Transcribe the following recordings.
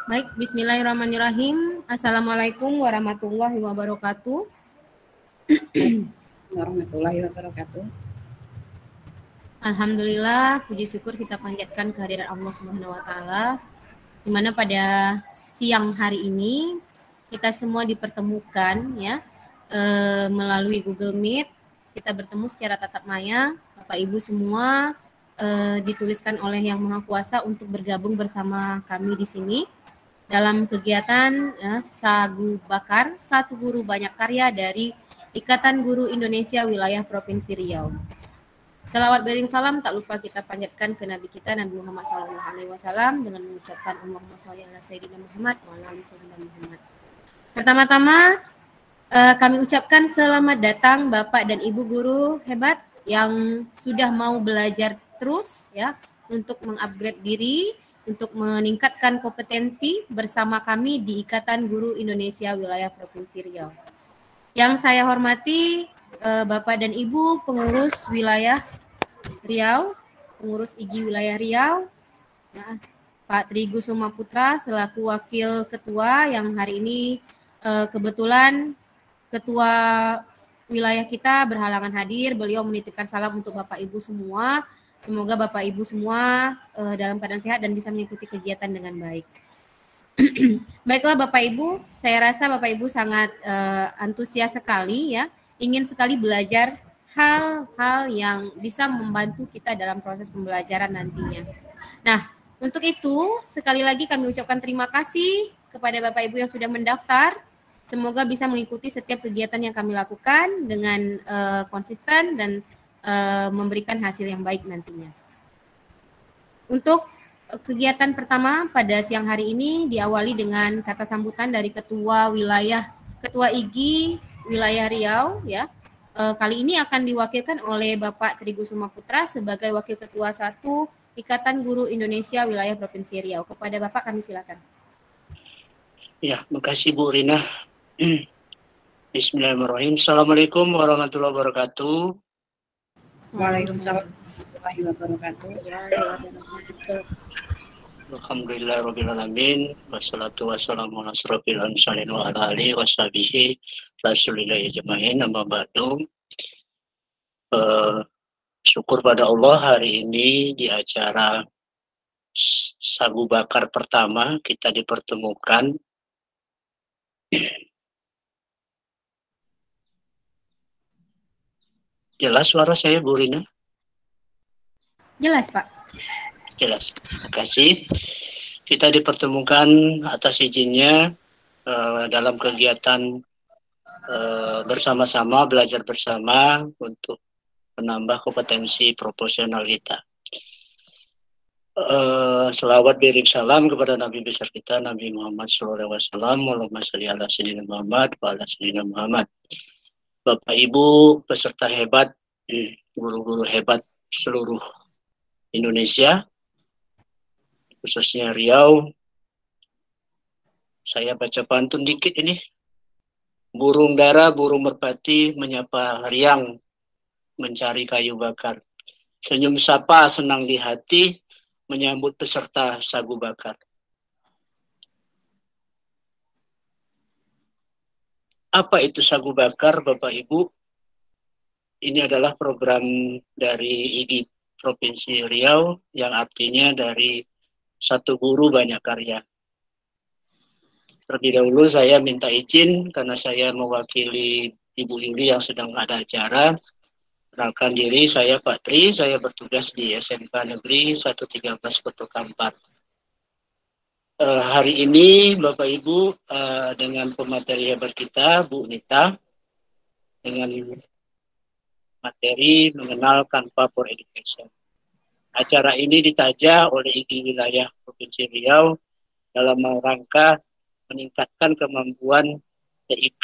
Baik, bismillahirrahmanirrahim. Assalamualaikum warahmatullahi wabarakatuh. Warahmatullahi wabarakatuh. Alhamdulillah, puji syukur kita panjatkan kehadiran Allah Subhanahu wa taala, di mana pada siang hari ini kita semua dipertemukan ya melalui Google Meet. Kita bertemu secara tatap maya, Bapak Ibu semua dituliskan oleh Yang Maha Kuasa untuk bergabung bersama kami di sini dalam kegiatan Sagu Bakar, Satu Guru Banyak Karya dari Ikatan Guru Indonesia Wilayah Provinsi Riau. Salawat bering salam tak lupa kita panjatkan ke Nabi kita Nabi Muhammad SAW dengan mengucapkan Allahumma sholli ala Sayyidina Muhammad wa ala ali Sayyidina Muhammad. Pertama-tama kami ucapkan selamat datang Bapak dan Ibu guru hebat yang sudah mau belajar terus ya untuk mengupgrade diri, untuk meningkatkan kompetensi bersama kami di Ikatan Guru Indonesia Wilayah Provinsi Riau. Yang saya hormati Bapak dan Ibu pengurus wilayah Riau, pengurus IGI wilayah Riau, ya, Pak Tri Gusuma Putra selaku Wakil Ketua yang hari ini kebetulan Ketua wilayah kita berhalangan hadir. Beliau menitipkan salam untuk Bapak Ibu semua. Semoga Bapak Ibu semua dalam keadaan sehat dan bisa mengikuti kegiatan dengan baik. Baiklah Bapak Ibu, saya rasa Bapak Ibu sangat antusias sekali ya, ingin sekali belajar hal-hal yang bisa membantu kita dalam proses pembelajaran nantinya. Nah, untuk itu sekali lagi kami ucapkan terima kasih kepada Bapak Ibu yang sudah mendaftar. Semoga bisa mengikuti setiap kegiatan yang kami lakukan dengan konsisten dan memberikan hasil yang baik nantinya. Untuk kegiatan pertama pada siang hari ini diawali dengan kata sambutan dari Ketua IGI wilayah Riau ya. Kali ini akan diwakilkan oleh Bapak Tri Gusuma Putra sebagai Wakil Ketua 1 Ikatan Guru Indonesia Wilayah Provinsi Riau. Kepada Bapak kami silakan. Ya, makasih Bu Rina. Bismillahirrahmanirrahim. Assalamualaikum warahmatullahi wabarakatuh. Waalaikumsalam warahmatullahi wabarakatuh. Alhamdulillahirrahmanirrahim. Wassalatu wassalamu ala asrofil ansalin wa ala alihi wa sahbihi rasulillahi jemahin amma ba'du. Syukur pada Allah hari ini di acara Sagu Bakar pertama kita dipertemukan. Jelas suara saya Bu Rina? Jelas Pak. Jelas, terima kasih. Kita dipertemukan atas izinnya dalam kegiatan bersama-sama, belajar bersama untuk menambah kompetensi proporsional kita. Selawat bering salam kepada Nabi besar kita Nabi Muhammad SAW. Allahumma sholli ala Sayyidina Muhammad wa ala Sayyidina Muhammad. Bapak Ibu peserta hebat, guru-guru hebat seluruh Indonesia, khususnya Riau. Saya baca pantun dikit ini. Burung dara, burung merpati menyapa riang mencari kayu bakar. Senyum sapa senang di hati menyambut peserta sagu bakar. Apa itu sagu bakar Bapak Ibu? Ini adalah program dari IGI Provinsi Riau yang artinya dari Satu Guru Banyak Karya. Terlebih dahulu saya minta izin karena saya mewakili Ibu Lili yang sedang ada acara. Kenalkan diri, saya Pak Tri, saya bertugas di SMK Negeri 113 Kota Kampar. Hari ini Bapak Ibu dengan pemateri hebat kita, Bu Nita, dengan materi mengenal Canva for Education. Acara ini ditaja oleh IGI Wilayah Provinsi Riau dalam rangka meningkatkan kemampuan TIK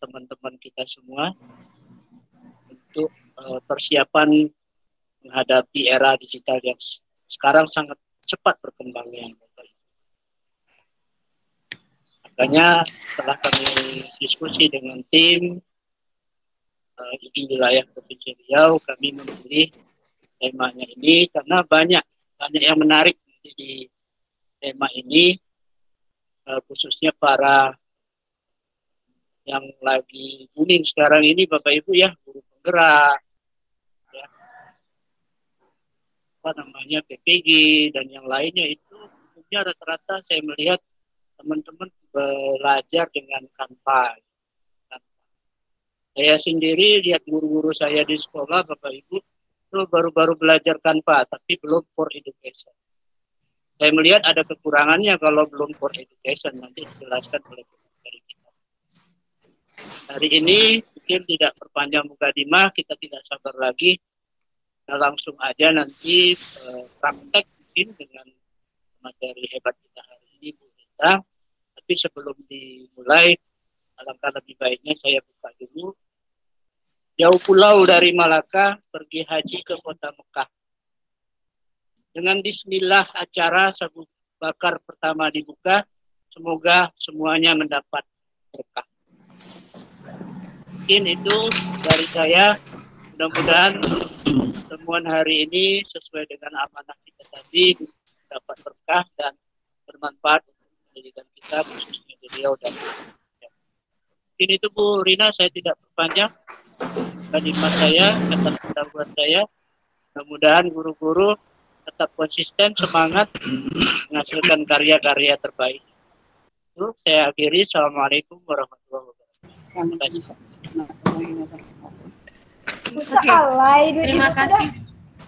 teman-teman kita semua untuk persiapan menghadapi era digital yang sekarang sangat cepat berkembangnya. Makanya setelah kami diskusi dengan tim IGI Wilayah Provinsi Riau, kami memilih temanya ini karena banyak yang menarik di tema ini. khususnya para yang lagi booming sekarang ini Bapak Ibu ya, guru penggerak, ya, apa namanya PPG dan yang lainnya itu umumnya rata-rata saya melihat teman-teman belajar dengan Canva. Saya sendiri lihat guru-guru saya di sekolah Bapak Ibu itu baru-baru belajar Canva, tapi belum for education. Saya melihat ada kekurangannya kalau belum for education, nanti dijelaskan oleh dari kita. Hari ini mungkin tidak perpanjang mukadimah, kita tidak sabar lagi. Kita langsung aja nanti praktek mungkin dengan materi hebat kita hari ini Bu Rita. Tapi sebelum dimulai, alangkah lebih baiknya saya buka dulu. Jauh pulau dari Malaka pergi haji ke kota Mekah. Dengan bismillah acara sabu bakar pertama dibuka. Semoga semuanya mendapat berkah. Mungkin itu dari saya. Mudah-mudahan pertemuan hari ini sesuai dengan amanah kita tadi dapat berkah dan bermanfaat untuk pendidikan kita khususnya di Riau dan mungkin itu Bu Rina, saya tidak perpanjang kalimat saya, kata-kata buat saya. Mudah-mudahan guru-guru tetap konsisten, semangat menghasilkan karya-karya terbaik. Itu saya akhiri. Assalamualaikum warahmatullahi wabarakatuh. Oke,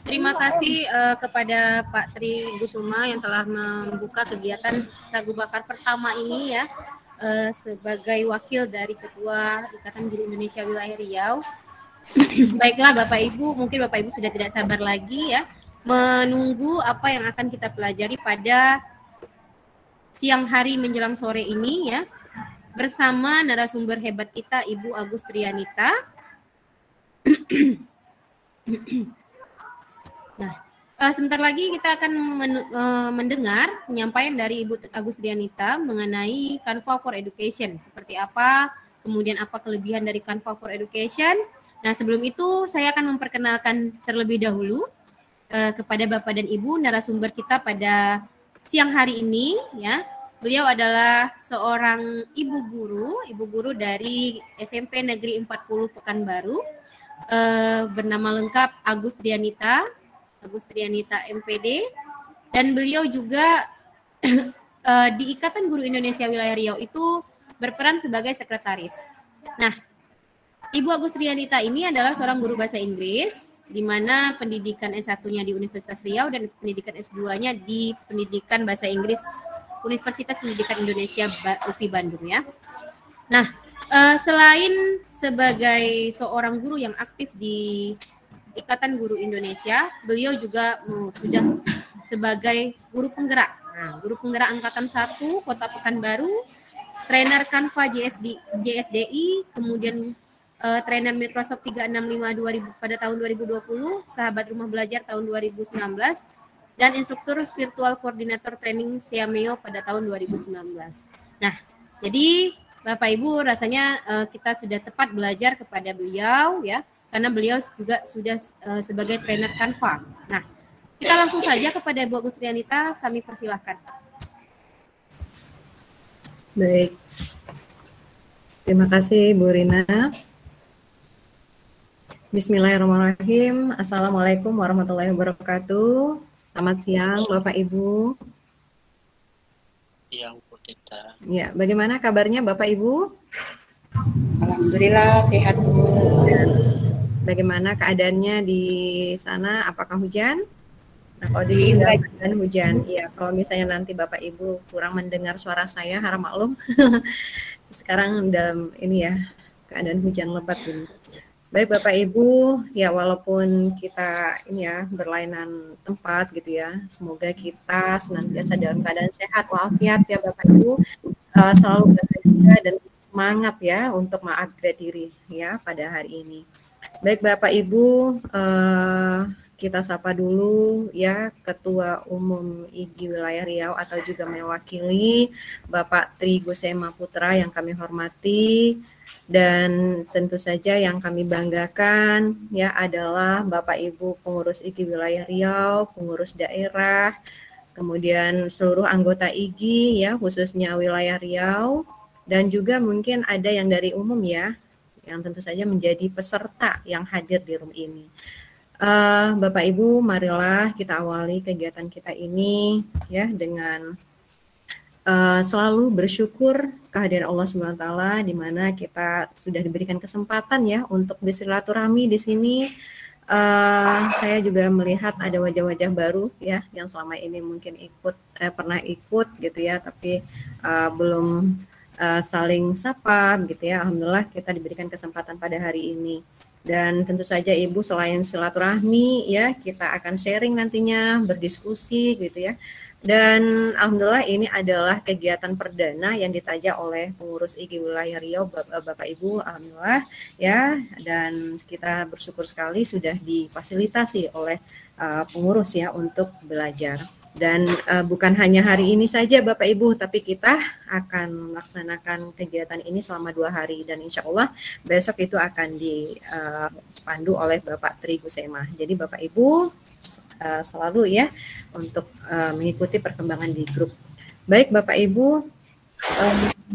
terima kasih kepada Pak Tri Gusuma yang telah membuka kegiatan sagu bakar pertama ini ya, sebagai wakil dari Ketua Ikatan Guru Indonesia Wilayah Riau. Baiklah Bapak Ibu, mungkin Bapak Ibu sudah tidak sabar lagi ya menunggu apa yang akan kita pelajari pada siang hari menjelang sore ini ya, bersama narasumber hebat kita Ibu Agus Trianita. Nah, sebentar lagi kita akan mendengar penyampaian dari Ibu Agus Trianita mengenai Canva for Education. Seperti apa, kemudian apa kelebihan dari Canva for Education. Nah, sebelum itu saya akan memperkenalkan terlebih dahulu kepada Bapak dan Ibu narasumber kita pada siang hari ini ya. Beliau adalah seorang ibu guru dari SMP Negeri 40 Pekanbaru, bernama lengkap Agus Trianita MPD, dan beliau juga di Ikatan Guru Indonesia Wilayah Riau itu berperan sebagai sekretaris. Nah, Ibu Agus Trianita ini adalah seorang guru bahasa Inggris, di mana pendidikan S1-nya di Universitas Riau dan pendidikan S2-nya di Pendidikan Bahasa Inggris Universitas Pendidikan Indonesia UPI Bandung ya. Nah, selain sebagai seorang guru yang aktif di Ikatan Guru Indonesia, beliau juga sudah sebagai guru penggerak. Nah, guru penggerak angkatan 1 Kota Pekanbaru, trainer Canva JSDI, kemudian trainer Microsoft 365 pada tahun 2020, sahabat rumah belajar tahun 2019, dan instruktur virtual koordinator training Siameo pada tahun 2019. Nah, jadi Bapak Ibu rasanya kita sudah tepat belajar kepada beliau ya, karena beliau juga sudah sebagai trainer Canva. Nah, kita langsung saja kepada Bu Agus Trianita, kami persilahkan. Baik, terima kasih Bu Rina. Bismillahirrahmanirrahim. Assalamualaikum warahmatullahi wabarakatuh. Selamat siang Bapak Ibu. Siang Bu Rita. Ya, bagaimana kabarnya Bapak Ibu? Alhamdulillah sehat Bu. Bagaimana keadaannya di sana? Apakah hujan? Nah, kalau di sini keadaan hujan. Iya, kalau misalnya nanti Bapak Ibu kurang mendengar suara saya, harap maklum. Sekarang dalam ini ya, keadaan hujan lebat ini. Baik Bapak Ibu, ya walaupun kita ini ya berlainan tempat gitu ya, semoga kita senantiasa dalam keadaan sehat walafiat ya Bapak Ibu, selalu bahagia dan semangat ya untuk mengupgrade diri ya pada hari ini. Baik Bapak Ibu, kita sapa dulu ya Ketua Umum IGI Wilayah Riau atau juga mewakili Bapak Tri Gusema Putra yang kami hormati. Dan tentu saja yang kami banggakan ya adalah Bapak Ibu pengurus IGI Wilayah Riau, pengurus daerah, kemudian seluruh anggota IGI ya, khususnya wilayah Riau, dan juga mungkin ada yang dari umum ya, yang tentu saja menjadi peserta yang hadir di room ini. Bapak Ibu, marilah kita awali kegiatan kita ini ya dengan selalu bersyukur kehadiran Allah SWT, di mana kita sudah diberikan kesempatan ya untuk bersilaturahmi di sini. Saya juga melihat ada wajah-wajah baru ya yang selama ini mungkin pernah ikut gitu ya, tapi belum saling sapa gitu ya. Alhamdulillah kita diberikan kesempatan pada hari ini. Dan tentu saja Ibu, selain silaturahmi ya, kita akan sharing nantinya, berdiskusi gitu ya. Dan alhamdulillah ini adalah kegiatan perdana yang ditaja oleh pengurus IGI wilayah Riau, Bapak Ibu, alhamdulillah ya. Dan kita bersyukur sekali sudah difasilitasi oleh pengurus ya untuk belajar. Dan bukan hanya hari ini saja Bapak Ibu, tapi kita akan melaksanakan kegiatan ini selama 2 hari, dan insya Allah besok itu akan dipandu oleh Bapak Tri Gusema. Jadi Bapak Ibu selalu ya untuk mengikuti perkembangan di grup. Baik Bapak Ibu,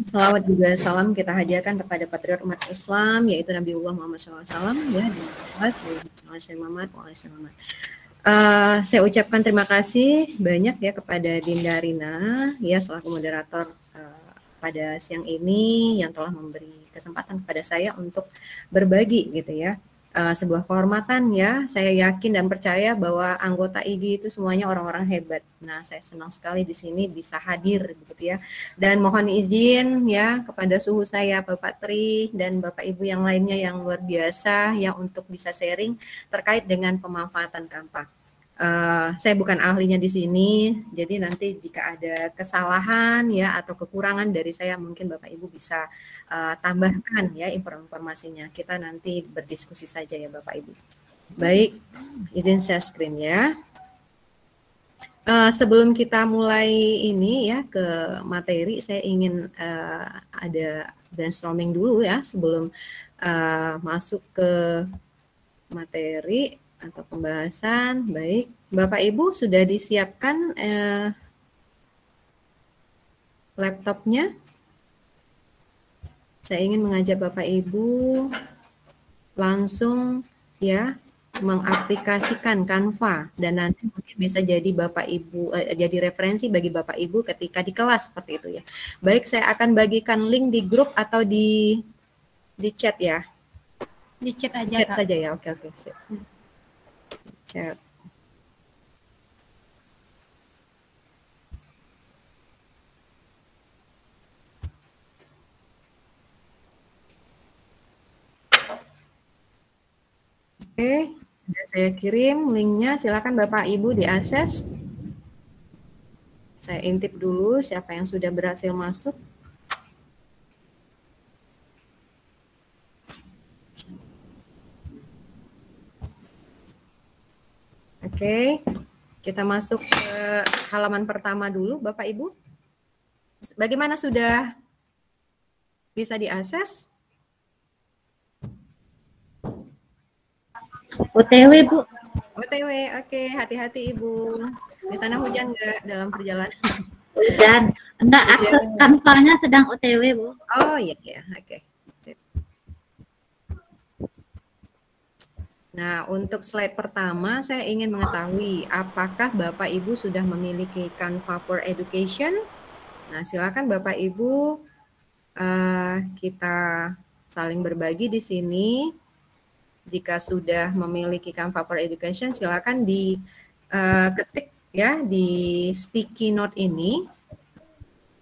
selawat juga salam kita hadiahkan kepada patriot umat Islam, yaitu Nabiullah Muhammad SAW ya, di atas Muhammad. Saya ucapkan terima kasih banyak ya kepada Dinda Rina ya selaku moderator pada siang ini yang telah memberi kesempatan kepada saya untuk berbagi gitu ya. Sebuah kehormatan ya, saya yakin dan percaya bahwa anggota IGI itu semuanya orang-orang hebat. Nah, saya senang sekali di sini bisa hadir gitu ya. Dan mohon izin ya kepada suhu saya Bapak Tri dan Bapak Ibu yang lainnya yang luar biasa ya untuk bisa sharing terkait dengan pemanfaatan kampak. Saya bukan ahlinya di sini, jadi nanti jika ada kesalahan ya atau kekurangan dari saya mungkin Bapak Ibu bisa tambahkan ya informasinya. Kita nanti berdiskusi saja ya Bapak Ibu. Baik, izin share screen ya. Sebelum kita mulai ini ya ke materi, saya ingin ada brainstorming dulu ya sebelum masuk ke materi atau pembahasan. Baik, Bapak Ibu sudah disiapkan laptopnya? Saya ingin mengajak Bapak Ibu langsung ya mengaplikasikan Canva, dan nanti mungkin bisa jadi Bapak Ibu jadi referensi bagi Bapak Ibu ketika di kelas seperti itu ya. Baik, saya akan bagikan link di grup atau di chat ya. Di chat aja, Chat Kak. saja ya. Oke. Chat. Oke, sudah saya kirim linknya. Silakan Bapak Ibu diakses. Saya intip dulu siapa yang sudah berhasil masuk. Oke, kita masuk ke halaman pertama dulu, Bapak Ibu. Bagaimana, sudah bisa diakses? OTW, Bu. OTW, oke. Hati-hati Ibu. Di sana hujan nggak dalam perjalanan? Hujan. Enggak, akses Canva-nya sedang OTW, Bu. Oh iya, oke. Nah, untuk slide pertama, saya ingin mengetahui apakah Bapak Ibu sudah memiliki Canva for Education. Nah, silakan Bapak Ibu kita saling berbagi di sini. Jika sudah memiliki Canva for Education, silakan diketik ya di sticky note ini.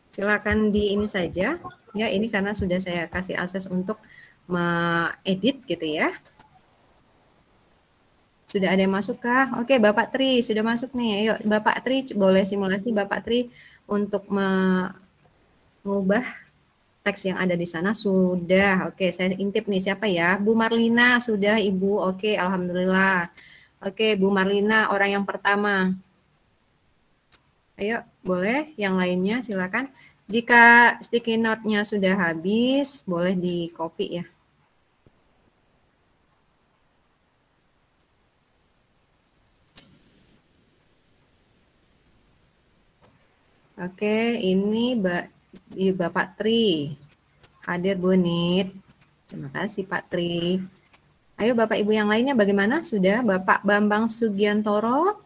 Silakan di ini saja. Ya, ini karena sudah saya kasih akses untuk mengedit gitu ya. Sudah ada yang masuk kah? Oke, Bapak Tri sudah masuk nih. Ayo, Bapak Tri boleh simulasi Bapak Tri untuk mengubah teks yang ada di sana. Sudah. Oke, saya intip nih siapa ya? Bu Marlina sudah, Ibu. Oke, alhamdulillah. Oke, Bu Marlina orang yang pertama. Ayo, boleh yang lainnya silakan. Jika sticky note-nya sudah habis, boleh di-copy ya. Oke, ini Bapak Tri. Hadir Bu Nit. Terima kasih Pak Tri. Ayo Bapak Ibu yang lainnya bagaimana? Sudah Bapak Bambang Sugiantoro?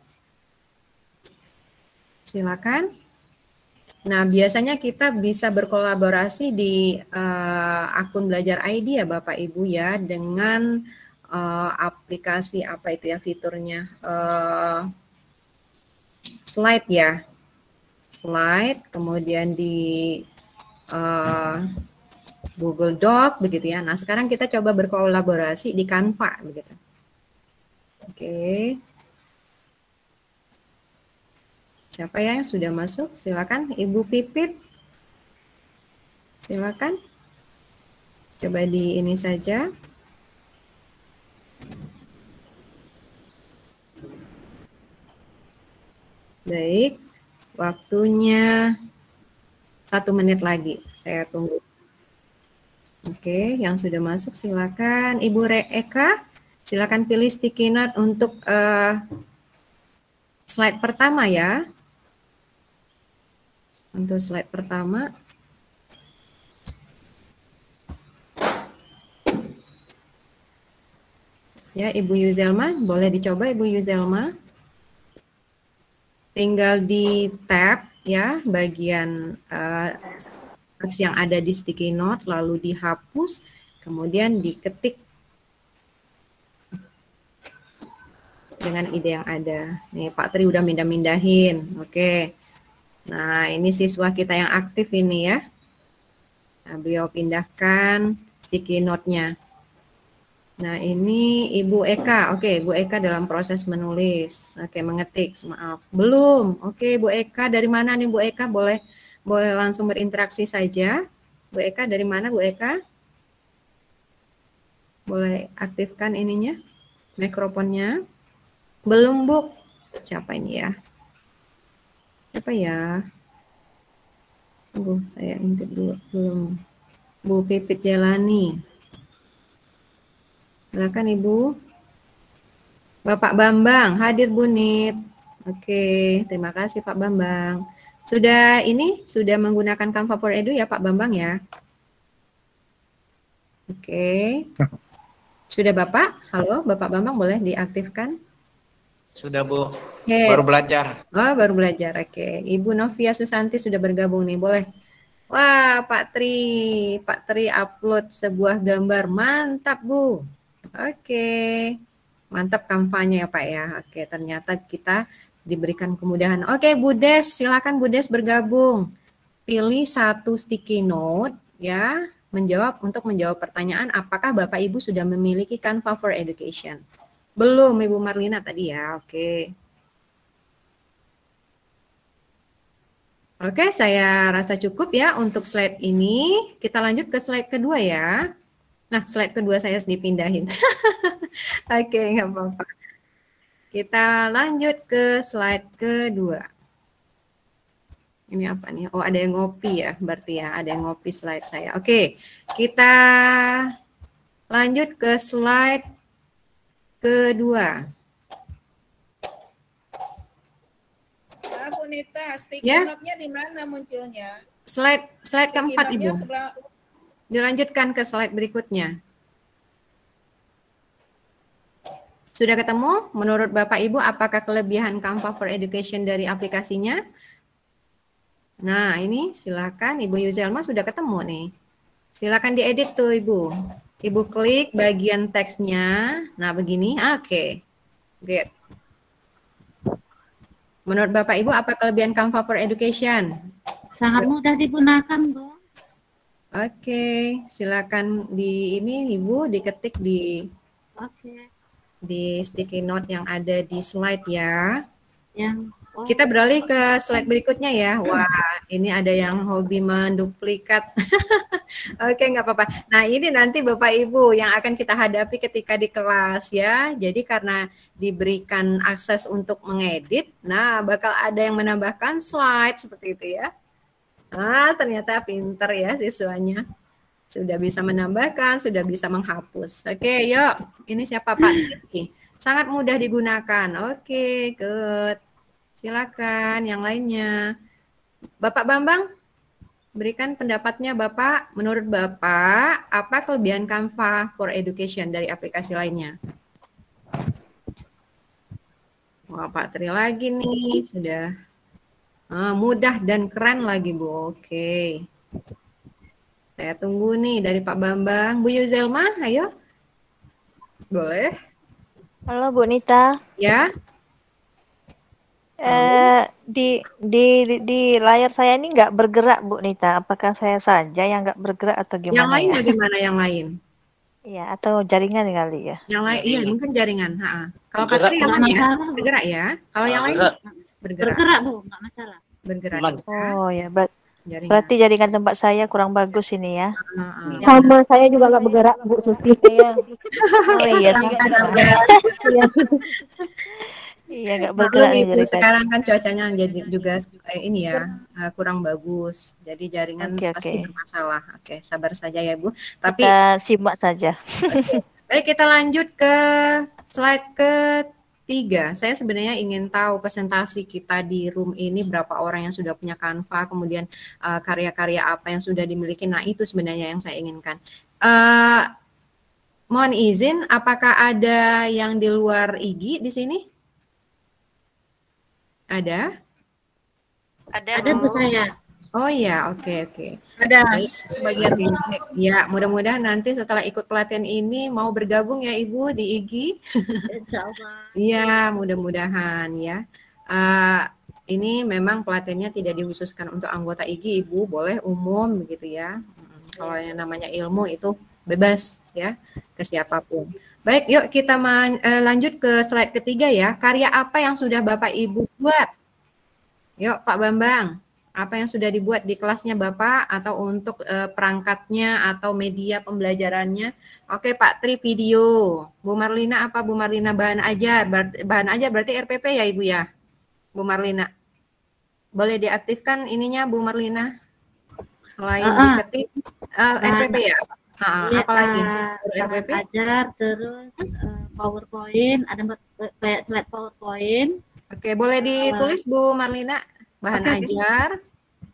Silakan. Nah, biasanya kita bisa berkolaborasi di akun Belajar ID ya Bapak Ibu ya, dengan aplikasi apa itu ya fiturnya, slide ya, slide, kemudian di Google Doc begitu ya. Nah, sekarang kita coba berkolaborasi di Canva begitu. Oke. Siapa ya yang sudah masuk? Silakan Ibu Pipit. Silakan. Coba di ini saja. Baik. Waktunya 1 menit lagi. Saya tunggu. Oke, yang sudah masuk silakan. Ibu Eka, silakan pilih sticky note untuk slide pertama ya. Untuk slide pertama. Ya, Ibu Yuzelma, boleh dicoba Ibu Yuzelma. Tinggal di tab ya, bagian teks yang ada di sticky note, lalu dihapus, kemudian diketik dengan ide yang ada. Nih, Pak Tri udah mindah-mindahin. Oke. Nah, ini siswa kita yang aktif ini ya. Nah, beliau pindahkan sticky note-nya. Nah, ini Ibu Eka. Oke, Bu Eka dalam proses menulis. Oke, mengetik. Maaf. Belum. Oke, Bu Eka dari mana nih Bu Eka? Boleh langsung berinteraksi saja. Bu Eka dari mana Bu Eka? Boleh aktifkan ininya, mikrofonnya. Belum Bu. Siapa ini ya? Siapa ya? Tunggu, saya intip dulu. Belum. Bu Pipit Jalani. Silakan Ibu. Bapak Bambang, hadir Bu Nit. Oke, terima kasih Pak Bambang. Sudah menggunakan Canva for Edu ya Pak Bambang ya? Oke. Sudah Bapak? Halo, Bapak Bambang boleh diaktifkan? Sudah Bu, Oke. baru belajar. Oh, baru belajar, oke. Ibu Novia Susanti sudah bergabung nih, boleh. Wah, Pak Tri upload sebuah gambar, mantap Bu. Oke, mantap kampanye ya Pak ya. Oke, ternyata kita diberikan kemudahan. Oke, Bu Des, silakan Bu Des bergabung. Pilih satu sticky note ya, untuk menjawab pertanyaan apakah Bapak Ibu sudah memiliki Canva for Education. Belum Ibu Marlina tadi ya, oke. Oke, saya rasa cukup ya untuk slide ini. Kita lanjut ke slide kedua ya. Nah, slide kedua saya dipindahin. Oke, nggak apa-apa. Kita lanjut ke slide kedua. Ini apa nih? Oh, ada yang ngopi ya, berarti ya. Ada yang ngopi slide saya. Oke, kita lanjut ke slide kedua. Bu Nita, sticky Ya. note-nya di mana munculnya? Slide keempat Ibu. Sebelah... Dilanjutkan ke slide berikutnya. Sudah ketemu? Menurut Bapak Ibu, apakah kelebihan Canva for Education dari aplikasinya? Nah, ini silakan Ibu Yuzelma sudah ketemu nih. Silakan diedit tuh Ibu. Ibu klik bagian teksnya. Nah, begini. Oke. Great. Menurut Bapak Ibu, apa kelebihan Canva for Education? Sangat mudah digunakan, Bu. Oke, silakan di ini Ibu diketik di sticky note yang ada di slide ya. Kita beralih ke slide berikutnya ya. Wah, ini ada yang hobi menduplikat. Oke, nggak apa-apa. Nah, ini nanti Bapak Ibu yang akan kita hadapi ketika di kelas ya. Jadi karena diberikan akses untuk mengedit, nah bakal ada yang menambahkan slide seperti itu ya. Ah, ternyata pinter ya siswanya. Sudah bisa menambahkan, sudah bisa menghapus. Oke, yuk. Ini siapa Pak? Sangat mudah digunakan. Oke, good. Silakan yang lainnya. Bapak Bambang, berikan pendapatnya Bapak. Menurut Bapak, apa kelebihan Canva for Education dari aplikasi lainnya? Wah, Pak Tri lagi nih, sudah mudah dan keren lagi, Bu. Oke. Saya tunggu nih dari Pak Bambang. Bu Yuzelma, ayo. Boleh? Halo Bu Nita. Ya. Di layar saya ini nggak bergerak Bu Nita. Apakah saya saja yang nggak bergerak atau gimana Yang lain ya? bagaimana yang lain? Iya, atau jaringan kali ya? Yang lain, iya mungkin jaringan. Kalau Bergerak, Patri aman ya? masalah, Bu. Bergerak ya. Kalau yang lain bergerak. Bergerak, Bu, nggak masalah. Bergerak. Aman. Oh ya, Jaringan. berarti jaringan tempat saya kurang bagus ini ya. Sama saya juga nggak bergerak, Bu Susi. Iya. Oh iya, iya nggak bergerak nih Ibu, jaringan. sekarang kan cuacanya jadi juga ini ya kurang bagus. Jadi jaringan pasti bermasalah. Oke, sabar saja ya Bu. Tapi kita simak saja. Baik, kita lanjut ke slide ketiga. Saya sebenarnya ingin tahu presentasi kita di room ini berapa orang yang sudah punya Canva, kemudian karya-karya apa yang sudah dimiliki. Nah, itu sebenarnya yang saya inginkan. Mohon izin, apakah ada yang di luar IGI di sini? Ada? Ada Bu saya. Oh ya, oke. Ada sebagian. Ya, mudah-mudahan nanti setelah ikut pelatihan ini mau bergabung ya Ibu di IGI. Insya Allah. Iya, mudah-mudahan ya. Ini memang pelatihannya tidak dikhususkan untuk anggota IGI, Ibu, boleh umum begitu ya. Kalau yang namanya ilmu itu bebas ya ke siapapun. Baik, yuk kita lanjut ke slide ketiga ya. Karya apa yang sudah Bapak Ibu buat? Yuk Pak Bambang, apa yang sudah dibuat di kelasnya Bapak atau untuk perangkatnya atau media pembelajarannya? Oke Pak Tri, video. Bu Marlina apa Bu Marlina? Bahan ajar. Bahan ajar berarti RPP ya Ibu ya? Bu Marlina. Boleh diaktifkan ininya Bu Marlina? Selain diketik RPP ya? Apalagi RPP? Ajar, terus PowerPoint, ada kayak slide PowerPoint. Oke, boleh ditulis Bu Marlina, bahan ajar,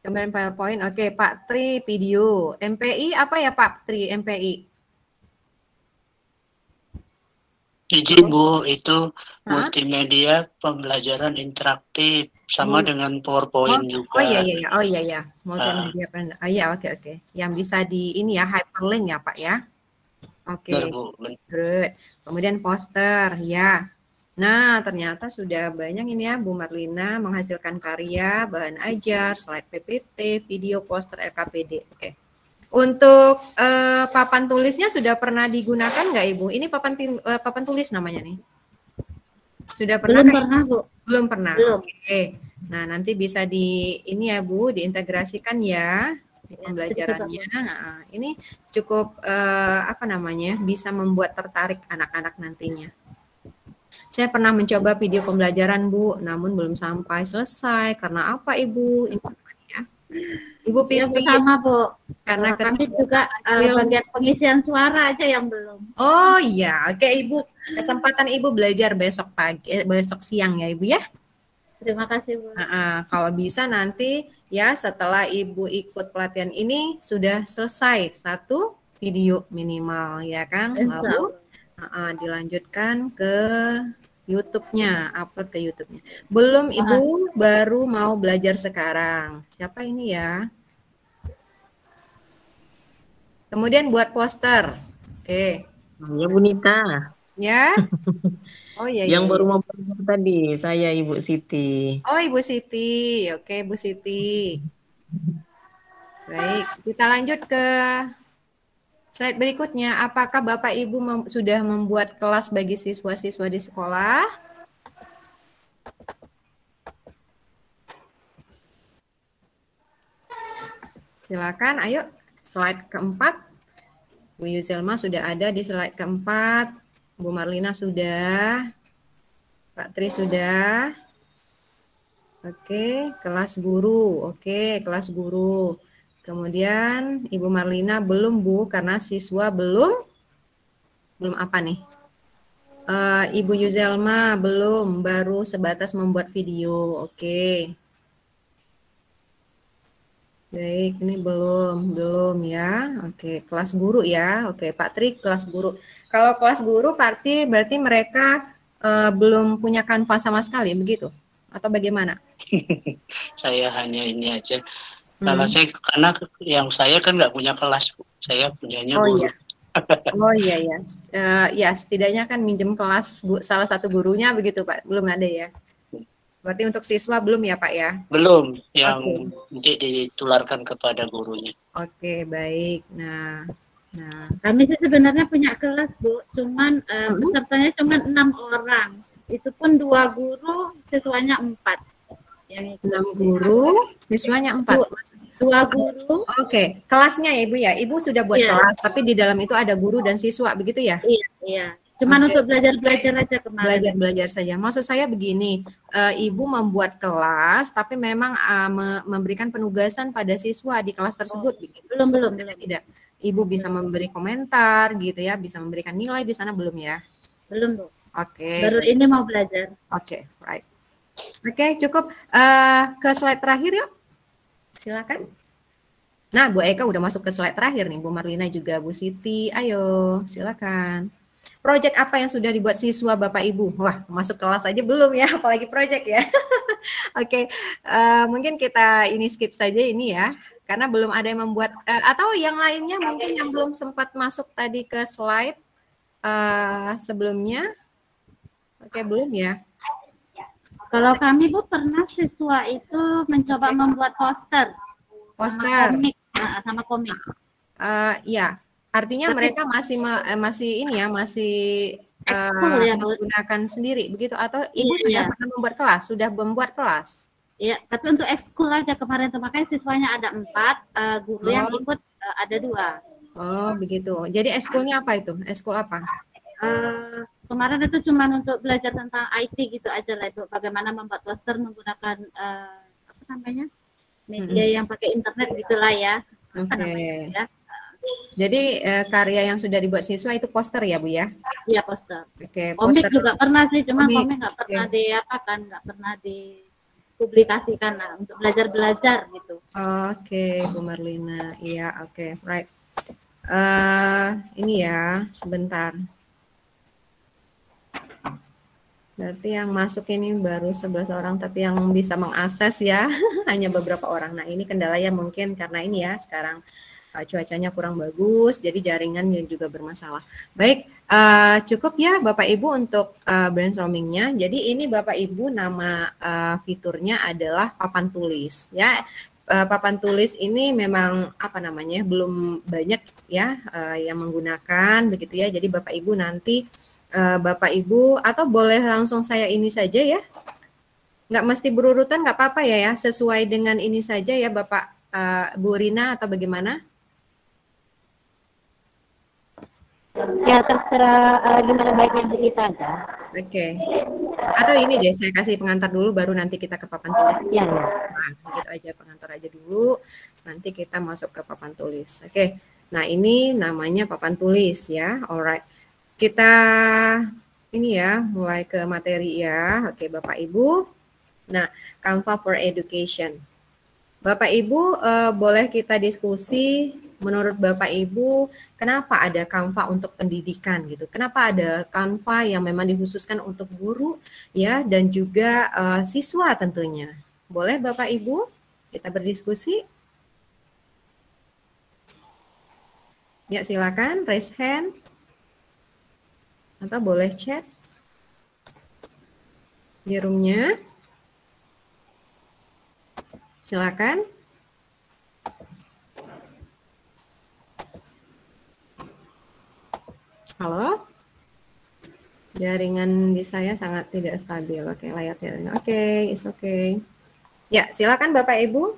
kemudian PowerPoint. Oke, Pak Tri, video. MPI apa ya Pak Tri, MPI? Izin Bu, itu multimedia pembelajaran interaktif sama dengan PowerPoint juga. Oh iya. Multimedia oke. Yang bisa di ini ya, hyperlink ya Pak ya. Oke. Good. Kemudian poster ya. Nah, ternyata sudah banyak ini ya Bu Marlina menghasilkan karya, bahan ajar, slide PPT, video, poster, LKPD. Oke. Untuk papan tulisnya sudah pernah digunakan nggak Ibu? Ini papan tulis namanya nih. Sudah pernah? Belum pernah Bu. Belum pernah. Belum. Oke. Nah, nanti bisa di ini ya Bu, diintegrasikan ya di pembelajarannya. Nah, ini cukup bisa membuat tertarik anak-anak nantinya. Saya pernah mencoba video pembelajaran Bu, namun belum sampai selesai. Karena apa Ibu? Ini ya. Ibu Pipi. Sama Bu. Karena kami juga bagian pengisian suara aja yang belum. Oh iya, oke Ibu. Kesempatan Ibu belajar besok besok siang ya Ibu ya. Terima kasih Bu. Kalau bisa nanti ya setelah Ibu ikut pelatihan ini sudah selesai satu video minimal ya kan. Lalu dilanjutkan ke YouTube-nya, upload ke YouTube-nya. Belum Ibu, baru mau belajar sekarang. Siapa ini ya? Kemudian buat poster. Oke. Ya Bu Nita. Ya. Oh iya. Yang baru mau belajar tadi, saya Ibu Siti. Oh Ibu Siti. Oke Bu Siti. Baik, kita lanjut ke slide berikutnya. Apakah Bapak Ibu sudah membuat kelas bagi siswa-siswa di sekolah? Silakan, ayo. Slide keempat. Bu Yuzelma sudah ada di slide keempat. Bu Marlina sudah. Pak Tri sudah. Oke, kelas guru. Oke, kelas guru. Kemudian Ibu Marlina belum Bu, karena siswa belum apa nih? Ibu Yuzelma belum, baru sebatas membuat video. Oke. Baik, ini belum ya. Oke, kelas guru ya. Oke, Pak Tri kelas guru. Kalau kelas guru berarti mereka belum punya Canva sama sekali, begitu? Atau bagaimana? Saya hanya ini aja. Karena yang saya kan nggak punya kelas, Bu. Saya punyanya guru. Iya. Oh iya ya. Ya setidaknya kan minjem kelas salah satu gurunya begitu Pak. Belum ada ya. Berarti untuk siswa belum ya Pak ya? Belum, yang nanti ditularkan kepada gurunya. Oke, baik. Nah, kami sih sebenarnya punya kelas Bu, cuman pesertanya cuma 6 orang. Itu pun 2 guru, siswanya 4. Yang 6 guru, siswanya 4. 2 guru. Oke, kelasnya ya Ibu ya. Ibu sudah buat kelas, tapi di dalam itu ada guru dan siswa, begitu ya? Iya. Cuman untuk belajar-belajar aja kemarin. Belajar saja. Maksud saya begini, Ibu membuat kelas, tapi memang memberikan penugasan pada siswa di kelas tersebut. Belum. Tidak. Ibu bisa memberi komentar gitu ya, bisa memberikan nilai di sana belum ya? Belum, Bu. Oke. Baru ini mau belajar. Oke, right. Oke, cukup. Ke slide terakhir yuk. Silakan. Nah, Bu Eka udah masuk ke slide terakhir nih, Bu Marlina juga, Bu Siti. Ayo, silakan. Project apa yang sudah dibuat siswa Bapak Ibu? Wah, masuk kelas aja belum ya, apalagi project ya. Oke, mungkin kita ini skip saja ini ya, karena belum ada yang membuat, atau yang lainnya mungkin yang belum sempat masuk tadi ke slide sebelumnya. Oke, belum ya? Kalau kami Bu pernah siswa itu mencoba membuat poster. Sama komik. Ya. Artinya mereka masih ini ya, masih menggunakan sendiri begitu, atau Ibu sudah pernah membuat kelas, sudah membuat kelas? Iya, tapi untuk ekskul aja kemarin tuh, makanya siswanya ada 4, guru yang ikut ada 2. Oh begitu. Jadi ekskulnya apa itu? Ekskul apa? Kemarin itu cuma untuk belajar tentang IT gitu aja lah Ibu, bagaimana membuat poster menggunakan apa namanya media yang pakai internet gitulah ya. Oke. Jadi karya yang sudah dibuat siswa itu poster ya Bu ya? Iya poster. Oke. Komik Poster juga pernah sih, cuma komik nggak pernah nggak pernah dipublikasikan lah untuk belajar gitu. Oke, Bu Marlina. Iya, oke, right. Ini ya, sebentar. Berarti yang masuk ini baru 11 orang, tapi yang bisa mengakses ya hanya beberapa orang. Nah ini kendalanya mungkin karena ini ya sekarang cuacanya kurang bagus, jadi jaringannya juga bermasalah. Baik, cukup ya Bapak Ibu untuk brainstormingnya. Jadi ini Bapak Ibu nama fiturnya adalah papan tulis ya. Papan tulis ini memang apa namanya belum banyak ya yang menggunakan begitu ya. Jadi Bapak Ibu nanti Bapak Ibu atau boleh langsung saya ini saja ya. Nggak mesti berurutan, nggak apa-apa ya, sesuai dengan ini saja ya Bapak Bu Rina atau bagaimana? Ya terserah gimana baiknya kita aja. Oke. Atau ini deh saya kasih pengantar dulu baru nanti kita ke papan tulis. Iya. Nah, gitu aja pengantar aja dulu. Nanti kita masuk ke papan tulis. Oke. Nah, ini namanya papan tulis ya. Alright. Kita ini ya mulai ke materi ya. Oke, Bapak Ibu. Nah, Canva for Education. Bapak Ibu boleh kita diskusi. Menurut Bapak Ibu, kenapa ada Canva untuk pendidikan gitu? Kenapa ada Canva yang memang dikhususkan untuk guru ya dan juga siswa tentunya? Boleh Bapak Ibu kita berdiskusi? Ya silakan raise hand atau boleh chat di roomnya. Silakan. Halo, jaringan di saya sangat tidak stabil. Oke, layarnya. Oke, it's okay. Ya, silakan Bapak Ibu.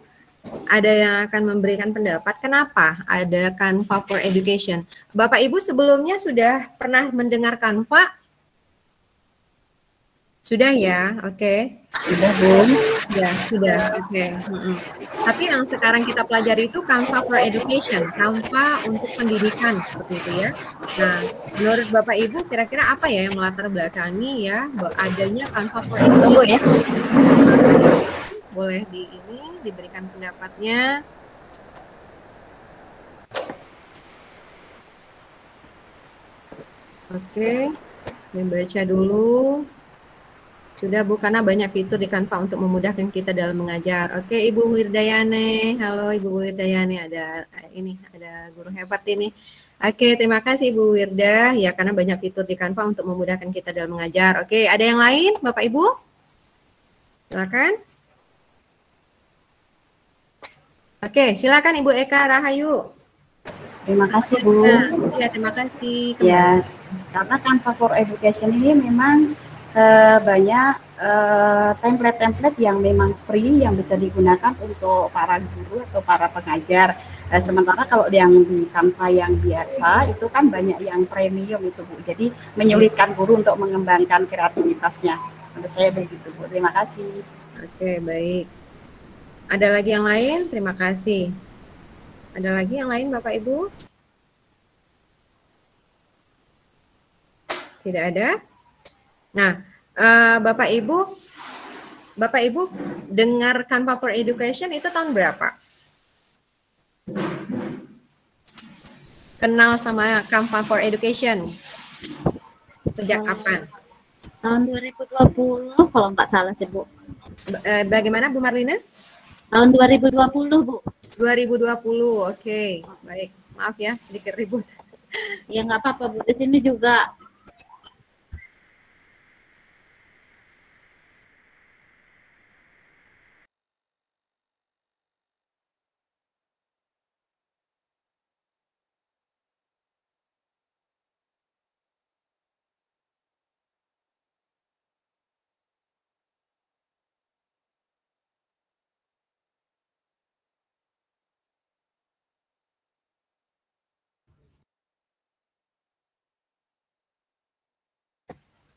Ada yang akan memberikan pendapat kenapa ada Canva for Education. Bapak Ibu sebelumnya sudah pernah mendengar Canva? Sudah ya, oke. Sudah belum? Ya, sudah. Oke. Tapi yang sekarang kita pelajari itu Canva for Education, Canva untuk pendidikan seperti itu ya. Nah, menurut Bapak Ibu kira-kira apa ya yang melatar belakangi ya adanya Canva for Education? Boleh diberikan pendapatnya. Oke, dibaca dulu. Sudah Bu, karena banyak fitur di Canva untuk memudahkan kita dalam mengajar. Oke, Ibu Wirdayane. Halo Ibu Wirdayane, ada guru hebat ini. Oke, terima kasih Ibu Wirda. Ya, karena banyak fitur di Canva untuk memudahkan kita dalam mengajar. Oke, ada yang lain Bapak Ibu? Silakan. Oke, silakan Ibu Eka Rahayu. Terima kasih Bu. Iya, terima kasih. Ya, karena Canva for Education ini memang banyak template-template yang memang free yang bisa digunakan untuk para guru atau para pengajar. Sementara kalau yang di Canva yang biasa itu kan banyak yang premium itu Bu. Jadi menyulitkan guru untuk mengembangkan kreativitasnya. Menurut saya begitu Bu. Terima kasih. Oke, baik. Ada lagi yang lain? Terima kasih. Ada lagi yang lain Bapak Ibu? Tidak ada? Nah, Bapak Ibu dengar Canva for Education itu tahun berapa? Kenal sama Canva for Education? Sejak kapan? Tahun 2020 kalau nggak salah sih Bu. Bagaimana Bu Marlina? Tahun 2020 Bu. 2020, oke. Baik, maaf ya sedikit ribut. Ya nggak apa-apa Bu, di sini juga.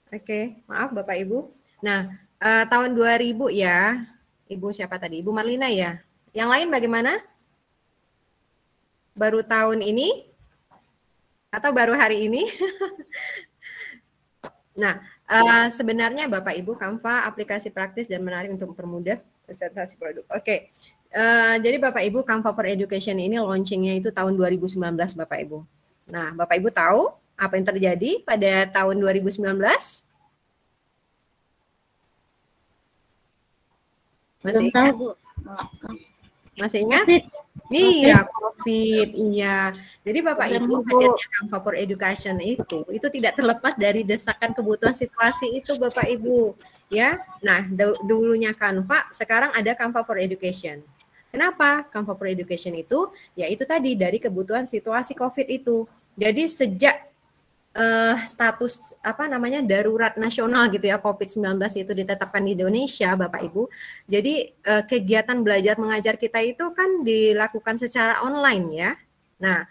Oke, maaf Bapak Ibu. Nah, tahun 2000 ya, Ibu siapa tadi? Ibu Marlina ya. Yang lain bagaimana? Baru tahun ini? Atau baru hari ini? Nah, sebenarnya Bapak Ibu, Canva aplikasi praktis dan menarik untuk mempermudah presentasi produk. Oke, jadi Bapak Ibu, Canva for Education ini launchingnya itu tahun 2019 Bapak Ibu. Nah, Bapak Ibu tahu apa yang terjadi pada tahun 2019? Masih ingat? Masih ingat? Iya, COVID, iya. Jadi Bapak Ibu, hadirnya Canva for Education itu tidak terlepas dari desakan kebutuhan situasi itu Bapak Ibu. Ya, nah dulunya Canva, sekarang ada Canva for Education. Kenapa? Canva for Education itu, ya itu tadi dari kebutuhan situasi COVID itu. Jadi sejak status darurat nasional gitu ya COVID-19 itu ditetapkan di Indonesia Bapak Ibu. Jadi kegiatan belajar mengajar kita itu kan dilakukan secara online ya. Nah,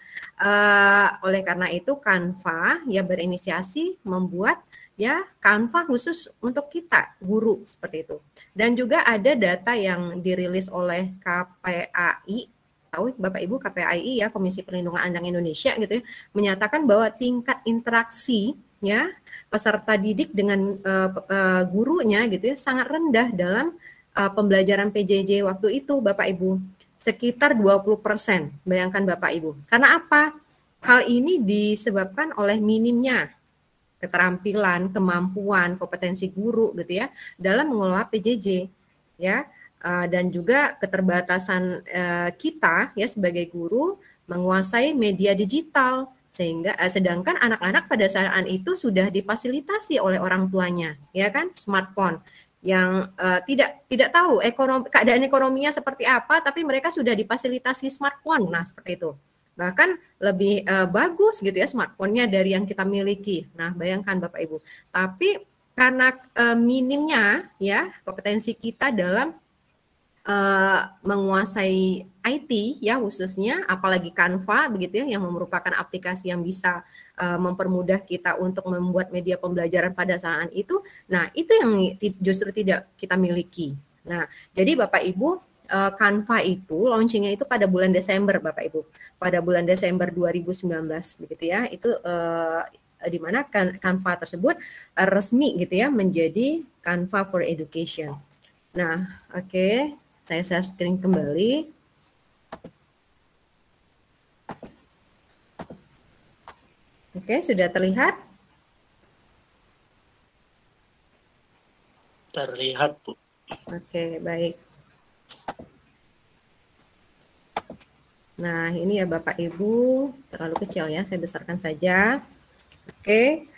oleh karena itu Canva ya berinisiasi membuat ya Canva khusus untuk kita guru seperti itu. Dan juga ada data yang dirilis oleh KPAI, tahu Bapak Ibu KPAI ya, Komisi Perlindungan Anak Indonesia gitu ya, menyatakan bahwa tingkat interaksi ya peserta didik dengan gurunya gitu ya sangat rendah dalam pembelajaran PJJ waktu itu Bapak Ibu, sekitar 20%. Bayangkan Bapak Ibu. Karena apa? Hal ini disebabkan oleh minimnya keterampilan, kemampuan, kompetensi guru gitu ya dalam mengelola PJJ ya. Dan juga keterbatasan kita ya sebagai guru menguasai media digital, sehingga sedangkan anak-anak pada saat itu sudah difasilitasi oleh orang tuanya ya kan, smartphone yang tidak tahu keadaan ekonominya seperti apa, tapi mereka sudah difasilitasi smartphone. Nah seperti itu, bahkan lebih bagus gitu ya smartphone-nya dari yang kita miliki. Nah bayangkan Bapak Ibu, tapi karena minimnya ya kompetensi kita dalam menguasai IT ya khususnya, apalagi Canva begitu ya yang merupakan aplikasi yang bisa mempermudah kita untuk membuat media pembelajaran pada saat itu. Nah itu yang justru tidak kita miliki. Nah jadi Bapak Ibu, Canva itu launchingnya itu pada bulan Desember Bapak Ibu, pada bulan Desember 2019 begitu ya, itu di mana Canva tersebut resmi gitu ya menjadi Canva for Education. Nah oke. Saya share screen kembali. Oke, sudah terlihat? terlihat, Bu. Oke, baik. Nah, ini ya Bapak Ibu, terlalu kecil ya, saya besarkan saja. Oke,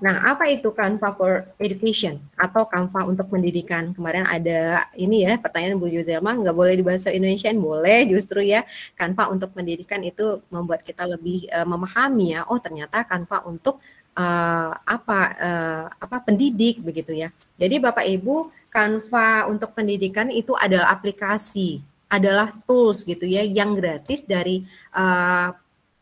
nah apa itu Canva for Education atau Canva untuk pendidikan? Kemarin ada ini ya pertanyaan Bu Yuzelma, nggak boleh di bahasa Indonesia, boleh justru ya. Canva untuk pendidikan itu membuat kita lebih memahami ya. Oh ternyata Canva untuk apa pendidik begitu ya. Jadi Bapak Ibu, Canva untuk pendidikan itu adalah aplikasi, adalah tools gitu ya yang gratis dari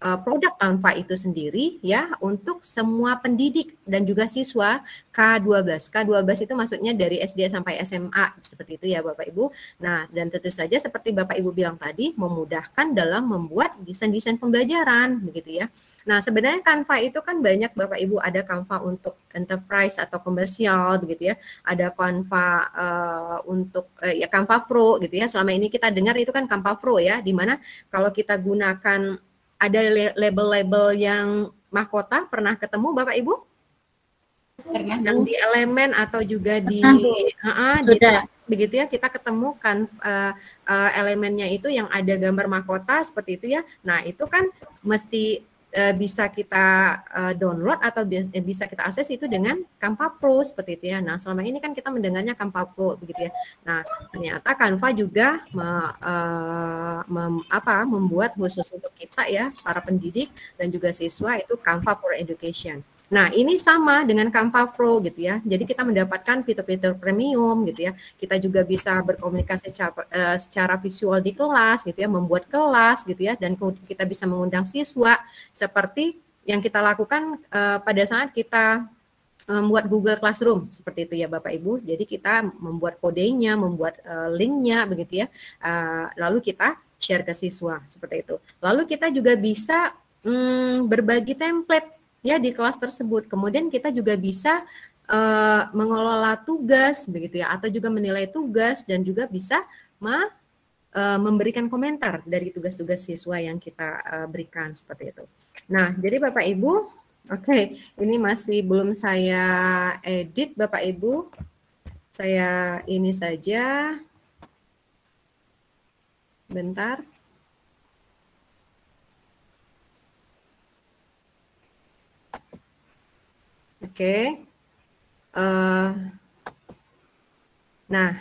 produk Canva itu sendiri ya untuk semua pendidik dan juga siswa K12. K12 itu maksudnya dari SD sampai SMA seperti itu ya Bapak Ibu. Nah, dan tentu saja seperti Bapak Ibu bilang tadi memudahkan dalam membuat desain-desain pembelajaran begitu ya. Nah, sebenarnya Canva itu kan banyak Bapak Ibu, ada Canva untuk enterprise atau komersial begitu ya. Ada Canva untuk ya Canva Pro gitu ya. Selama ini kita dengar itu kan Canva Pro ya, di mana kalau kita gunakan ada label-label yang mahkota, pernah ketemu Bapak Ibu? Pernah. Yang di elemen atau juga di begitu ya, kita ketemukan elemennya itu yang ada gambar mahkota seperti itu ya. Nah, itu kan mesti bisa kita download atau bisa kita akses itu dengan Canva Pro seperti itu ya. Nah, selama ini kan kita mendengarnya Canva Pro begitu ya. Nah, ternyata Canva juga membuat khusus untuk kita ya, para pendidik dan juga siswa itu Canva for Education. Nah, ini sama dengan Canva Pro gitu ya. Jadi kita mendapatkan fitur-fitur premium gitu ya. Kita juga bisa berkomunikasi secara visual di kelas gitu ya, membuat kelas gitu ya, dan kita bisa mengundang siswa seperti yang kita lakukan pada saat kita membuat Google Classroom seperti itu ya Bapak Ibu. Jadi kita membuat kodenya, membuat linknya begitu ya. Lalu kita share ke siswa seperti itu. Lalu kita juga bisa berbagi template ya di kelas tersebut. Kemudian kita juga bisa mengelola tugas begitu ya, atau juga menilai tugas dan juga bisa memberikan komentar dari tugas-tugas siswa yang kita berikan seperti itu. Nah, jadi Bapak Ibu, oke, ini masih belum saya edit Bapak Ibu. Saya ini saja. Bentar. Oke. Nah,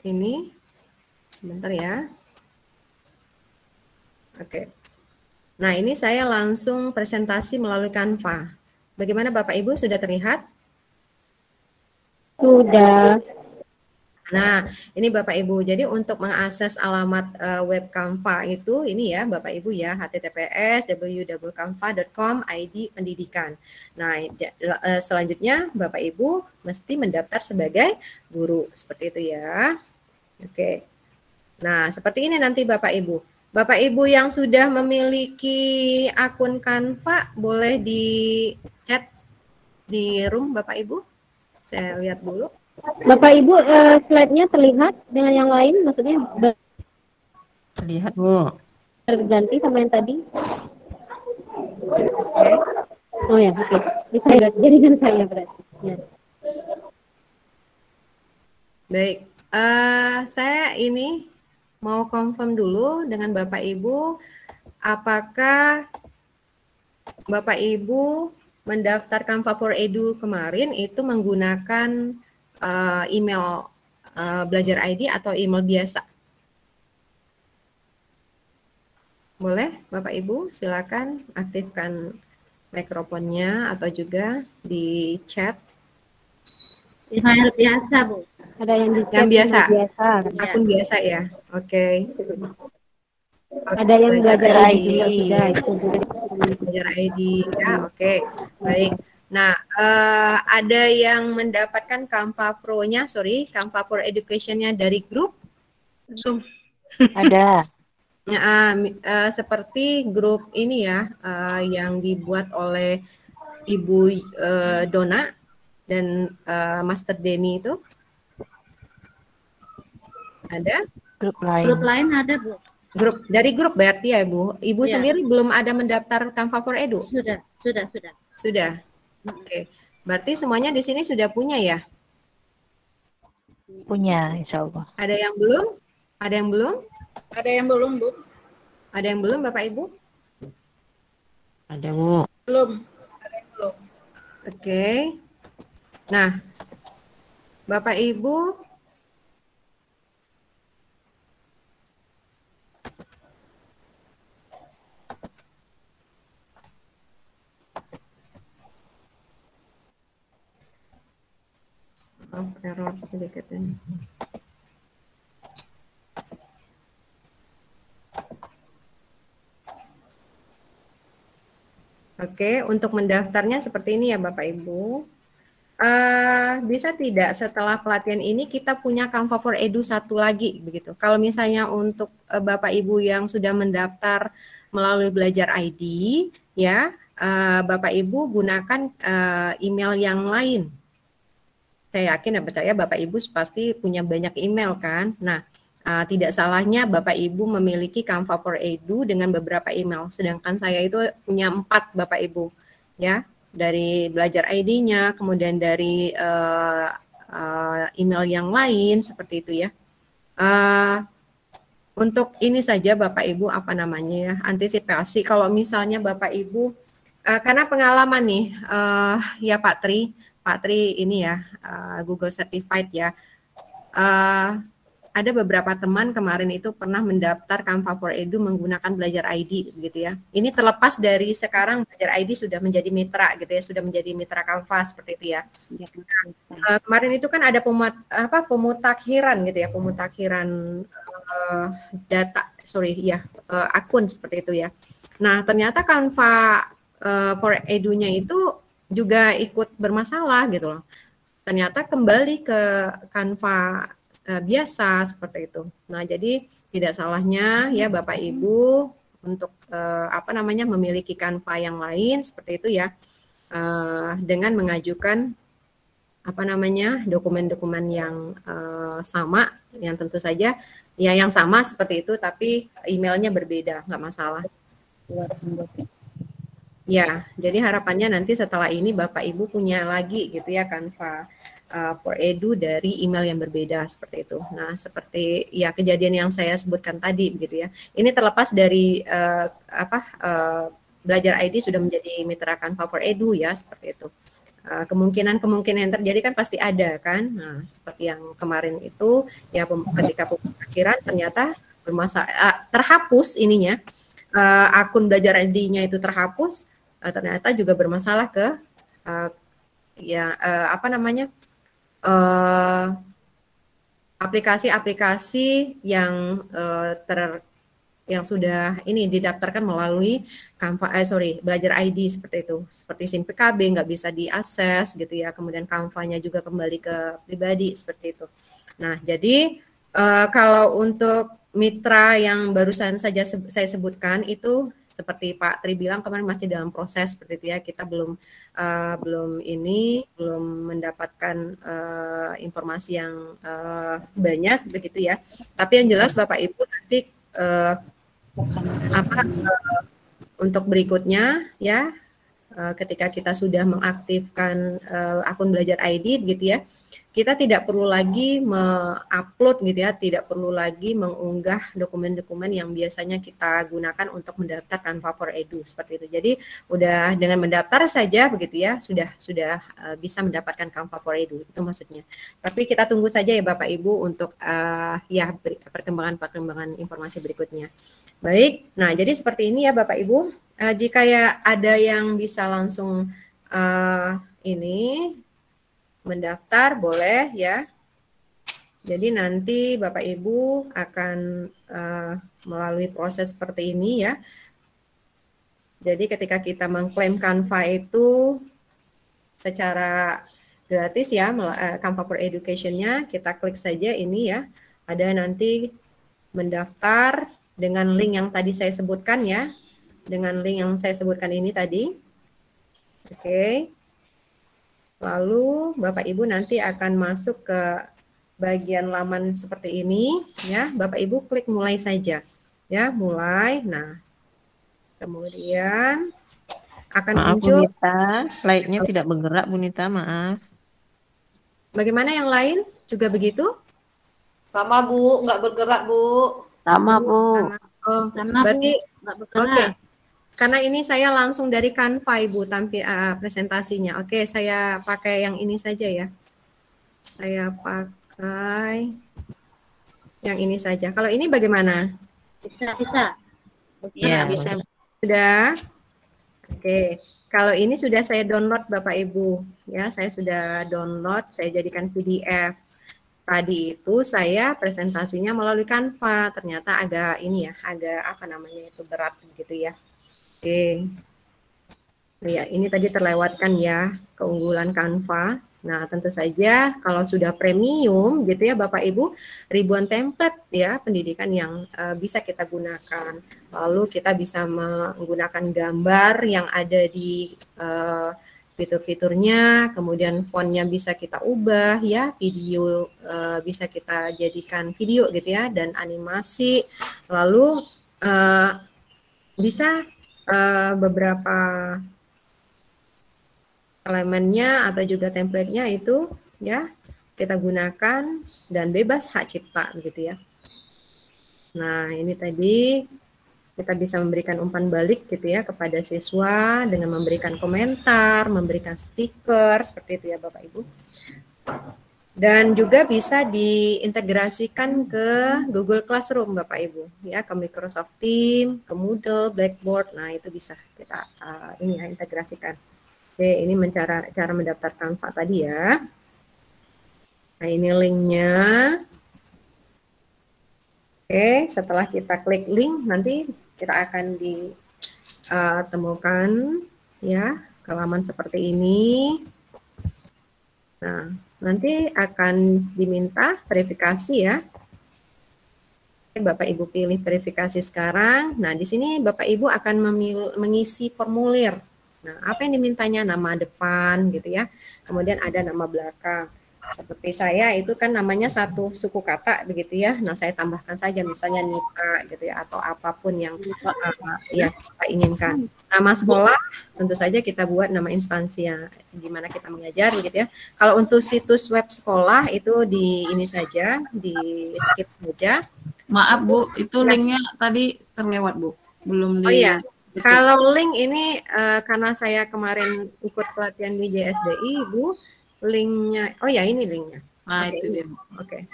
ini sebentar ya. Oke. Nah, ini saya langsung presentasi melalui Canva. Bagaimana Bapak Ibu, sudah terlihat? Sudah. Nah, ini Bapak Ibu. Jadi untuk mengakses alamat web Canva itu ini ya Bapak Ibu ya, https://www.canva.com/id pendidikan. Nah, selanjutnya Bapak Ibu mesti mendaftar sebagai guru seperti itu ya. Oke. Nah, seperti ini nanti Bapak Ibu. Bapak Ibu yang sudah memiliki akun Canva boleh di chat di room Bapak Ibu. Saya lihat dulu. Bapak Ibu, slide-nya terlihat dengan yang lain, maksudnya Terlihat, Bu. terganti sama yang tadi. Oke. Oh ya, oke. Bisa ya, jaringan saya berarti. Ya. Baik, saya ini mau confirm dulu dengan Bapak Ibu, apakah Bapak Ibu mendaftar Canva for Edu kemarin itu menggunakan email Belajar ID atau email biasa? Boleh Bapak Ibu, silakan aktifkan mikrofonnya atau juga di chat. Email biasa, Bu. Ada yang di Yang biasa, biasa. akun biasa ya. Oke. Ada yang belajar ID. Belajar ID ya, oke. Baik. Nah, ada yang mendapatkan Canva Pro-nya, Canva for Education-nya dari grup? Ada. Seperti grup ini ya, yang dibuat oleh Ibu Dona dan Master Denny itu. Ada? Grup lain. Grup lain ada, Bu. Dari grup berarti ya, Bu. Ibu Ya. sendiri belum ada mendaftar Canva for Edu? Sudah. Sudah. Oke. Berarti semuanya di sini sudah punya ya? Punya, insya Allah. Ada yang belum? Ada yang belum? Ada yang belum, Bu? Ada yang belum, Bapak Ibu? Ada, Bu. Belum. Ada yang belum. Oke. Nah, Bapak Ibu, error sedikit ini. Oke, untuk mendaftarnya seperti ini ya Bapak Ibu. Bisa tidak setelah pelatihan ini kita punya Canva for Edu satu lagi begitu. Kalau misalnya untuk Bapak Ibu yang sudah mendaftar melalui Belajar ID, ya Bapak Ibu gunakan email yang lain. Saya yakin dan percaya Bapak Ibu pasti punya banyak email kan. Nah, tidak salahnya Bapak Ibu memiliki Canva for Edu dengan beberapa email. Sedangkan saya itu punya 4 Bapak Ibu, ya, dari Belajar ID-nya, kemudian dari email yang lain seperti itu ya. Untuk ini saja Bapak Ibu apa namanya ya, antisipasi kalau misalnya Bapak Ibu karena pengalaman nih ya Pak Tri ini ya Google Certified ya. Ada beberapa teman kemarin itu pernah mendaftar Canva for Edu menggunakan Belajar ID gitu ya. Ini terlepas dari sekarang Belajar ID sudah menjadi mitra gitu ya, sudah menjadi mitra Canva seperti itu ya. Kemarin itu kan ada pemutakhiran gitu ya, pemutakhiran akun seperti itu ya. Nah, ternyata Canva for Edu-nya itu juga ikut bermasalah gitu loh. Ternyata kembali ke Canva biasa seperti itu. Nah, jadi tidak salahnya ya Bapak Ibu untuk memiliki Canva yang lain seperti itu ya, dengan mengajukan dokumen-dokumen yang sama, yang tentu saja ya yang sama seperti itu, tapi emailnya berbeda, nggak masalah. Ya, jadi harapannya nanti setelah ini Bapak Ibu punya lagi gitu ya Canva for Edu dari email yang berbeda seperti itu. Nah, seperti ya kejadian yang saya sebutkan tadi begitu ya. Ini terlepas dari Belajar ID sudah menjadi mitra Canva for Edu ya seperti itu. Kemungkinan yang terjadi kan pasti ada kan. Nah, seperti yang kemarin itu ya ketika pemakhiran ternyata bermasalah, terhapus ininya, akun Belajar ID-nya itu terhapus, ternyata juga bermasalah ke aplikasi-aplikasi yang yang sudah ini didaftarkan melalui Belajar ID seperti itu, seperti SIM PKB nggak bisa diakses gitu ya, kemudian Canva-nya juga kembali ke pribadi seperti itu. Nah, jadi kalau untuk mitra yang barusan saja saya sebutkan itu seperti Pak Tri bilang kemarin masih dalam proses seperti itu ya, kita belum mendapatkan informasi yang banyak begitu ya. Tapi yang jelas Bapak Ibu nanti untuk berikutnya ya, ketika kita sudah mengaktifkan akun Belajar ID begitu ya, kita tidak perlu lagi mengupload gitu ya, tidak perlu lagi mengunggah dokumen-dokumen yang biasanya kita gunakan untuk mendaftar Canva for Edu seperti itu. Jadi udah dengan mendaftar saja begitu ya, sudah bisa mendapatkan Canva for Edu, itu maksudnya. Tapi kita tunggu saja ya Bapak Ibu untuk perkembangan informasi berikutnya. Baik, nah jadi seperti ini ya Bapak Ibu. Jika ya ada yang bisa langsung ini mendaftar boleh ya. Jadi nanti Bapak Ibu akan melalui proses seperti ini ya. Jadi ketika kita mengklaim Canva itu secara gratis ya, Canva for Education-nya, kita klik saja ini ya. Ada nanti mendaftar dengan link yang tadi saya sebutkan ya. Dengan link yang saya sebutkan ini tadi. Oke. Lalu Bapak Ibu nanti akan masuk ke bagian laman seperti ini ya. Bapak Ibu klik mulai saja ya, mulai. Nah, kemudian akan Maaf Bu muncul. Nita, slide-nya tidak bergerak Bu Nita, maaf. Bagaimana yang lain? Juga begitu? Sama Bu, nggak bergerak Bu. Sama Bu. Oh, Sama berarti Bu, nggak bergerak. oke. Karena ini saya langsung dari Canva Ibu tampil presentasinya. Oke, saya pakai yang ini saja ya. Saya pakai yang ini saja. Kalau ini bagaimana? Bisa. Iya. Bisa. Sudah? Oke. Kalau ini sudah saya download Bapak Ibu. Ya, saya sudah download, saya jadikan PDF. Tadi itu saya presentasinya melalui Canva. Ternyata agak ini ya, agak apa namanya itu berat gitu ya. Oke. Ya, ini tadi terlewatkan ya keunggulan Canva. Nah, tentu saja kalau sudah premium gitu ya Bapak Ibu, ribuan template ya pendidikan yang bisa kita gunakan. Lalu kita bisa menggunakan gambar yang ada di fitur-fiturnya, kemudian fontnya bisa kita ubah ya, video bisa kita jadikan video gitu ya, dan animasi. Lalu bisa beberapa elemennya atau juga template-nya itu ya kita gunakan dan bebas hak cipta gitu ya. Nah, ini tadi kita bisa memberikan umpan balik gitu ya kepada siswa dengan memberikan komentar, memberikan stiker seperti itu ya Bapak Ibu. Dan juga bisa diintegrasikan ke Google Classroom Bapak Ibu ya, ke Microsoft Teams, ke Moodle, Blackboard. Nah, itu bisa kita ini ya integrasikan. Oke, ini cara mendaftar Canva tadi ya. Nah, ini linknya. Oke, setelah kita klik link, nanti kita akan ditemukan ya halaman seperti ini. Nah, nanti akan diminta verifikasi ya. Bapak Ibu pilih verifikasi sekarang. Nah, di sini Bapak Ibu akan mengisi formulir. Nah, apa yang dimintanya? Nama depan gitu ya. Kemudian ada nama belakang. Seperti saya itu kan namanya satu suku kata begitu ya. Nah, saya tambahkan saja misalnya Nita gitu ya, atau apapun yang ya kita inginkan. Nama sekolah tentu saja kita buat nama instansi yang di mana kita mengajar gitu ya. Kalau untuk situs web sekolah itu di ini saja, di skip saja. Maaf Bu, itu linknya tadi terlewat Bu, belum di. Oh iya. Kalau link ini karena saya kemarin ikut pelatihan di JSDI, Bu, linknya, oh ya ini linknya. Nah, itu dia. Oke.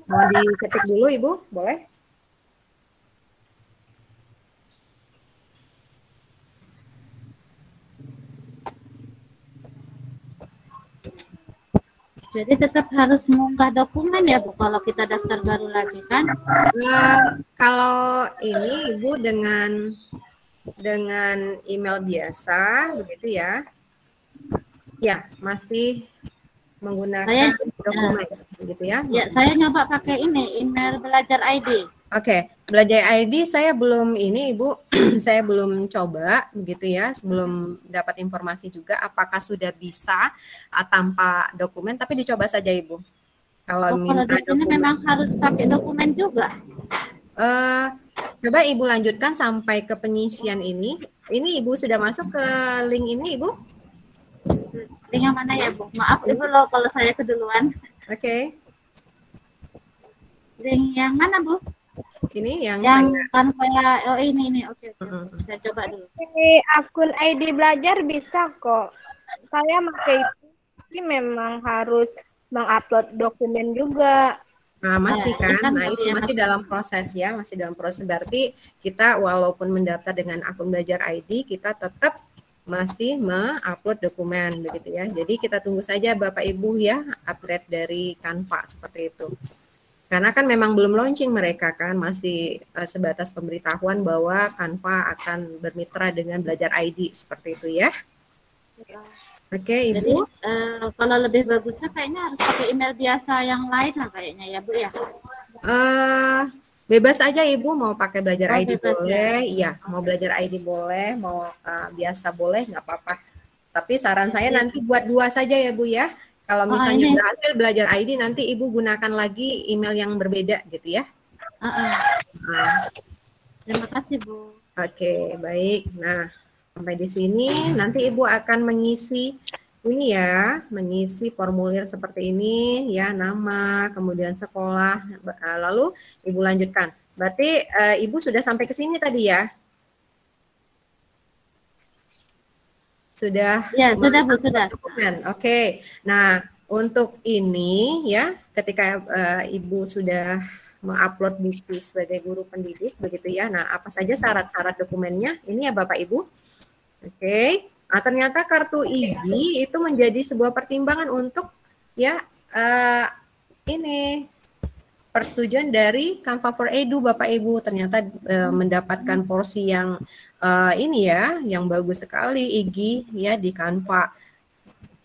Mau diketik dulu Ibu, boleh? Jadi tetap harus mengunggah dokumen ya Bu kalau kita daftar baru lagi kan? Kalau ini Ibu dengan email biasa begitu ya. Ya, masih menggunakan dokumen gitu ya. Ya, saya nyoba pakai ini email belajar ID. Oke, belajar ID saya belum ini Ibu, saya belum coba begitu ya, sebelum dapat informasi juga apakah sudah bisa tanpa dokumen, tapi dicoba saja Ibu. Kalau minta di sini dokumen, memang harus pakai dokumen juga. Coba Ibu lanjutkan sampai ke pengisian ini. Ini Ibu sudah masuk ke link ini Ibu? Link yang mana ya Bu? Maaf Ibu loh kalau saya keduluan. Oke. Link yang mana Bu? Ini yang kan saya, oh ini oke. Saya coba dulu. Di akun ID belajar bisa kok. Saya pakai itu, tapi memang harus mengupload dokumen juga. Nah, masih kan? Nah, itu ya, masih dalam proses ya, masih dalam proses. Berarti kita walaupun mendaftar dengan akun belajar ID, kita tetap masih mengupload dokumen begitu ya. Jadi kita tunggu saja Bapak Ibu ya upgrade dari Canva seperti itu. Karena kan memang belum launching mereka kan, masih sebatas pemberitahuan bahwa Canva akan bermitra dengan belajar ID seperti itu ya. Oke, Ibu. Jadi kalau lebih bagusnya kayaknya harus pakai email biasa yang lain lah kayaknya ya Bu ya. Bebas aja Ibu, mau pakai belajar ID bebas, boleh, iya, mau belajar ID boleh, mau biasa boleh, nggak apa-apa. Tapi saran saya nanti buat dua saja ya Bu ya. Kalau misalnya berhasil belajar ID, nanti Ibu gunakan lagi email yang berbeda gitu ya. Terima kasih Bu. Oke, baik. Nah, Sampai di sini, nanti Ibu akan mengisi ini ya, mengisi formulir seperti ini ya, nama, kemudian sekolah, lalu Ibu lanjutkan. Berarti Ibu sudah sampai ke sini tadi ya? Sudah? Ya, sudah Bu, sudah. Oke. Nah, untuk ini ya, ketika Ibu sudah mengupload buku sebagai guru pendidik begitu ya. Nah, apa saja syarat-syarat dokumennya? Ini ya Bapak Ibu. Oke. Nah, ternyata kartu ID itu menjadi sebuah pertimbangan untuk ya ini persetujuan dari Canva for Edu Bapak Ibu. Ternyata mendapatkan porsi yang ini ya, yang bagus sekali IG ya di Canva.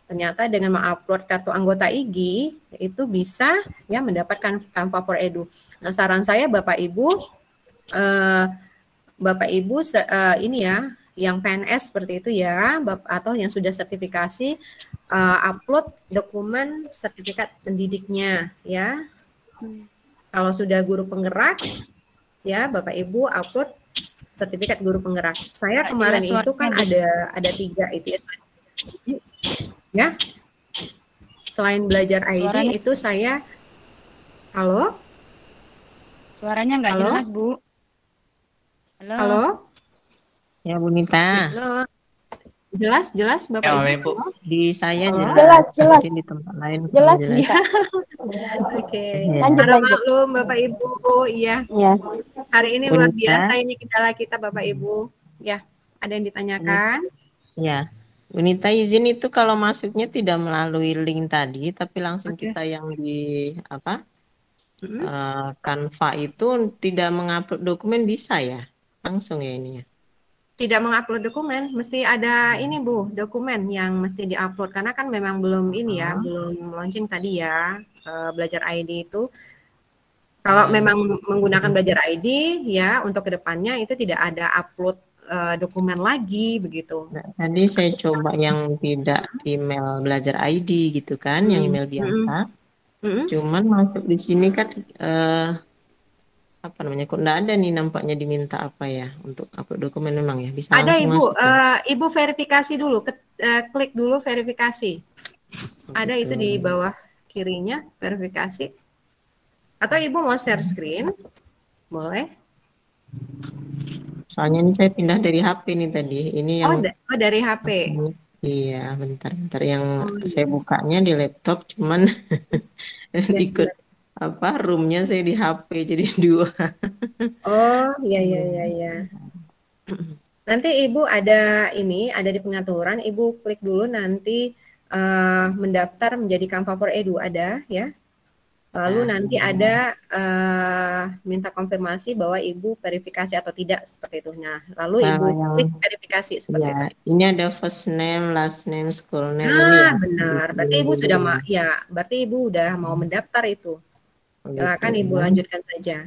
Ternyata dengan mengupload kartu anggota IG itu bisa ya mendapatkan Canva for Edu. Nah, saran saya Bapak Ibu ini ya, yang PNS seperti itu ya, atau yang sudah sertifikasi, upload dokumen sertifikat pendidiknya ya. Kalau sudah guru penggerak ya Bapak Ibu upload sertifikat guru penggerak. Saya kemarin itu kan ada 3 itu ya. Selain belajar ID Suaranya. itu saya, halo? Suaranya nggak Halo? jelas, Bu. Halo. Halo? Ya, Bu Nita. Halo. Jelas Bapak Ya, Ibu? Bu. Di saya Halo? jelas. Mungkin di tempat lain kurang jelas. Oke. Iya. Harap maklum Bapak Ibu. Iya. Iya. Hari ini Bu luar Nita. biasa ini kendala kita Bapak Ibu. Ya, ada yang ditanyakan? Ya. Bu Nita, izin itu kalau masuknya tidak melalui link tadi, tapi langsung kita yang di apa? Canva itu tidak mengupload dokumen bisa ya? Langsung ya ini ya? Tidak mengupload dokumen, mesti ada ini Bu, dokumen yang mesti diupload karena kan memang belum ini ya, belum launching tadi ya, belajar ID itu. Kalau memang menggunakan belajar ID ya untuk kedepannya itu tidak ada upload dokumen lagi begitu. Nah, tadi saya coba yang tidak email belajar ID gitu kan, yang email biasa. Cuman masuk di sini kan apa namanya, kok enggak ada nih nampaknya diminta apa ya untuk upload dokumen memang ya bisa Ada langsung Ibu, masuk ya? Ibu verifikasi dulu, klik dulu verifikasi. Ada itu di bawah kirinya verifikasi. Atau Ibu mau share screen, boleh? Soalnya ini saya pindah dari HP nih tadi. Ini yang dari HP. Iya, bentar yang saya bukanya di laptop, cuman ikut apa roomnya saya di HP jadi 2. Oh, iya. Nanti Ibu ada ini, ada di pengaturan, Ibu klik dulu nanti mendaftar menjadi Canva for Edu ada ya. Lalu nanti ada minta konfirmasi bahwa Ibu verifikasi atau tidak seperti itu. Nah, lalu Ibu klik verifikasi seperti itu. Ini ada first name, last name, school name ini Nah, ya. benar. Berarti Ibu sudah berarti Ibu udah mau mendaftar itu. Silakan Ibu lanjutkan saja.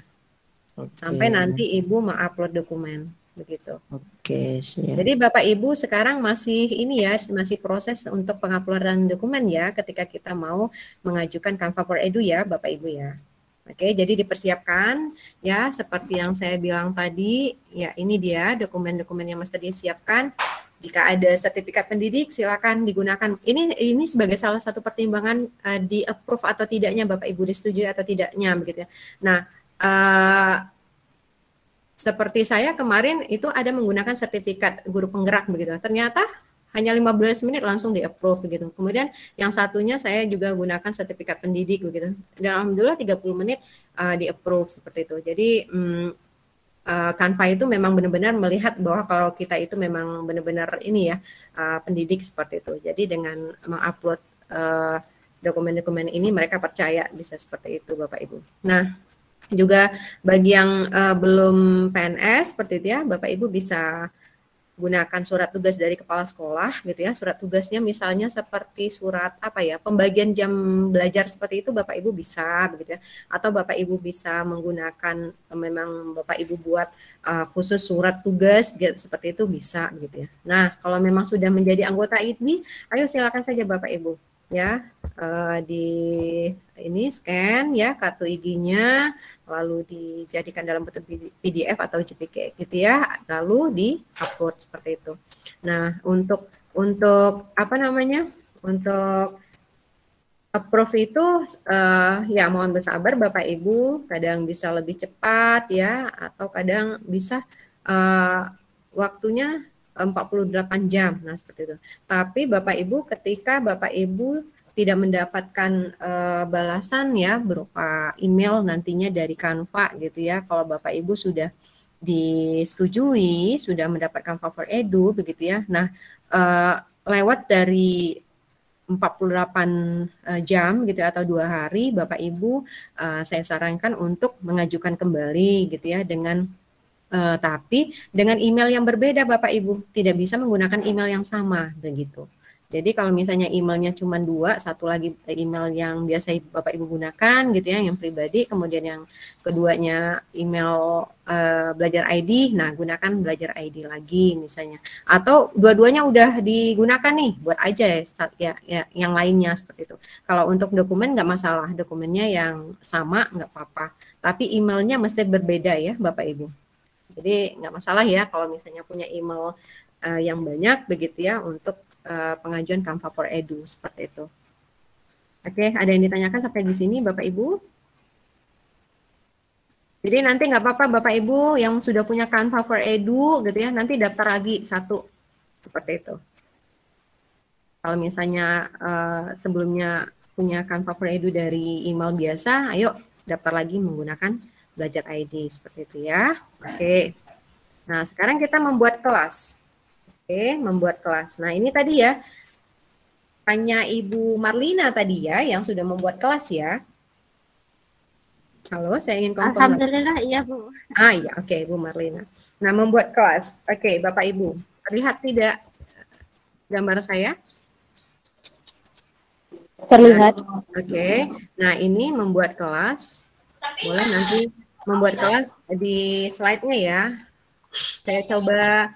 Sampai nanti Ibu mengupload dokumen begitu. Oke, siap. Jadi Bapak Ibu sekarang masih ini ya, masih proses untuk penguploadan dokumen ya ketika kita mau mengajukan Canva for Edu ya Bapak Ibu ya. Oke, jadi dipersiapkan ya seperti yang saya bilang tadi, ya ini dia dokumen-dokumen yang mesti disiapkan. Jika ada sertifikat pendidik silakan digunakan. Ini sebagai salah satu pertimbangan di approve atau tidaknya Bapak Ibu, disetujui atau tidaknya begitu ya. Nah, seperti saya kemarin itu ada menggunakan sertifikat guru penggerak begitu. Ternyata hanya 15 menit langsung di-approve begitu. Kemudian yang satunya saya juga gunakan sertifikat pendidik begitu. Dan alhamdulillah 30 menit di-approve seperti itu. Jadi Canva itu memang benar-benar melihat bahwa kalau kita itu memang benar-benar ini ya pendidik seperti itu. Jadi dengan mengupload dokumen-dokumen ini mereka percaya bisa seperti itu Bapak Ibu. Nah, juga bagi yang belum PNS seperti itu ya, Bapak Ibu bisa gunakan surat tugas dari kepala sekolah gitu ya. Surat tugasnya misalnya seperti surat apa ya, pembagian jam belajar seperti itu Bapak Ibu bisa begitu ya. Atau Bapak Ibu bisa menggunakan memang Bapak Ibu buat khusus surat tugas seperti itu bisa gitu ya. Nah, kalau memang sudah menjadi anggota ini, ayo silakan saja Bapak Ibu ya, di ini scan ya kartu IG-nya, lalu dijadikan dalam bentuk PDF atau JPG gitu ya, lalu di-upload seperti itu. Nah, untuk apa namanya? Untuk approve itu ya mohon bersabar Bapak Ibu, kadang bisa lebih cepat ya, atau kadang bisa waktunya 48 jam. Nah, seperti itu. Tapi Bapak Ibu, ketika Bapak Ibu tidak mendapatkan balasan ya berupa email nantinya dari Canva gitu ya, kalau Bapak Ibu sudah disetujui, sudah mendapatkan favor edu begitu ya. Nah, lewat dari 48 jam gitu ya, atau 2 hari, Bapak Ibu saya sarankan untuk mengajukan kembali gitu ya, dengan tapi dengan email yang berbeda Bapak Ibu, tidak bisa menggunakan email yang sama begitu. Jadi kalau misalnya emailnya cuma 2, satu lagi email yang biasa Bapak Ibu gunakan gitu ya, yang pribadi, kemudian yang keduanya email Belajar ID, nah gunakan Belajar ID lagi misalnya. Atau dua-duanya udah digunakan nih, buat aja ya yang lainnya seperti itu. Kalau untuk dokumen nggak masalah, dokumennya yang sama nggak apa-apa. Tapi emailnya mesti berbeda ya Bapak Ibu. Jadi nggak masalah ya kalau misalnya punya email yang banyak begitu ya untuk pengajuan Canva for Edu seperti itu. Oke, ada yang ditanyakan sampai di sini Bapak Ibu? Jadi nanti nggak apa-apa Bapak Ibu yang sudah punya Canva for Edu gitu ya, nanti daftar lagi satu seperti itu. Kalau misalnya sebelumnya punya Canva for Edu dari email biasa, ayo daftar lagi menggunakan Belajar ID seperti itu ya. Oke. Nah, sekarang kita membuat kelas. Oke, membuat kelas. Nah, ini tadi ya, hanya Ibu Marlina tadi ya yang sudah membuat kelas ya. Halo, saya ingin confirm. Alhamdulillah, iya Bu. Iya, oke, Ibu Marlina. Nah, membuat kelas. Oke, Bapak Ibu, terlihat tidak gambar saya? Terlihat. Oke, nah ini membuat kelas. Boleh nanti membuat kelas di slide-nya ya. Saya coba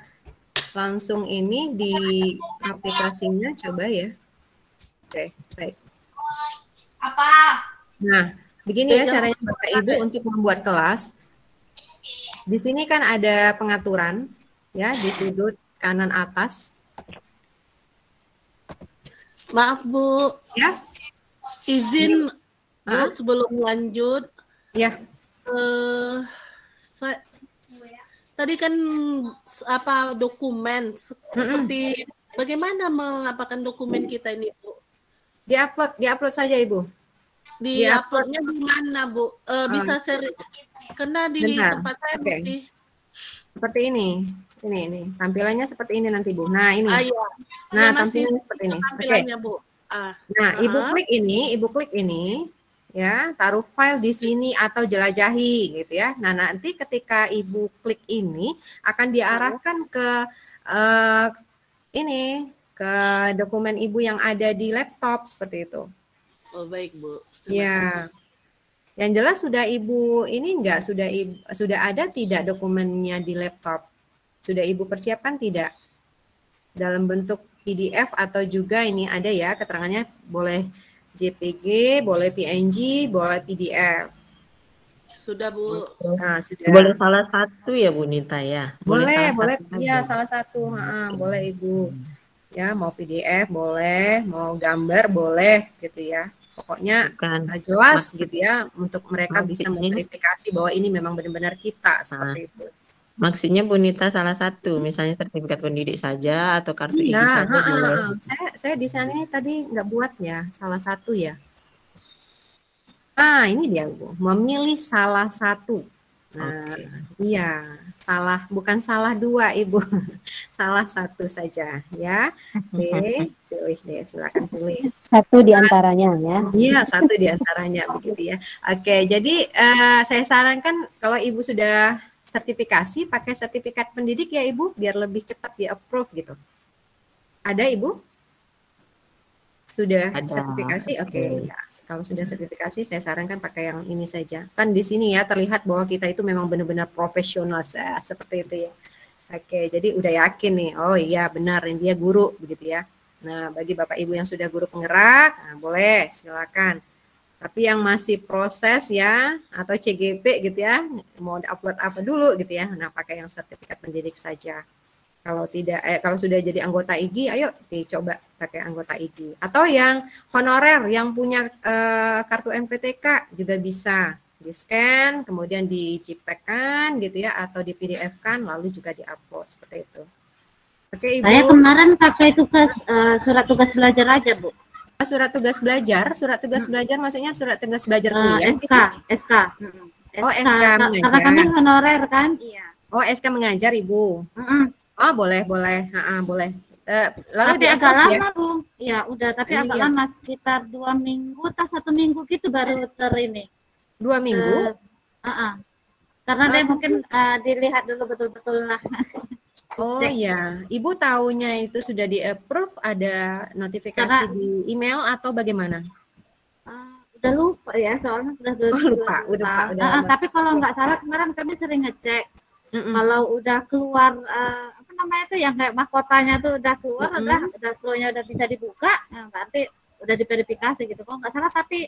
langsung ini di aplikasinya, coba ya. Oke, baik. Apa? Nah, begini ya caranya Bapak Ibu untuk membuat kelas. Di sini kan ada pengaturan ya di sudut kanan atas. Maaf Bu, ya. Izin Bu, sebelum lanjut. Ya. Tadi kan apa dokumen seperti bagaimana mengapakan dokumen kita ini Bu? Diupload saja Ibu. Diuploadnya di mana Bu? Bisa share kena di tempat saya Bu sih. Seperti ini. Ini tampilannya seperti ini nanti Bu. Nah ini. Iya. Nah Ya, masih tampilannya seperti ini. tampilannya Bu. Nah Ibu klik ini, ya taruh file di sini atau jelajahi gitu ya. Nah nanti ketika Ibu klik ini akan diarahkan ke ini ke dokumen Ibu yang ada di laptop seperti itu. Oh baik Bu. Ya. Yang jelas sudah Ibu ini enggak sudah ada tidak dokumennya di laptop? Sudah Ibu persiapkan tidak? Dalam bentuk PDF atau juga ini ada ya keterangannya, boleh JPG, boleh PNG, boleh PDF. Sudah Bu. Nah, sudah. Boleh salah satu ya Bu Nita ya? Boleh. Iya, Salah satu. Boleh Ibu. Ya, mau PDF boleh, mau gambar boleh gitu ya. Pokoknya jelas gitu ya untuk mereka bisa memverifikasi bahwa ini memang benar-benar kita seperti itu. Maksudnya Bu Nita salah satu, misalnya sertifikat pendidik saja atau kartu IG saja boleh. Saya di sana tadi nggak buat ya, salah satu ya. Ini dia Bu, memilih salah satu. Nah, iya, bukan salah dua Ibu, salah satu saja ya. Pilih deh, silakan pilih. Satu di antaranya ya. Iya, satu di antaranya begitu ya. Oke, jadi saya sarankan kalau Ibu sudah sertifikasi, pakai sertifikat pendidik ya Ibu, biar lebih cepat di-approve gitu. Ada Ibu? Sudah sertifikasi? Oke. Ya. Kalau sudah sertifikasi, saya sarankan pakai yang ini saja. Kan di sini ya terlihat bahwa kita itu memang benar-benar profesional seperti itu ya. Oke, jadi udah yakin nih. Oh iya benar, dia guru begitu ya. Nah, bagi Bapak Ibu yang sudah guru penggerak, nah boleh silakan. Tapi yang masih proses ya atau CGP gitu ya, mau upload apa dulu gitu ya. Nah, pakai yang sertifikat pendidik saja. Kalau tidak, kalau sudah jadi anggota IGI, ayo dicoba pakai anggota IGI. Atau yang honorer, yang punya kartu NPTK juga bisa di-scan, kemudian diciptakan gitu ya, atau di PDF-kan, lalu juga di-upload seperti itu. Oke, Ibu. Saya kemarin pakai tugas surat tugas belajar aja, Bu. Surat tugas belajar maksudnya surat tugas belajar kuliah. SK. Oh, SK mengajar. Karena kami honorer kan, iya. Oh, SK mengajar, Ibu. Oh, boleh. Boleh. Lalu tapi agak ya? lama, Bu. Ya, udah, tapi agak lama, sekitar 2 minggu atau 1 minggu gitu baru ini. 2 minggu? Karena dia mungkin dilihat dulu betul-betul lah. Oh iya, Ibu tahunya itu sudah di-approve, ada notifikasi di email atau bagaimana? Udah lupa ya, soalnya sudah lupa. Tapi kalau nggak salah kemarin kami sering ngecek. Kalau udah keluar apa namanya itu yang kayak mahkotanya tuh udah keluar, udah flow-nya udah bisa dibuka, nah, berarti udah diverifikasi gitu. Kalau nggak salah, tapi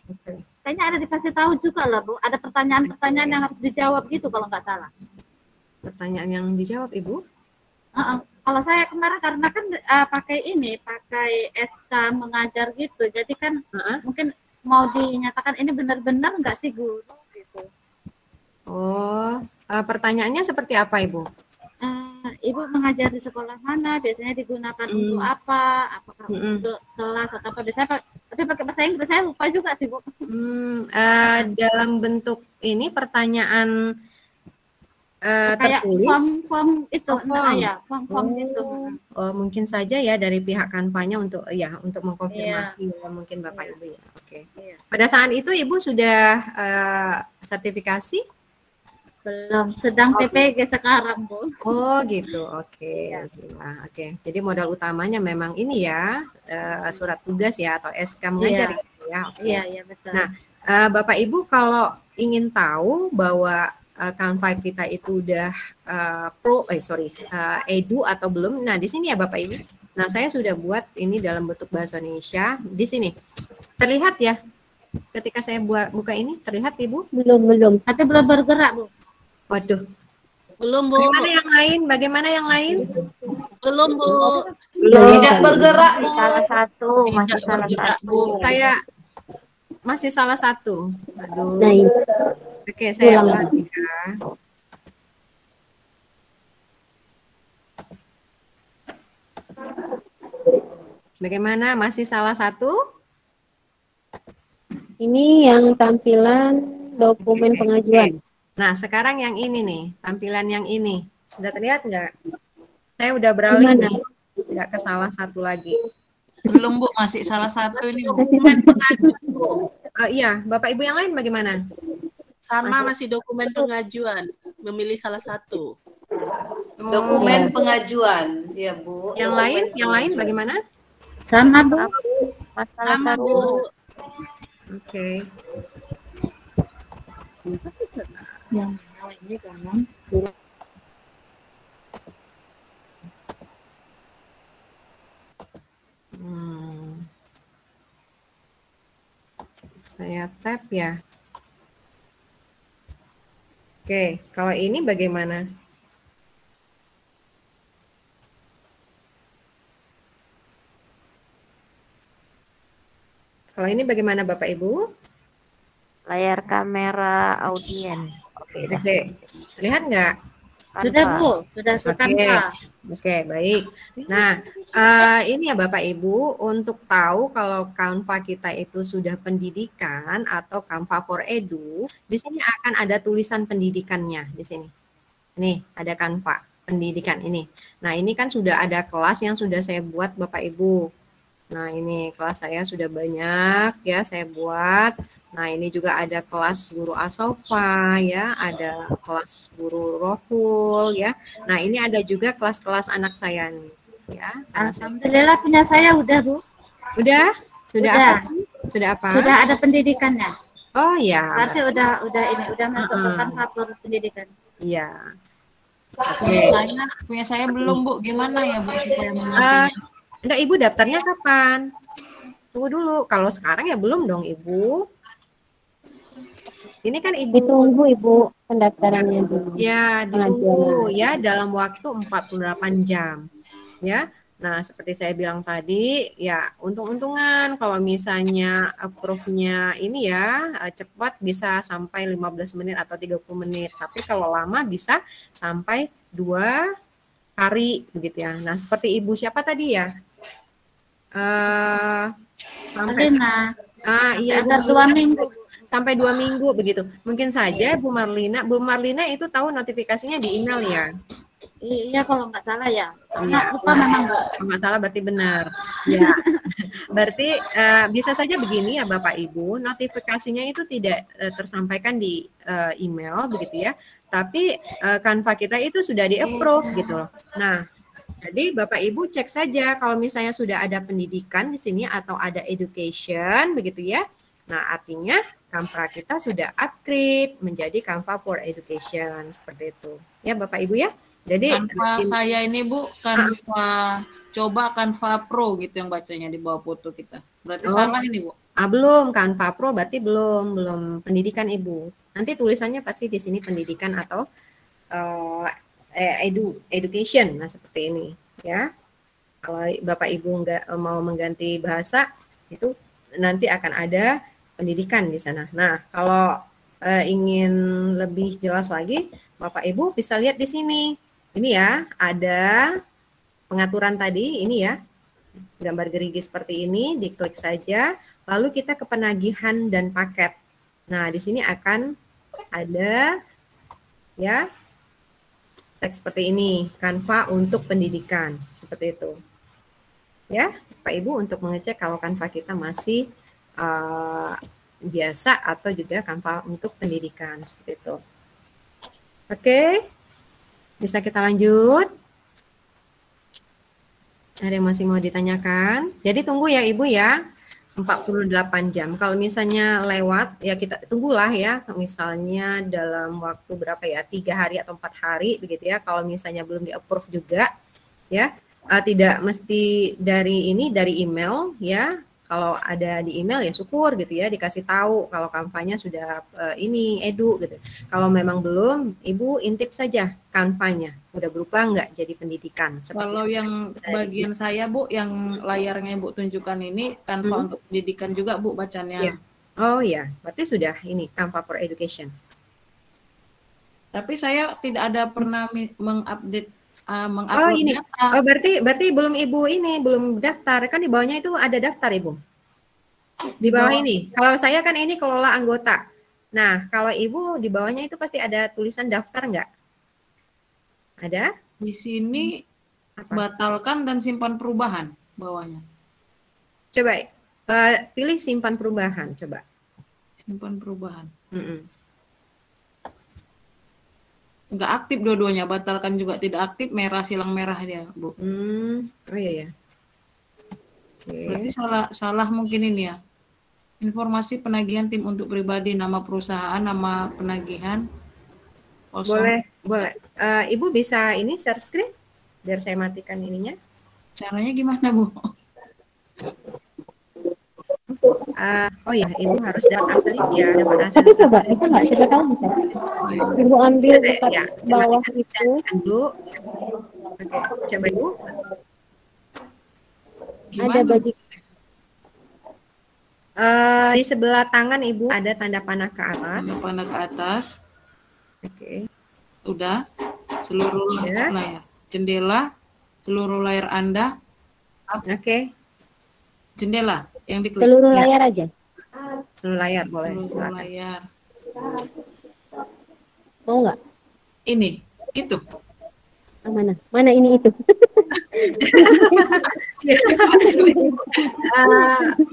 kayaknya ada dikasih tahu juga lah, Bu. Ada pertanyaan-pertanyaan yang harus dijawab gitu kalau nggak salah. Pertanyaan yang dijawab, Ibu? Kalau saya kemarin karena kan pakai SK mengajar gitu, jadi kan mungkin mau dinyatakan ini benar-benar nggak sih guru gitu. Oh, pertanyaannya seperti apa, Ibu? Ibu mengajar di sekolah mana? Biasanya digunakan untuk apa? Apakah untuk kelas atau apa? Biasanya tapi pakai bahasa Inggris, saya lupa juga sih, Bu. Dalam bentuk ini pertanyaan kayak tertulis form itu, form itu. Oh, mungkin saja ya dari pihak Kanvanya untuk mengkonfirmasi ya, mungkin Bapak Ibu ya. Oke. Pada saat itu Ibu sudah sertifikasi? Belum, sedang PPG sekarang, Bu. Oh gitu, oke. Oke. Jadi modal utamanya memang ini ya, surat tugas ya atau SK mengajar gitu ya. Iya, betul. Nah, Bapak Ibu kalau ingin tahu bahwa Canva kita itu udah edu atau belum. Nah, di sini ya Bapak Ibu. Nah, saya sudah buat ini dalam bentuk bahasa Indonesia. Di sini. Terlihat ya? Ketika saya buka ini, terlihat Ibu? Belum. Tapi belum bergerak, Bu. Waduh. Belum, Bu. Bagaimana yang lain? Belum, Bu. Tidak bergerak, Bu. Masih salah satu. Saya masih salah satu. Aduh. Oke, saya ulangi ya. Bagaimana? Masih salah satu? Ini yang tampilan dokumen pengajuan. Nah, sekarang yang ini nih, tampilan yang ini. Sudah terlihat nggak? Saya udah beralih nih. Nggak ke salah satu lagi. Belum, Bu. Masih salah satu ini, Bu. Iya, Bapak Ibu yang lain bagaimana? Sama masih dokumen pengajuan, memilih salah satu. Dokumen pengajuan, ya Bu. Yang lain bagaimana? Sama, Bu. Sama, Bu. Oke. Yang ini kanan. Saya tap ya. Oke, kalau ini bagaimana? Kalau ini bagaimana Bapak Ibu? Layar kamera audien. Oke, terlihat nggak? Sudah, Bu. Sudah Canva. Oke, baik. Nah, ini ya Bapak Ibu, untuk tahu kalau Canva kita itu sudah pendidikan atau Canva for Edu, di sini akan ada tulisan pendidikannya di sini. Nih, ada Canva pendidikan ini. Nah, ini kan sudah ada kelas yang sudah saya buat Bapak Ibu. Nah, ini kelas saya sudah banyak ya saya buat. Nah, ini juga ada kelas guru Asofa ya, ada kelas guru Rohul ya. Nah, ini ada juga kelas-kelas anak saya nih ya. Alhamdulillah punya saya udah, Bu. Udah? Sudah apa? Sudah apa? Sudah ada pendidikannya. Oh ya. Berarti udah masuk ke Canva pendidikan. Iya. Punya saya belum, Bu. Gimana ya, Bu, supaya mengertinya? Enggak, Ibu daftarnya kapan? Tunggu dulu. Kalau sekarang ya belum dong, Ibu. Ini kan Ibu. Ditunggu Ibu pendaftarannya dulu. Ya, ditunggu ya dalam waktu 48 jam. Ya. Nah, seperti saya bilang tadi, ya untung-untungan kalau misalnya approve-nya ini ya cepat bisa sampai 15 menit atau 30 menit. Tapi kalau lama bisa sampai 2 hari begitu ya. Nah, seperti Ibu siapa tadi ya? Sampai iya, ada 2 minggu. Sampai 2 minggu begitu. Mungkin saja Bu Marlina itu tahu notifikasinya di email ya. Iya, kalau nggak salah ya. Iya, Lupa memang. kalau nggak salah berarti benar. Ya, berarti bisa saja begini ya Bapak Ibu, notifikasinya itu tidak tersampaikan di email begitu ya, tapi Canva kita itu sudah di-approve gitu loh. Nah, jadi Bapak Ibu cek saja kalau misalnya sudah ada pendidikan di sini atau ada education begitu ya. Nah, artinya Canva kita sudah upgrade menjadi Canva for Education seperti itu. Ya Bapak Ibu ya. Jadi Canva saya ini Bu, Canva coba Canva Pro gitu yang bacanya di bawah foto kita. Berarti salah ini Bu. Belum, Canva Pro berarti belum pendidikan Ibu. Nanti tulisannya pasti di sini pendidikan atau education. Nah, seperti ini ya. Kalau Bapak Ibu nggak mau mengganti bahasa itu nanti akan ada pendidikan di sana. Nah, kalau ingin lebih jelas lagi, Bapak Ibu bisa lihat di sini. Ini ya, ada pengaturan tadi, ini ya, gambar gerigi seperti ini, diklik saja, lalu kita ke penagihan dan paket. Nah, di sini akan ada ya teks seperti ini, Canva untuk pendidikan, seperti itu. Ya, Pak Ibu untuk mengecek kalau Canva kita masih biasa atau juga Canva untuk pendidikan, seperti itu. Oke. Bisa kita lanjut? Ada yang masih mau ditanyakan? Jadi tunggu ya Ibu ya, 48 jam. Kalau misalnya lewat, ya kita tunggulah ya, misalnya dalam waktu berapa ya, 3 hari atau 4 hari, begitu ya. Kalau misalnya belum di-approve juga, ya, tidak mesti dari email, ya. Kalau ada di email ya syukur gitu ya, dikasih tahu kalau Canva-nya sudah edu gitu. Kalau memang belum, Ibu intip saja Canva-nya, udah berubah nggak jadi pendidikan. Kalau yang bagian saya Bu, yang layarnya Ibu tunjukkan ini Canva untuk pendidikan juga Bu bacanya. Ya. Oh ya, berarti sudah ini Canva for Education. Tapi saya tidak ada pernah mengupdate ini. Data. Oh, berarti belum Ibu belum daftar. Kan di bawahnya itu ada daftar Ibu. Di bawah ini. Kalau saya kan ini kelola anggota. Nah, kalau Ibu di bawahnya itu pasti ada tulisan daftar enggak? Ada? Di sini batalkan dan simpan perubahan bawahnya. Coba pilih simpan perubahan, coba. Simpan perubahan. Nggak aktif dua-duanya, batalkan juga tidak aktif, merah, silang merah dia, Bu. Oh iya ya. Berarti salah mungkin ini ya. Informasi penagihan tim untuk pribadi, nama perusahaan, nama penagihan. Boleh. Ibu bisa ini share screen biar saya matikan ininya. Caranya gimana, Bu? Oh ya, Ibu harus dapat akses ya, dapat akses. Tapi coba, bisa nggak? Siapa tahu bisa. Ibu ambil dekat bawah itu. Dulu. Oke, coba Ibu. Ada baju. Di sebelah tangan Ibu ada tanda panah ke atas. Tanda panah ke atas. Oke. Udah. Seluruh layar. Jendela, seluruh layar Anda. Oke. Jendela yang diklik. Seluruh layar aja. Seluruh layar boleh. Seluruh layar. Mau nggak? Ini, itu. Mana? Mana ini itu?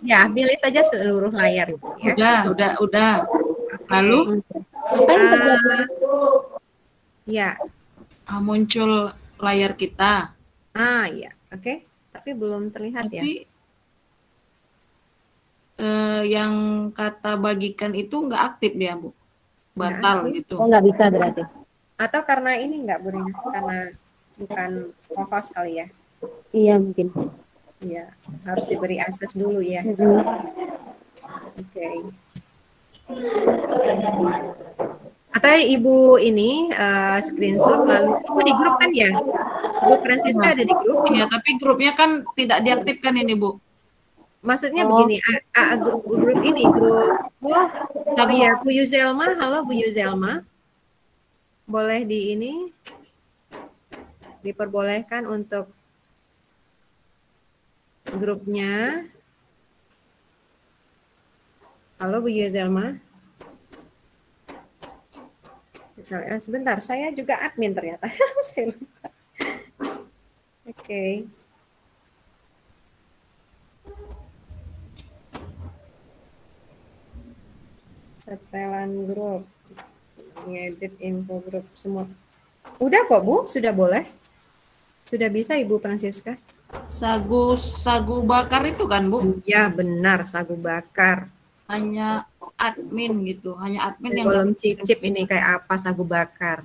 Ya, pilih saja seluruh layar. Ya. Udah. Lalu? Ya. Muncul layar kita. Ya, oke. Tapi belum terlihat ya. Yang kata bagikan itu nggak aktif dia, Bu. Batal gitu. Oh, nggak bisa berarti. Atau karena ini nggak, Bu Rina? Karena bukan co-host kali ya? Iya, mungkin. Ya, harus diberi akses dulu ya. Oke. Atau Ibu ini screenshot lalu Ibu di grup kan ya? Ibu Francisca ada di grup? Iya, tapi grupnya kan tidak diaktifkan ini, Bu. Maksudnya begini, grup ini, grup, oh iya, Bu Yuzelma, halo Bu Yuzelma. Boleh di ini, diperbolehkan untuk grupnya. Halo Bu Yuzelma. Sebentar, saya juga admin ternyata. Saya lupa. Oke. Setelan grup, ngedit info grup semua. Udah kok Bu, sudah boleh. Sudah bisa Ibu Francisca. Sagu bakar itu kan, Bu? Iya, benar, sagu bakar. Hanya admin gitu, hanya admin yang belum cicip ini kayak apa sagu bakar.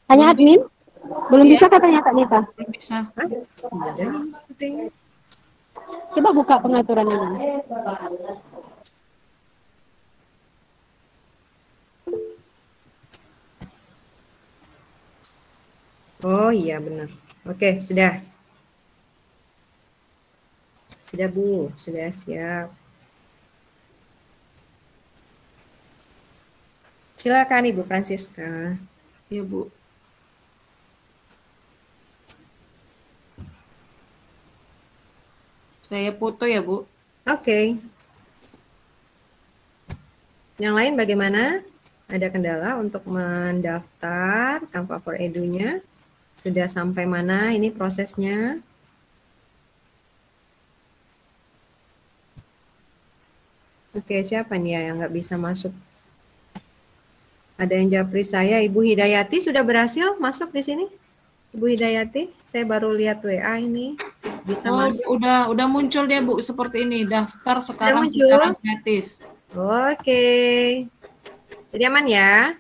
Hanya admin? Belum bisa katanya Kak Nita? Belum bisa. Coba buka pengaturan ini. Oh iya benar. Oke, sudah. Sudah Bu, sudah siap. Silakan Ibu Francisca. Iya Bu. Saya foto ya Bu. Oke. Yang lain bagaimana? Ada kendala untuk mendaftar Canva for Edu-nya? Sudah sampai mana ini prosesnya? Oke, siapa nih ya yang nggak bisa masuk? Ada yang japri saya, Ibu Hidayati sudah berhasil masuk di sini? Ibu Hidayati, saya baru lihat WA ini bisa masuk. Udah muncul dia Bu seperti ini, daftar sekarang gratis. Oke. Jadi aman ya?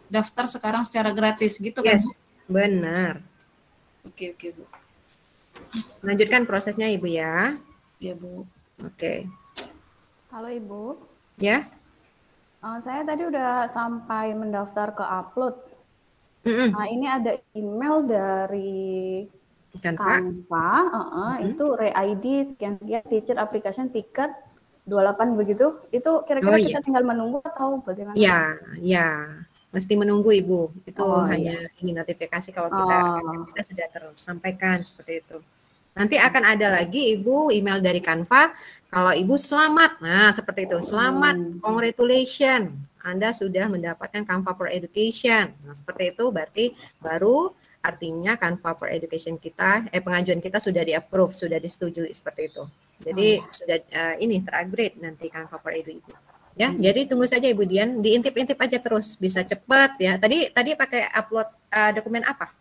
Daftar sekarang secara gratis gitu kan? Yes, benar. Oke Bu. Lanjutkan prosesnya Ibu ya. Iya Bu. Oke. Halo Ibu. Ya. Saya tadi udah sampai mendaftar ke upload. Nah, ini ada email dari Canva, itu re-ID sekian teacher application ticket 28 begitu. Itu kira-kira kita tinggal menunggu atau bagaimana? Ya, mesti menunggu Ibu. Itu hanya ini notifikasi kalau kita sudah tersampaikan seperti itu. Nanti akan ada lagi Ibu email dari Canva kalau Ibu selamat. Nah, seperti itu. Selamat, congratulations. Anda sudah mendapatkan Canva for Education. Nah, seperti itu berarti baru artinya Canva for Education kita, pengajuan kita sudah di-approve, sudah disetujui seperti itu. Jadi sudah ini terupgrade nanti Canva for Edu Ibu. Ya, jadi tunggu saja Ibu Dian, diintip-intip aja terus, bisa cepat ya. Tadi pakai upload dokumen apa?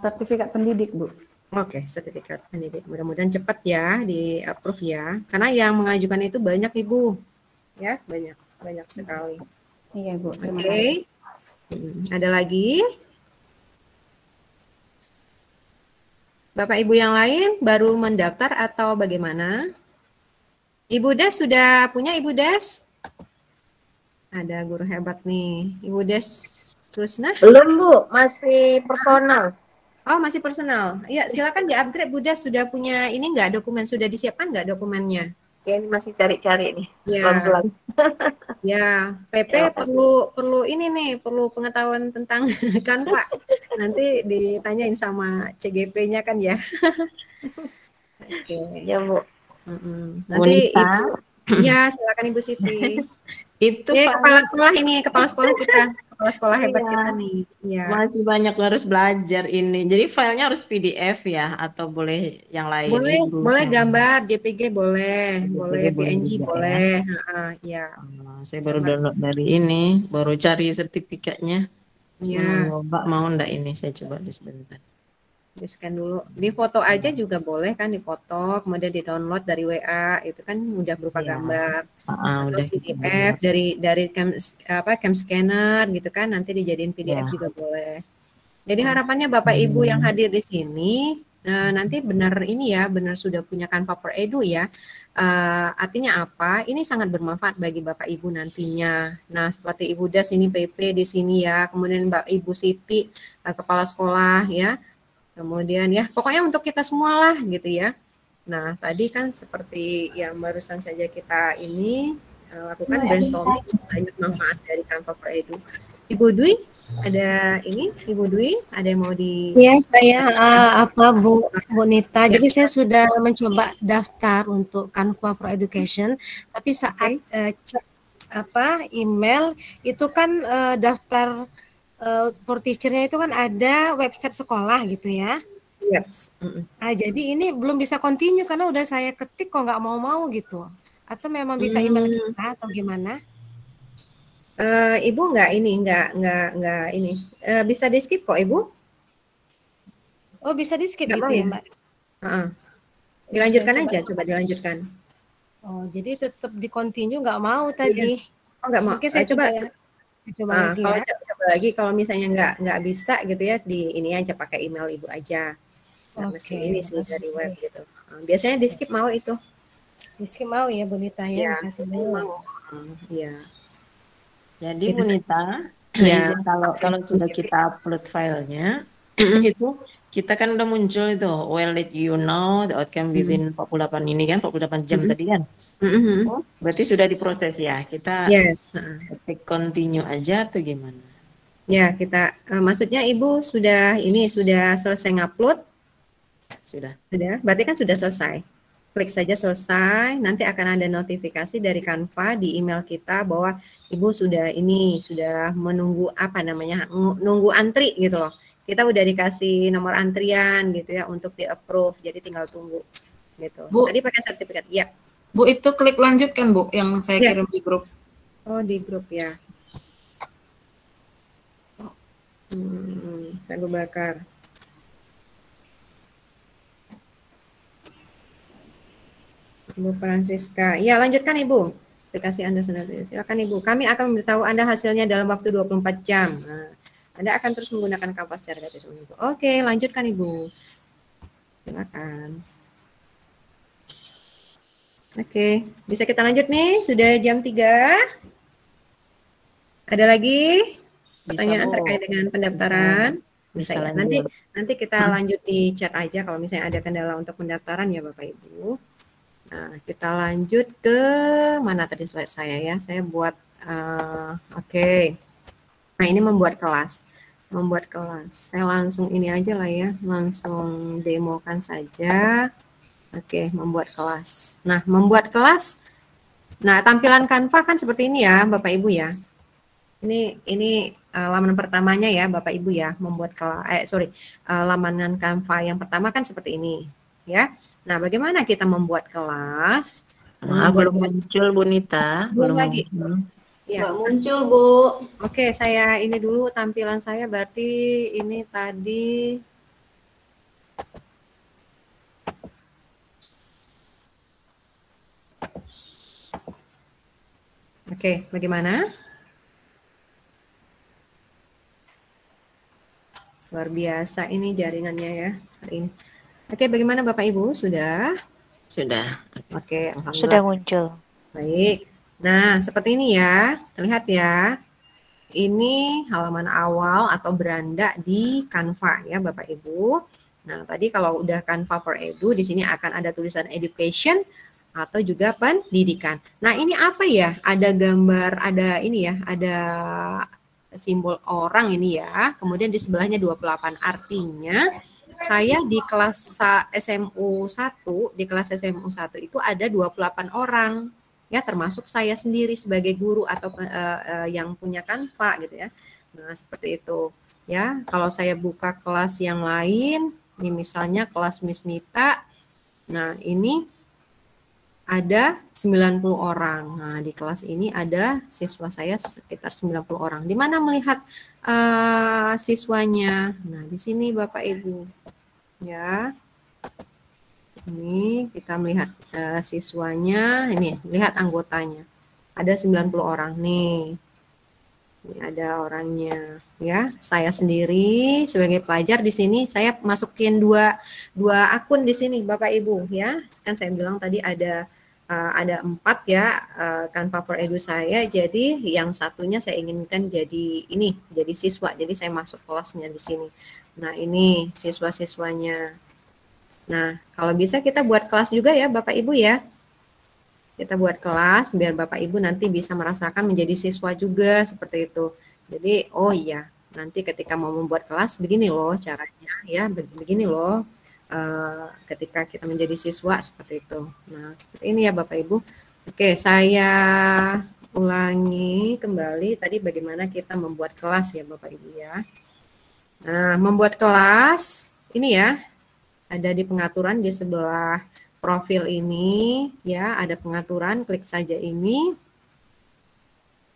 Sertifikat pendidik, Bu. Oke, sertifikat pendidik. Mudah-mudahan cepat ya di-approve ya. Karena yang mengajukan itu banyak Ibu. Ya, banyak sekali. Iya, Bu. Oke. Ada lagi? Bapak Ibu yang lain baru mendaftar atau bagaimana? Ibu Des sudah punya Ibu Des? Ada guru hebat nih. Ibu Des Rusna? Belum Bu, masih personal. Oh, masih personal. Iya, silakan di-upgrade Bu Des. Sudah punya ini enggak dokumen? Sudah disiapkan enggak dokumennya? Ya, ini masih cari-cari nih. Ya. Pelan-pelan. Ya, PP perlu ini nih, perlu pengetahuan tentang Canva. Nanti ditanyain sama CGP-nya kan ya. Oke. Ya, Bu. Nanti Ibu, ya silakan Ibu Siti. Itu kepala sekolah ini, kepala sekolah kita, kepala sekolah hebat kita nih. Ya. Masih banyak harus belajar ini. Jadi filenya harus PDF ya, atau boleh yang lain? Boleh gambar, JPG boleh, PNG boleh. Ya. Saya baru download dari ini, baru cari sertifikatnya. Ya. Mbak mau ndak ini? Saya coba di sebentar. Di-scan dulu. Di foto aja juga boleh kan, difoto, kemudian di-download dari WA, itu kan udah berupa gambar. Udah PDF dari cam scanner gitu kan, nanti dijadiin PDF juga boleh. Jadi harapannya Bapak Ibu yang hadir di sini nanti benar ini ya, benar sudah punya Canva for Edu ya. Artinya apa? Ini sangat bermanfaat bagi Bapak Ibu nantinya. Nah, seperti Ibu Das ini PP di sini ya, kemudian Mbak Ibu Siti kepala sekolah ya. Kemudian ya, pokoknya untuk kita semua lah gitu ya. Nah, tadi kan seperti yang barusan saja kita ini lakukan brainstorming, banyak manfaat dari Canva for Edu. Ibu Dwi, ada ini, Ibu Dwi, ada yang mau di... Ya, saya Bu Nita. Jadi saya sudah mencoba daftar untuk Canva for Education, tapi saat cek email itu kan daftar for teacher-nya itu kan ada website sekolah gitu ya. Yes. Jadi ini belum bisa continue karena udah saya ketik kok nggak mau gitu. Atau memang bisa email kita atau gimana? Ibu nggak ini, bisa di skip kok Ibu. Oh bisa di skip gitu ya Mbak? Dilanjutkan aja, coba dilanjutkan. Oh jadi tetap di continue nggak mau tadi. Oh nggak mau. Oke saya coba lagi Kalau ya. coba lagi, kalau misalnya nggak bisa gitu ya, di ini aja pakai email Ibu aja. Mesti ini sih dari web gitu. Biasanya di skip mau itu. Di skip mau ya Bu Nita ya. Makasih mau. Iya. Jadi Bu Nita, ya. kalau sudah kita upload filenya, itu kita kan udah muncul itu, well let you know the outcome within 48 ini kan, 48 jam tadi kan. Oh, berarti sudah diproses ya. Kita ketik continue aja atau gimana? Ya, kita maksudnya Ibu sudah selesai ngupload? Sudah, berarti kan sudah selesai. Klik saja selesai, nanti akan ada notifikasi dari Canva di email kita bahwa Ibu sudah menunggu nunggu antri gitu loh. Kita udah dikasih nomor antrian gitu ya untuk di-approve, jadi tinggal tunggu gitu. Bu, tadi pakai sertifikat. Ya. Bu, itu klik lanjutkan Bu yang saya kirim di grup. Oh, di grup ya. Saya bakar. Ibu Francisca. Ya, lanjutkan Ibu. Aplikasi Anda sendiri. Silakan Ibu. Kami akan memberitahu Anda hasilnya dalam waktu 24 jam. Nah, Anda akan terus menggunakan Canva secara gratis. Oke, lanjutkan Ibu. Silakan. Oke, bisa kita lanjut nih. Sudah jam 3. Ada lagi pertanyaan terkait dengan pendaftaran? Bisa ya. Nanti kita lanjut di chat aja kalau misalnya ada kendala untuk pendaftaran ya Bapak Ibu. Nah, kita lanjut ke mana tadi slide saya ya. Saya buat oke. Nah, ini membuat kelas. Saya langsung ini aja lah ya, langsung demokan saja. Oke, membuat kelas. Nah, membuat kelas. Nah, tampilan Canva kan seperti ini ya, Bapak Ibu ya. Ini laman pertamanya ya, Bapak Ibu ya, membuat kelas. Laman Canva yang pertama kan seperti ini, ya. Nah, bagaimana kita membuat kelas? Belum muncul Bu Nita. Belum lagi. Ya, muncul Bu. Oke, saya ini dulu tampilan saya, berarti ini tadi. Oke, bagaimana? Luar biasa ini jaringannya ya hari ini. Oke, bagaimana Bapak Ibu? Sudah? Sudah. Oke, alhamdulillah. Sudah muncul. Baik. Nah, seperti ini ya. Terlihat ya. Ini halaman awal atau beranda di Canva ya Bapak Ibu. Nah, tadi kalau udah Canva for Edu, di sini akan ada tulisan education atau juga pendidikan. Nah, ini apa ya? Ada gambar, ada ini ya, ada simbol orang ini ya. Kemudian di sebelahnya 28, artinya saya di kelas SMU 1, itu ada 28 orang. Ya, termasuk saya sendiri sebagai guru atau yang punya Canva gitu ya. Nah, seperti itu. Ya, kalau saya buka kelas yang lain, ini misalnya kelas Miss Nita. Nah, ini ada 90 orang. Nah, di kelas ini ada siswa saya sekitar 90 orang. Di mana melihat siswanya? Nah, di sini Bapak Ibu. Ya. Ini kita melihat siswanya, ini lihat anggotanya. Ada 90 orang nih. Ini ada orangnya ya. Saya sendiri sebagai pelajar di sini saya masukin dua akun di sini Bapak Ibu ya. Kan saya bilang tadi ada 4 ya Canva for Edu saya. Jadi yang satunya saya inginkan jadi ini, jadi siswa. Jadi saya masuk kelasnya di sini. Nah, ini siswa-siswanya. Nah, kalau bisa kita buat kelas juga ya Bapak Ibu ya. Kita buat kelas biar Bapak Ibu nanti bisa merasakan menjadi siswa juga seperti itu. Jadi, oh iya, nanti ketika mau membuat kelas begini loh caranya ya, begini loh ketika kita menjadi siswa seperti itu. Nah, seperti ini ya Bapak Ibu. Oke, saya ulangi kembali tadi bagaimana kita membuat kelas ya Bapak Ibu ya. Nah, membuat kelas ini ya, ada di pengaturan di sebelah profil ini ya, ada pengaturan, klik saja ini.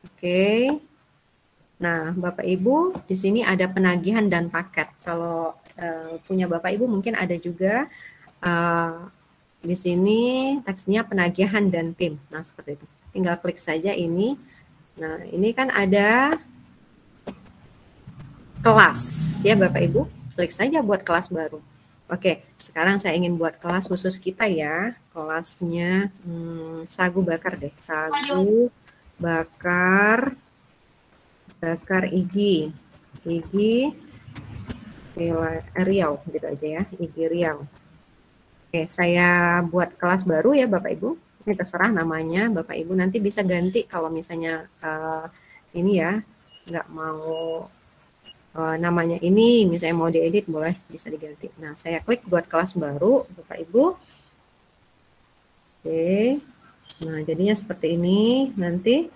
Oke. Nah, Bapak Ibu di sini ada penagihan dan paket. Kalau punya Bapak Ibu mungkin ada juga di sini teksnya penagihan dan tim. Nah, seperti itu. Tinggal klik saja ini. Nah, ini kan ada kelas ya Bapak Ibu. Klik saja buat kelas baru. Oke, sekarang saya ingin buat kelas khusus kita ya. Kelasnya sagu bakar deh. Sagu bakar igi Riau gitu aja ya. Igi Riau. Oke, saya buat kelas baru ya Bapak Ibu. Ini terserah namanya Bapak Ibu. Nanti bisa ganti kalau misalnya ini ya nggak mau namanya ini, misalnya mau diedit boleh bisa diganti. Nah, saya klik buat kelas baru, Bapak Ibu. Oke. Nah, jadinya seperti ini nanti.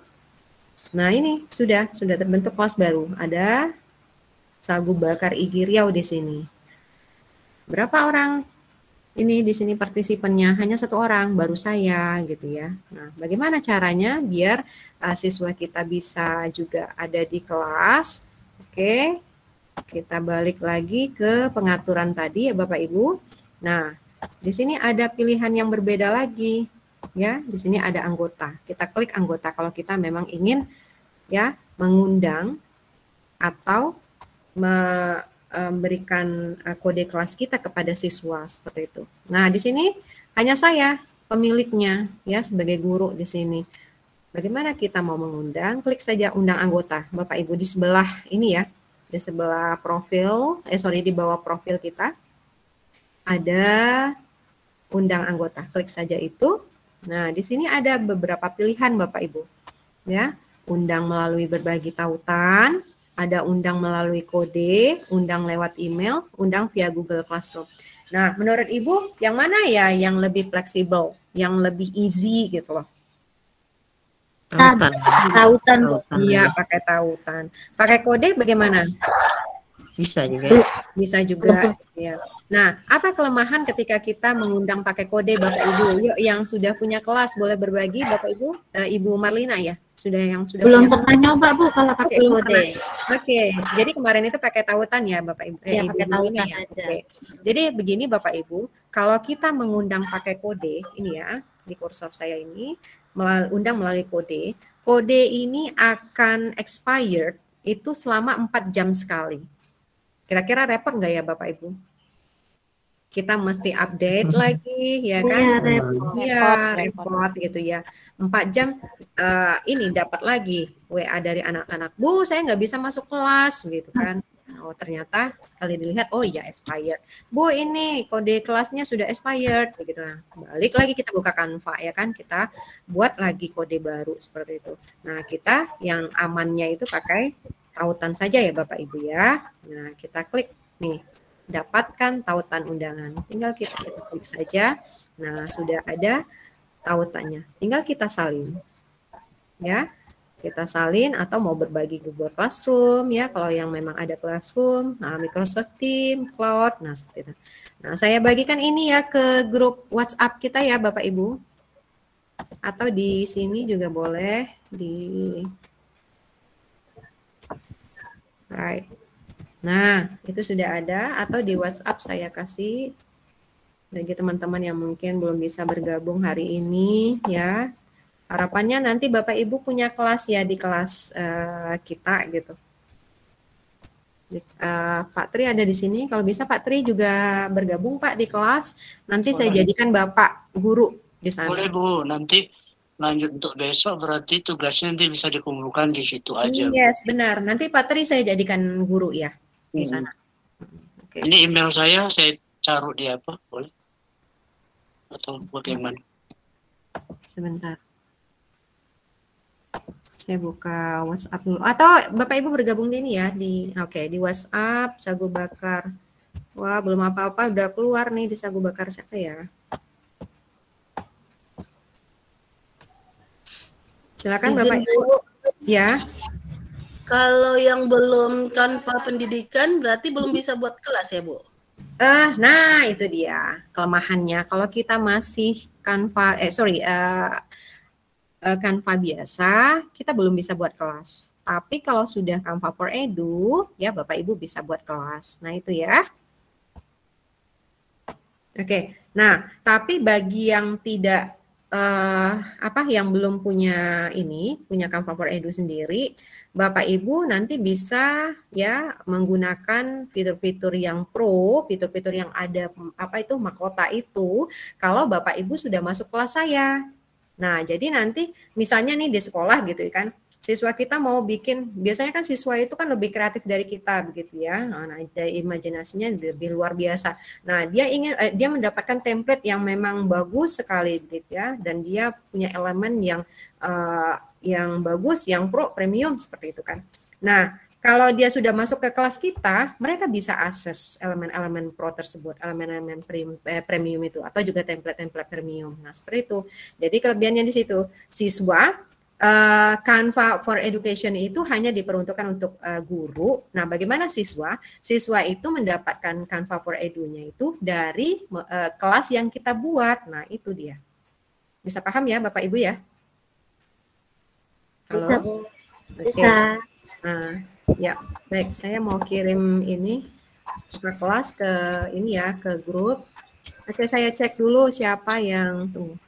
Nah, ini sudah terbentuk kelas baru. Ada sagu bakar igi Riau di sini. Berapa orang? Ini di sini partisipannya hanya 1 orang, baru saya gitu ya. Nah, bagaimana caranya biar siswa kita bisa juga ada di kelas? Oke. Kita balik lagi ke pengaturan tadi ya Bapak Ibu. Nah, di sini ada pilihan yang berbeda lagi ya. Di sini ada anggota. Kita klik anggota kalau kita memang ingin ya mengundang atau memberikan kode kelas kita kepada siswa seperti itu. Nah, di sini hanya saya pemiliknya ya sebagai guru di sini. Bagaimana kita mau mengundang? Klik saja undang anggota. Bapak Ibu di sebelah ini ya. Di sebelah profil, di bawah profil kita ada undang anggota. Klik saja itu. Nah, di sini ada beberapa pilihan Bapak Ibu. Ya, undang melalui berbagi tautan, ada undang melalui kode, undang lewat email, undang via Google Classroom. Nah, menurut Ibu yang mana ya yang lebih fleksibel, yang lebih easy gitu loh? Tautan. Iya, pakai tautan. Pakai kode bagaimana? Bisa juga. Bisa juga. Ya. Nah, apa kelemahan ketika kita mengundang pakai kode Bapak Ibu? Yuk, yang sudah punya kelas boleh berbagi Bapak Ibu? Ibu Marlina ya, sudah belum punya pernah nyoba Bu kalau pakai kode. Oke, jadi kemarin itu pakai tautan ya Bapak Ibu. Ya, Ibu pakai tautan ya. aja. Oke. Jadi begini Bapak Ibu, kalau kita mengundang pakai kode ini ya di kursor saya ini. Undang melalui kode ini akan expired itu selama 4 jam sekali. Kira-kira repot nggak ya Bapak Ibu? Kita mesti update lagi ya kan? Iya, repot gitu ya. 4 jam ini dapat lagi WA dari anak-anak. Bu, saya nggak bisa masuk kelas gitu kan. Oh, ternyata sekali dilihat, oh ya expired. Bu, ini kode kelasnya sudah expired gitu. Nah, balik lagi kita buka Canva ya kan, kita buat lagi kode baru seperti itu. Nah, kita yang amannya itu pakai tautan saja ya Bapak Ibu ya. Nah, kita klik nih, dapatkan tautan undangan. Tinggal kita klik saja. Nah, sudah ada tautannya. Tinggal kita salin. Ya. Kita salin atau mau berbagi Google Classroom ya, kalau yang memang ada Classroom, nah Microsoft Teams, Cloud, nah seperti itu. Nah, saya bagikan ini ya ke grup WhatsApp kita ya Bapak Ibu. Atau di sini juga boleh di right. Nah, itu sudah ada atau di WhatsApp saya kasih bagi teman-teman yang mungkin belum bisa bergabung hari ini ya. Harapannya nanti Bapak Ibu punya kelas ya di kelas kita gitu. Pak Tri ada di sini. Kalau bisa Pak Tri juga bergabung Pak di kelas. Nanti saya jadikan Bapak guru di sana. Boleh Bu, nanti lanjut untuk besok berarti tugasnya nanti bisa dikumpulkan di situ aja. Yes, benar. Nanti Pak Tri saya jadikan guru ya di sana. Okay. Ini email saya taruh di apa? Boleh? Atau bagaimana? Sebentar. Saya buka WhatsApp dulu. Atau Bapak Ibu bergabung di ini ya di di WhatsApp Sagu Bakar. Wah, belum apa-apa udah keluar nih di Sagu Bakar siapa ya? Silakan Bapak Ibu. Ya. Kalau yang belum Canva pendidikan berarti belum bisa buat kelas ya, Bu? Nah itu dia kelemahannya. Kalau kita masih Canva, Canva biasa, kita belum bisa buat kelas. Tapi kalau sudah Canva for Edu, ya Bapak Ibu bisa buat kelas. Nah itu ya. Oke. Nah, tapi bagi yang tidak yang belum punya punya Canva for Edu sendiri, Bapak Ibu nanti bisa ya menggunakan fitur-fitur yang pro, fitur-fitur yang ada mahkota itu kalau Bapak Ibu sudah masuk kelas saya. Nah, jadi nanti misalnya nih di sekolah gitu kan, siswa kita mau bikin, biasanya kan siswa itu kan lebih kreatif dari kita begitu ya. Nah, imajinasinya lebih luar biasa. Nah, dia mendapatkan template yang memang bagus sekali begitu ya, dan dia punya elemen yang bagus, yang pro, premium seperti itu kan. Nah, kalau dia sudah masuk ke kelas kita, mereka bisa akses elemen-elemen pro tersebut, elemen-elemen premium itu, atau juga template-template premium. Nah, seperti itu. Jadi kelebihannya di situ, siswa Canva for Education itu hanya diperuntukkan untuk guru. Nah, bagaimana siswa? Siswa itu mendapatkan Canva for Edu-nya itu dari kelas yang kita buat. Nah, itu dia. Bisa paham ya, Bapak Ibu ya? Halo? Bisa, Bu. Oke. Bisa. Nah, ya, baik. Saya mau kirim ini ke kelas ke ke grup. Oke, saya cek dulu siapa yang tunggu.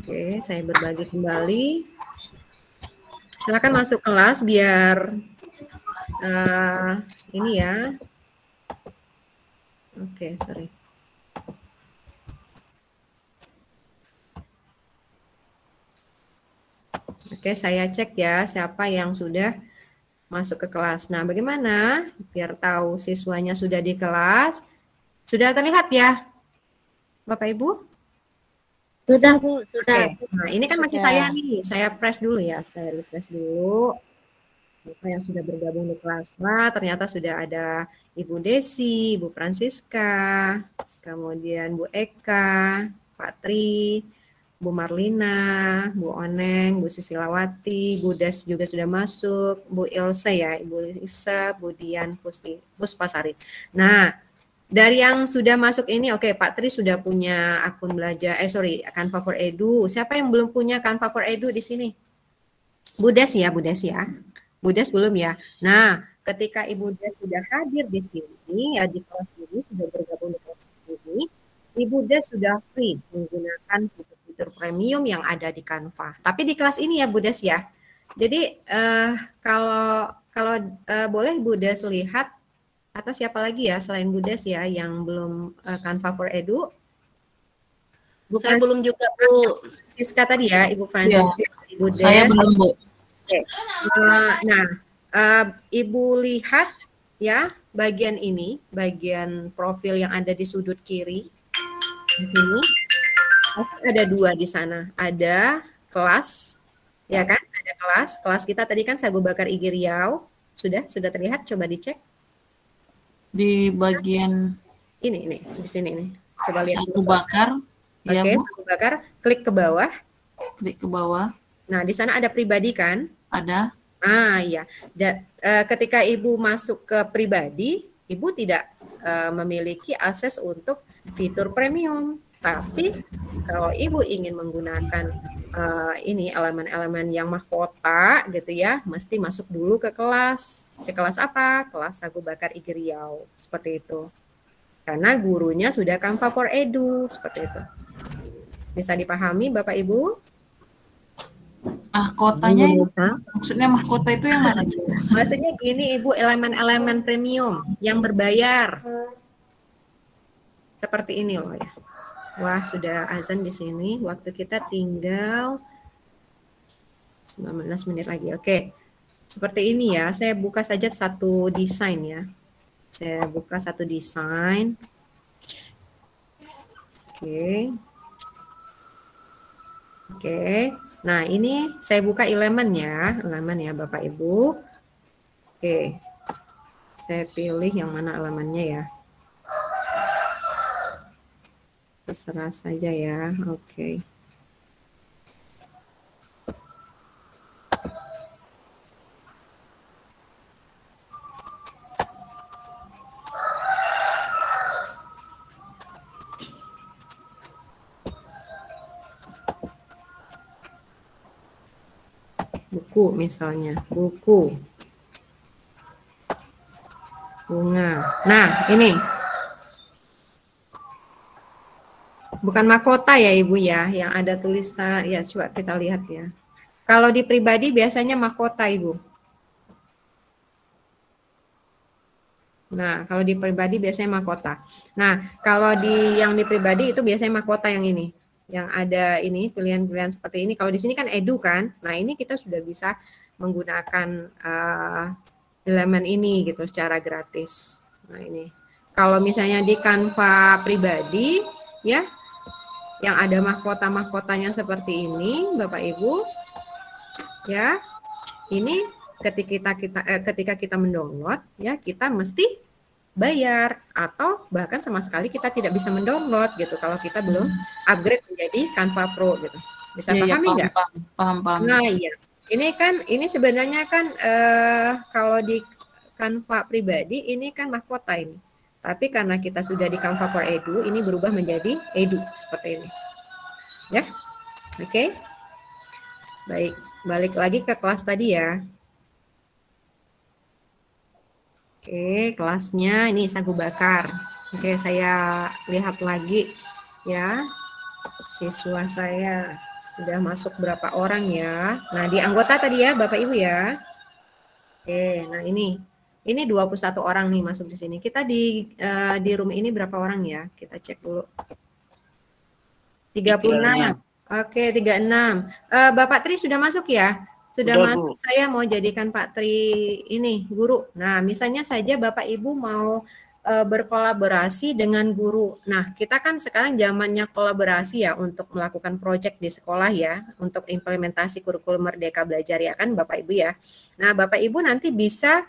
Oke, saya berbagi kembali. Silakan masuk kelas biar ini ya. Oke, sorry. Oke, saya cek ya siapa yang sudah masuk ke kelas. Nah, bagaimana biar tahu siswanya sudah di kelas? Sudah terlihat ya, Bapak Ibu? Sudah, Bu, sudah. Oke. Nah, ini kan masih saya nih. Saya press dulu ya. Saya refresh dulu. Siapa yang sudah bergabung di kelas? Wah, ternyata sudah ada Ibu Desi, Ibu Francisca, kemudian Bu Eka, Pak Tri, Bu Marlina, Bu Oneng, Bu Susilawati, Bu Des juga sudah masuk, Bu Ilse ya, Ibu Lisa, Bu Dian Puspasari. Nah, dari yang sudah masuk ini, oke, Pak Tri sudah punya akun belajar, Canva for Edu. Siapa yang belum punya Canva for Edu di sini? Bu Des ya, Bu Des ya. Bu Des belum ya. Nah, ketika Ibu Des sudah hadir di sini, ya di kelas ini, sudah bergabung di kelas ini, Ibu Des sudah free menggunakan fitur premium yang ada di Canva. Tapi di kelas ini ya Bu Des ya. Jadi kalau boleh Bu Des lihat, atau siapa lagi ya selain Bu Des ya yang belum Canva for Edu? Saya belum juga, Bu. Francisca tadi ya, Ibu Francisca, ya, Ibu Des. Saya belum, Bu. Oke. Ibu lihat ya bagian ini, bagian profil yang ada di sudut kiri di sini. Ada dua di sana, ada kelas, ya kan? Ada kelas kita tadi kan Sagu Bakar Igi Riau, sudah terlihat, coba dicek. Di bagian ini di sini nih, coba lihat. Sagu Bakar, oke, Sagu Bakar, klik ke bawah. Klik ke bawah. Nah, di sana ada pribadi kan? Ada. Iya. Ketika Ibu masuk ke pribadi, Ibu tidak memiliki akses untuk fitur premium. Tapi kalau Ibu ingin menggunakan ini elemen-elemen yang mahkota gitu ya, mesti masuk dulu ke kelas. Ke kelas apa? Kelas Sagu Bakar Igi Riau. Seperti itu. Karena gurunya sudah Canva for Edu, seperti itu. Bisa dipahami Bapak Ibu? Mahkotanya, maksudnya mahkota itu yang mana? Maksudnya gini Ibu, elemen-elemen premium yang berbayar. Seperti ini loh ya. Wah, sudah azan di sini. Waktu kita tinggal 19 menit lagi. Oke. Seperti ini ya. Saya buka saja satu desain ya. Saya buka satu desain. Oke. Oke. Nah, ini saya buka elemen ya Bapak Ibu. Oke. Saya pilih yang mana elemennya ya. Terserah saja ya. Oke. Buku misalnya, buku, bunga. Nah, ini bukan mahkota ya Ibu ya, yang ada tulisan, ya coba kita lihat ya. Kalau di pribadi biasanya mahkota Ibu. Nah, kalau di pribadi biasanya mahkota. Nah, kalau yang di pribadi itu biasanya mahkota yang ini. Yang ada ini pilihan-pilihan seperti ini. Kalau di sini kan edu kan, nah ini kita sudah bisa menggunakan elemen ini gitu secara gratis. Nah ini, kalau misalnya di Canva pribadi ya, yang ada mahkota-mahkotanya seperti ini, Bapak Ibu, ya, ini ketika kita mendownload ya, kita mesti bayar atau bahkan sama sekali kita tidak bisa mendownload gitu kalau kita belum upgrade menjadi Canva Pro gitu. Bisa pahami nggak? Paham. Nah iya, ini sebenarnya kan kalau di Canva pribadi ini kan mahkota ini. Tapi karena kita sudah di Canva for Edu, ini berubah menjadi Edu seperti ini. Ya, oke. Baik, balik lagi ke kelas tadi ya. Oke, kelasnya ini sagu bakar. Oke, saya lihat lagi ya. Siswa saya sudah masuk berapa orang ya. Nah, di anggota tadi ya, Bapak Ibu ya. Oke, nah ini 21 orang nih masuk di sini. Kita di room ini berapa orang ya? Kita cek dulu. 36. Oke, 36. Bapak Tri sudah masuk ya? Sudah masuk, saya mau jadikan Pak Tri ini guru. Nah, misalnya saja Bapak Ibu mau berkolaborasi dengan guru. Nah, kita kan sekarang zamannya kolaborasi ya untuk melakukan proyek di sekolah ya, untuk implementasi kurikulum Merdeka Belajar ya kan Bapak Ibu ya. Nah, Bapak Ibu nanti bisa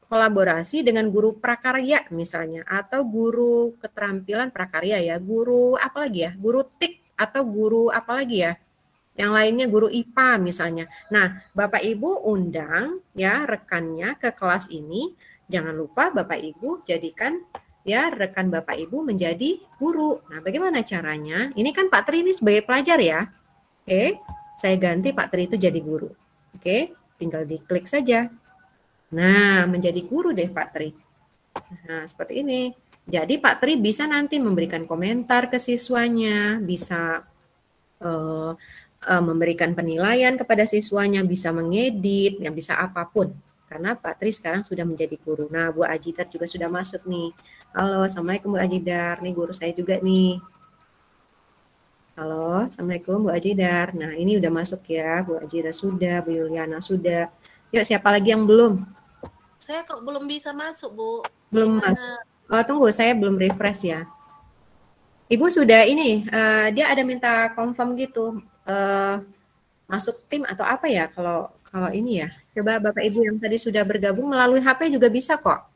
kolaborasi dengan guru prakarya misalnya, atau guru keterampilan prakarya ya, guru apa lagi ya, guru TIK atau guru apa lagi ya. Yang lainnya guru IPA misalnya. Nah, Bapak Ibu undang ya rekannya ke kelas ini. Jangan lupa Bapak Ibu jadikan ya rekan Bapak Ibu menjadi guru. Nah, bagaimana caranya? Ini kan Pak Tri ini sebagai pelajar ya. Oke, saya ganti Pak Tri itu jadi guru. Oke, tinggal diklik saja. Nah, menjadi guru deh Pak Tri. Nah, seperti ini. Jadi Pak Tri bisa nanti memberikan komentar ke siswanya, bisa memberikan penilaian kepada siswanya, bisa mengedit, yang bisa apapun. Karena Pak Tri sekarang sudah menjadi guru. Nah, Bu Ajidar juga sudah masuk nih. Halo, Assalamualaikum Bu Ajidar. Nih guru saya juga nih. Halo, Assalamualaikum Bu Ajidar. Nah, ini udah masuk ya. Bu Ajidar sudah, Bu Yuliana sudah. Yuk, siapa lagi yang belum? Saya kok belum bisa masuk, Bu. Belum masuk. Oh, tunggu, saya belum refresh ya. Ibu sudah ini, dia ada minta confirm gitu. Masuk tim atau apa ya kalau ini ya. Coba Bapak Ibu yang tadi sudah bergabung melalui HP juga bisa kok.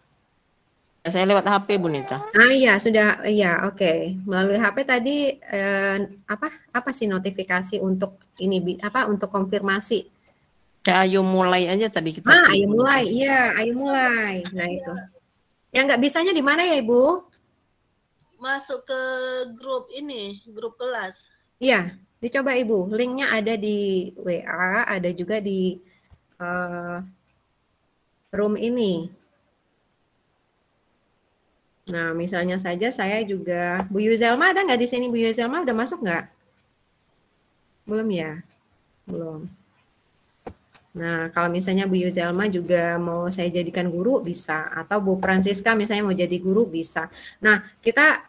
Saya lewat HP Bu Nita. Ah iya sudah, iya oke. Melalui HP tadi apa sih notifikasi untuk ini untuk konfirmasi? Ya, ayo mulai aja tadi kita. Ayo mulai, iya ayo mulai. Nah itu. Yang nggak bisanya di mana ya Ibu? Masuk ke grup ini, grup kelas. Iya. Dicoba Ibu, linknya ada di WA, ada juga di room ini. Nah, misalnya saja saya juga, Bu Yuzelma ada nggak di sini? Bu Yuzelma udah masuk nggak? Belum ya? Belum. Nah, kalau misalnya Bu Yuzelma juga mau saya jadikan guru, bisa. Atau Bu Francisca misalnya mau jadi guru, bisa. Nah, kita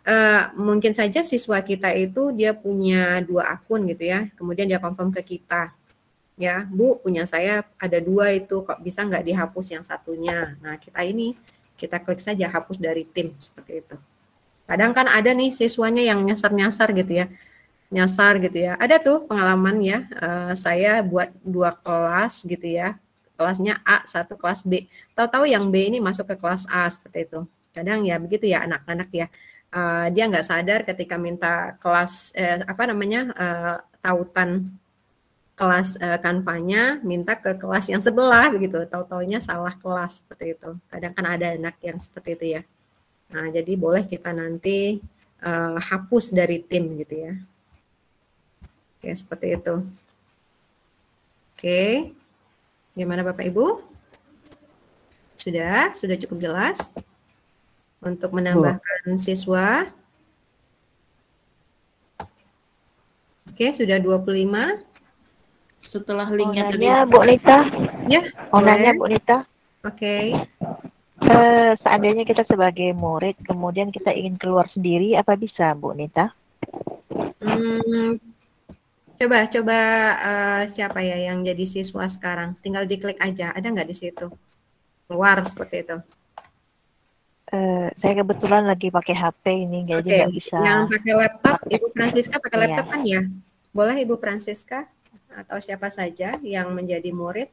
mungkin saja siswa kita itu dia punya 2 akun gitu ya, kemudian dia confirm ke kita. Ya, Bu, punya saya ada 2 itu, kok bisa nggak dihapus yang satunya? Nah, kita klik saja hapus dari tim, seperti itu. Kadang kan ada nih siswanya yang nyasar-nyasar gitu ya. Nyasar gitu ya. Ada tuh pengalaman ya, saya buat 2 kelas gitu ya. Kelasnya A, 1 kelas B. Tahu-tahu yang B ini masuk ke kelas A seperti itu. Kadang ya begitu ya anak-anak ya. Dia nggak sadar ketika minta kelas tautan kelas kanvanya minta ke kelas yang sebelah begitu. Tahu-taunya salah kelas seperti itu. Kadang kan ada anak yang seperti itu ya. Nah, jadi boleh kita nanti hapus dari tim gitu ya. Oke, seperti itu. Oke. Gimana Bapak Ibu? Sudah cukup jelas untuk menambahkan siswa. Oke, sudah 25. Setelah linknya tadi. Bu Nita. Ya. Mau nanya Bu Nita. Oke. Seandainya kita sebagai murid, kemudian kita ingin keluar sendiri, apa bisa Bu Nita? Coba siapa ya yang jadi siswa sekarang? Tinggal diklik aja. Ada nggak di situ? Keluar seperti itu. Saya kebetulan lagi pakai HP ini, jadi nggak bisa. Yang pakai laptop, Ibu Francisca pakai laptop kan ya? Boleh Ibu Francisca atau siapa saja yang menjadi murid?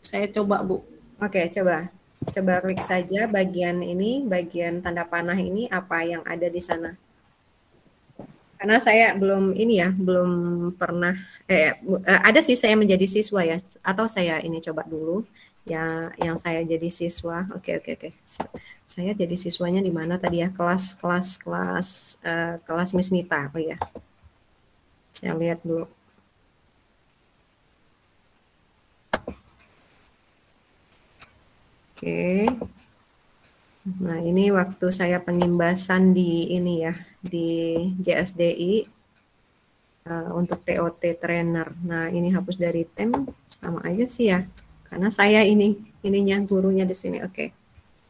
Saya coba Bu. Oke, coba klik saja bagian ini, bagian tanda panah ini apa yang ada di sana. Karena saya belum pernah ada sih saya menjadi siswa ya, atau saya ini coba dulu ya yang saya jadi siswa. Oke. Saya jadi siswanya di mana tadi ya? Kelas Miss Nita. Oh ya. Saya lihat dulu. Oke. Nah, ini waktu saya pengimbasan di ini ya, di JSDI untuk TOT trainer. Nah, ini hapus dari tim sama aja sih ya. Karena saya ininya gurunya di sini. Oke.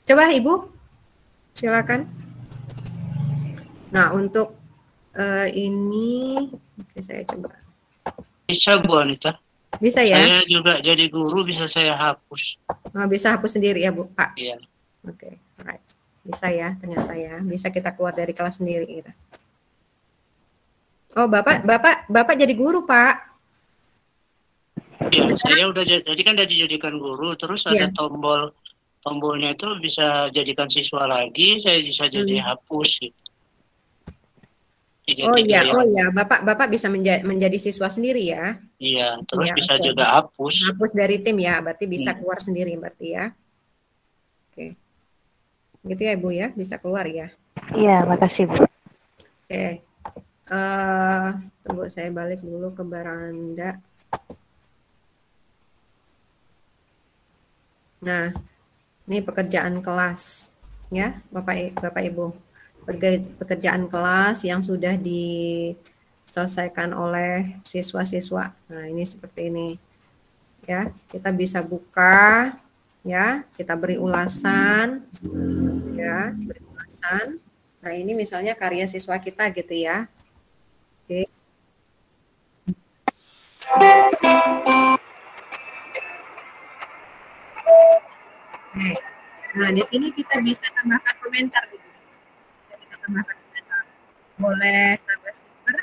Coba Ibu. Silakan. Nah, untuk ini oke, saya coba. Bisa Bu Anita. Bisa ya? Saya juga jadi guru, bisa saya hapus. Oh, bisa hapus sendiri ya Bu, Pak? Iya. Oke, right. Bisa ya, ternyata ya. Bisa kita keluar dari kelas sendiri gitu. Oh, Bapak jadi guru, Pak? Iya, saya udah jadi kan dijadikan guru, terus ada tombolnya itu bisa jadikan siswa lagi, saya bisa jadi hapus gitu. Oh iya, Bapak bisa menjadi siswa sendiri ya? Iya, terus bisa juga hapus. Hapus dari tim ya, berarti bisa keluar sendiri berarti ya. Oke. Gitu ya Ibu ya, bisa keluar ya? Iya, makasih Bu. Oke. Tunggu saya balik dulu ke Baranda. Nah, ini pekerjaan kelas ya, Bapak Ibu. Pekerjaan kelas yang sudah diselesaikan oleh siswa-siswa. Nah, ini seperti ini. Ya, kita bisa buka ya, kita beri ulasan ya, beri ulasan. Nah, ini misalnya karya siswa kita gitu ya. Oke. Nah, di sini kita bisa tambahkan komentar gitu. Kita tambahkan komentar. Boleh tambah stiker.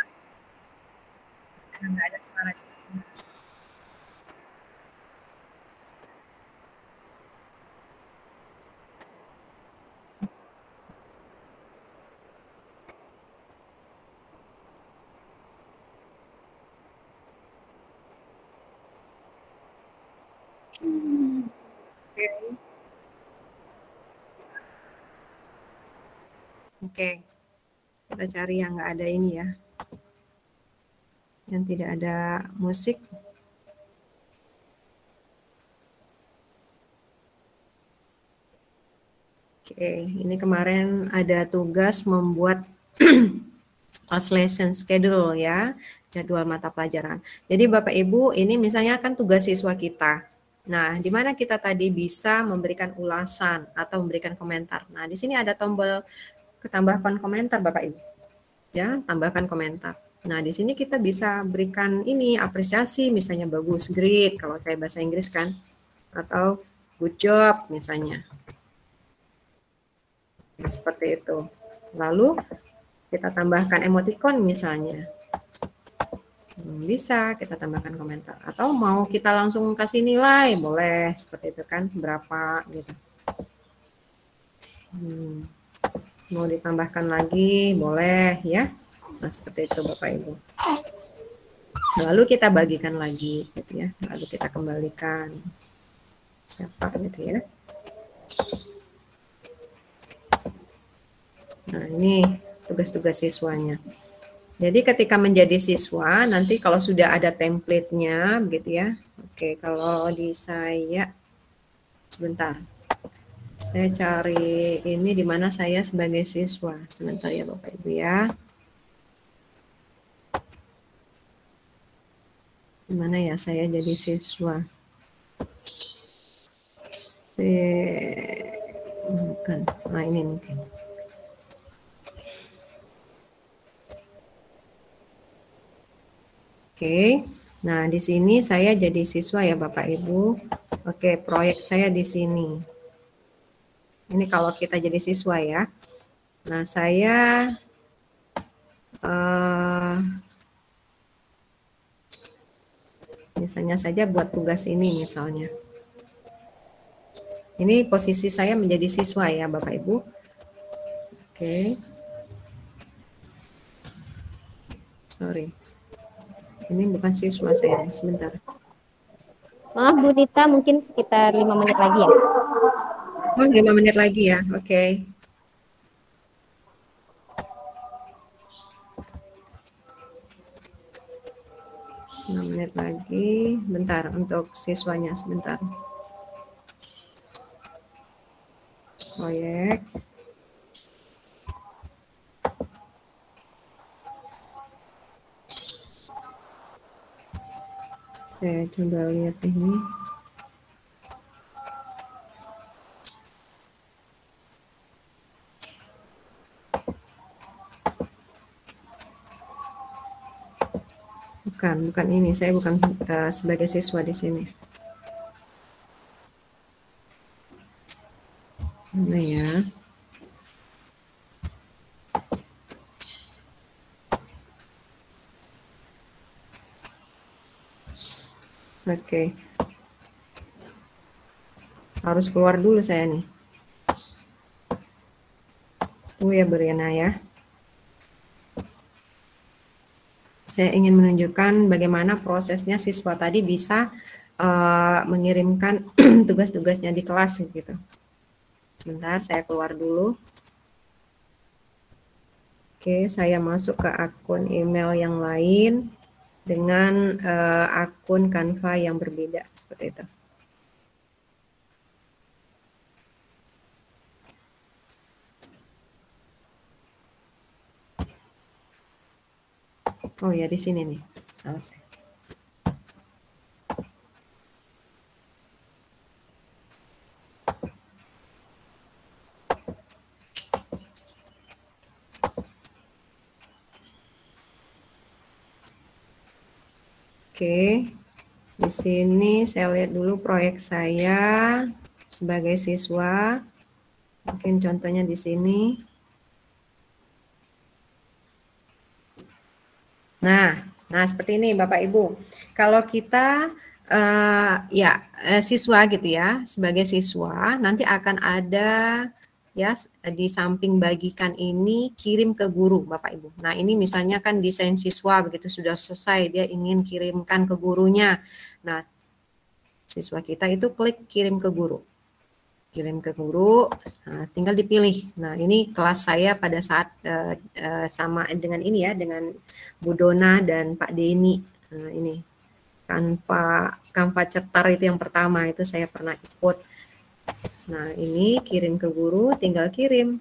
Nggak ada suara. Oke, kita cari yang nggak ada ini ya, yang tidak ada musik. Oke. Oke, ini kemarin ada tugas membuat class lesson schedule ya, jadwal mata pelajaran. Jadi Bapak Ibu, ini misalnya kan tugas siswa kita. Nah, di mana kita tadi bisa memberikan ulasan atau memberikan komentar. Nah, di sini ada tombol tambahkan komentar Bapak Ibu. Ya, tambahkan komentar. Nah, di sini kita bisa berikan ini apresiasi, misalnya bagus, great kalau saya bahasa Inggris kan, atau good job misalnya. Nah, seperti itu. Lalu kita tambahkan emoticon misalnya. Bisa kita tambahkan komentar. Atau mau kita langsung kasih nilai, boleh. Seperti itu kan, berapa gitu. Mau ditambahkan lagi, boleh ya. Nah, seperti itu Bapak Ibu. Lalu kita bagikan lagi gitu ya. Lalu kita kembalikan. Siapa gitu ya. Nah, ini tugas-tugas siswanya. Jadi ketika menjadi siswa, nanti kalau sudah ada template-nya gitu ya. Oke, kalau di saya sebentar. Saya cari ini di mana saya sebagai siswa. Sebentar ya Bapak Ibu ya. Di mana ya saya jadi siswa? Bukan. Nah, ini mungkin. Oke. Nah, di sini saya jadi siswa ya Bapak Ibu. Oke, proyek saya di sini. Ini kalau kita jadi siswa ya. Nah, saya misalnya saja buat tugas ini misalnya. Ini posisi saya menjadi siswa ya Bapak Ibu. Oke. Sorry. Ini bukan siswa saya, sebentar. Maaf Bu Nita, mungkin sekitar 5 menit lagi ya. Oh, 5 menit lagi ya, oke. Menit lagi, bentar untuk siswanya sebentar. Proyek. Saya coba lihat ini. Bukan ini. Saya bukan sebagai siswa di sini. Mana ya? Oke. Harus keluar dulu saya nih. Tunggu ya Briana ya. Saya ingin menunjukkan bagaimana prosesnya siswa tadi bisa mengirimkan tugas-tugasnya di kelas gitu. Sebentar, saya keluar dulu. Oke, saya masuk ke akun email yang lain dengan akun Canva yang berbeda seperti itu. Oh ya, di sini nih. Salah saya. Oke, di sini saya lihat dulu proyek saya sebagai siswa. Mungkin contohnya di sini. Nah seperti ini Bapak Ibu. Kalau kita siswa gitu ya, sebagai siswa nanti akan ada ya di samping bagikan ini kirim ke guru Bapak Ibu. Nah, ini misalnya kan desain siswa begitu sudah selesai dia ingin kirimkan ke gurunya. Nah, siswa kita itu klik kirim ke guru. Kirim ke guru, nah, tinggal dipilih. Nah, ini kelas saya pada saat sama dengan ini ya, dengan Bu Dona dan Pak Denny. Nah, ini Canva cetar itu yang pertama, itu saya pernah ikut. Nah, ini kirim ke guru, tinggal kirim.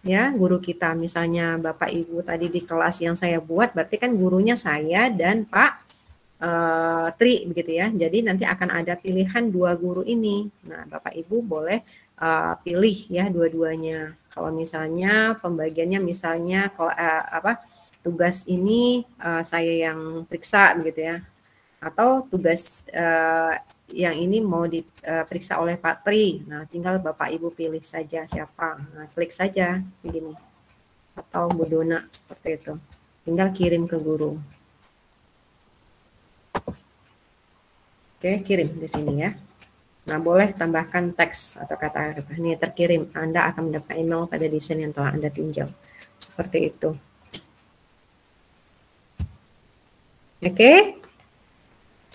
Ya, guru kita misalnya Bapak Ibu tadi di kelas yang saya buat, berarti kan gurunya saya dan Pak Tri begitu ya. Jadi nanti akan ada pilihan dua guru ini. Nah, Bapak Ibu boleh pilih ya dua-duanya. Kalau misalnya pembagiannya misalnya kalau tugas ini saya yang periksa begitu ya. Atau tugas yang ini mau diperiksa oleh Pak Tri. Nah, tinggal Bapak Ibu pilih saja siapa. Nah, klik saja begini. Atau Bu Dona seperti itu. Tinggal kirim ke guru. Oke, kirim di sini ya. Nah, boleh tambahkan teks atau kata-kata ini terkirim. Anda akan mendapat email pada desain yang telah Anda tinjau. Seperti itu. Oke.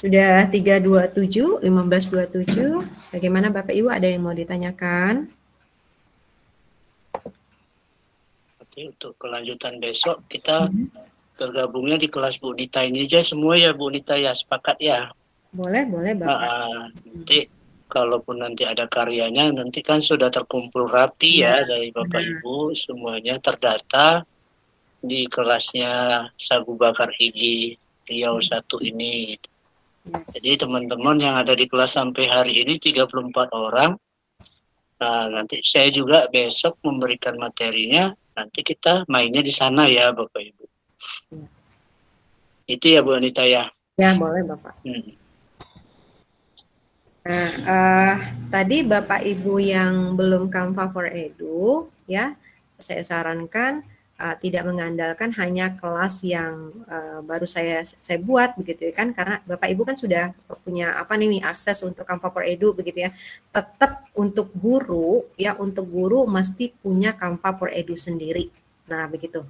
Sudah 327, 1527. Bagaimana Bapak Ibu, ada yang mau ditanyakan? Oke, untuk kelanjutan besok kita tergabungnya di kelas Bu Nita ini aja semua ya Bu Nita ya, sepakat ya? Boleh Bapak. Nanti kalaupun nanti ada karyanya, nanti kan sudah terkumpul rapi ya dari Bapak Ibu, semuanya terdata di kelasnya Sagu Bakar Hiji Riau 1 ini. Jadi teman-teman yang ada di kelas sampai hari ini 34 orang. Nah, nanti saya juga besok memberikan materinya. Nanti kita mainnya di sana ya Bapak Ibu. Itu ya Bu Anita ya. Ya boleh Bapak. Nah, tadi Bapak Ibu yang belum Canva for Edu ya, saya sarankan tidak mengandalkan hanya kelas yang baru saya buat begitu ya kan, karena Bapak Ibu kan sudah punya akses untuk Canva for Edu begitu ya. Tetap untuk guru ya, untuk guru mesti punya Canva for Edu sendiri. Nah, begitu